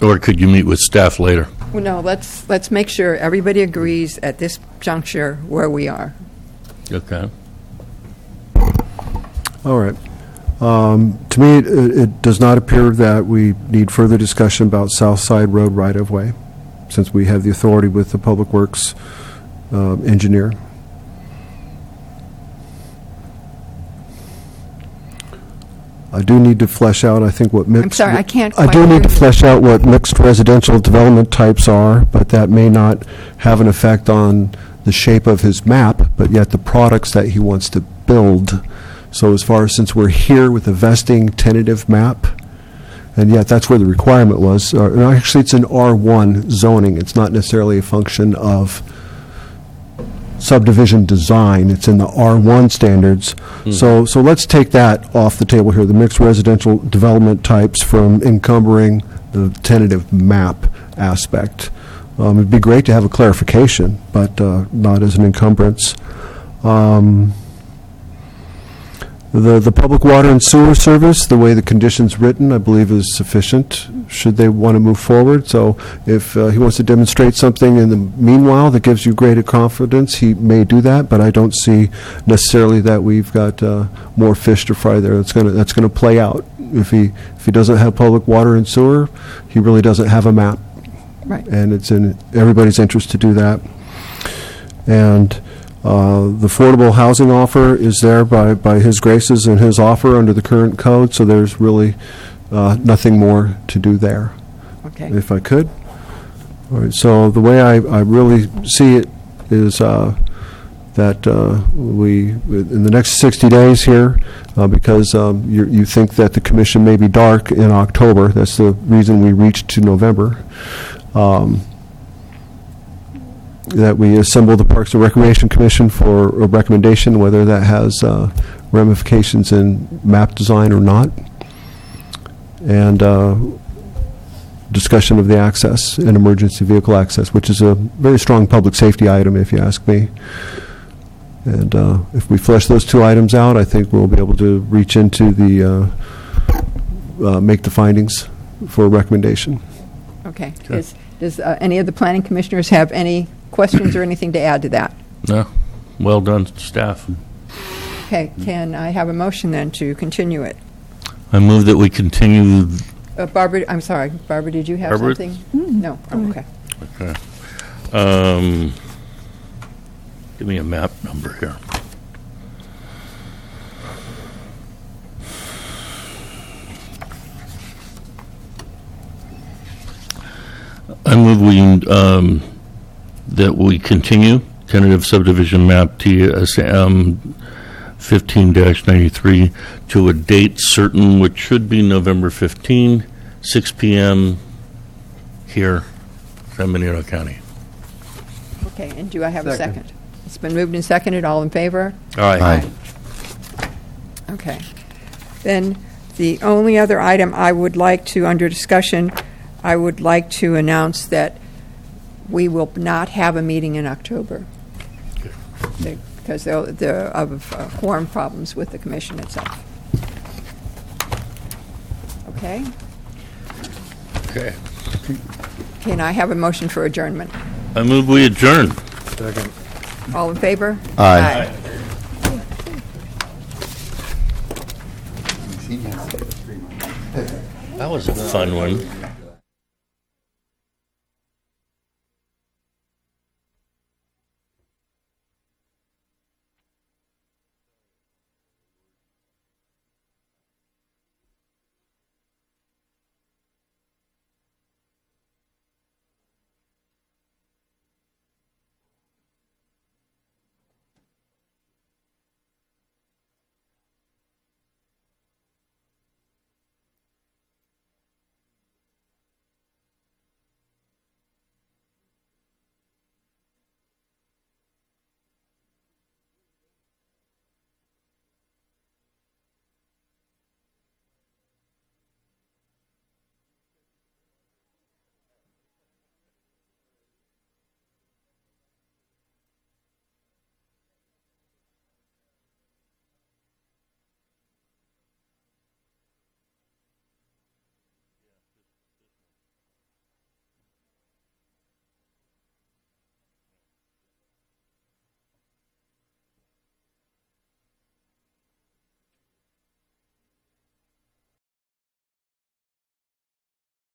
Or could you meet with staff later? Well, no, let's make sure everybody agrees at this juncture where we are. Okay. All right. To me, it does not appear that we need further discussion about South Side Road right-of-way, since we have the authority with the Public Works engineer. I do need to flesh out, I think, what mixed... I'm sorry, I can't I quite do hear need to you. flesh out what mixed residential development types are, but that may not have an effect on the shape of his map, but yet the products that he wants to build. So as far as, since we're here with a vesting tentative map, and yet that's where the requirement was. Actually, it's an R1 zoning. It's not necessarily a function of subdivision design. It's in the R1 standards. So let's take that off the table here, the mixed residential development types from encumbering the tentative map aspect. It'd be great to have a clarification, but not as an encumbrance. The public water and sewer service, the way the condition's written, I believe is sufficient, should they want to move forward. So if he wants to demonstrate something in the meanwhile that gives you greater confidence, he may do that, but I don't see necessarily that we've got more fish to fry there. That's going to play out. If he doesn't have public water and sewer, he really doesn't have a map. Right. And it's in everybody's interest to do that. And the affordable housing offer is there by his graces and his offer under the current code, so there's really nothing more to do there. Okay. If I could. All right, so the way I really see it is that we, in the next 60 days here, because you think that the commission may be dark in October, that's the reason we reached to November, that we assemble the Parks and Recreation Commission for a recommendation, whether that has ramifications in map design or not, and discussion of the access and emergency vehicle access, which is a very strong public safety item, if you ask me. And if we flesh those two items out, I think we'll be able to reach into the, make the findings for a recommendation. Okay. Does any of the planning commissioners have any questions or anything to add to that? No. Well done, staff. Okay, can I have a motion then to continue it? I move that we continue. Barbara, I'm sorry. Barbara, did you have Barbara? something? No. Oh, okay. Okay. Give me a map number here. I move that we continue tentative subdivision map TSM 15-93 to a date certain, which should be November 15, 6 p.m. here, San Benito County. Okay, and do I have a second? It's been moved and seconded. All in favor? Aye. Okay. Then the only other item I would like to, under discussion, I would like to announce that we will not have a meeting in October because of quorum problems with the commission itself. Okay? Okay. Can I have a motion for adjournment? I move we adjourn. Second. All in favor? Aye. That was a fun one.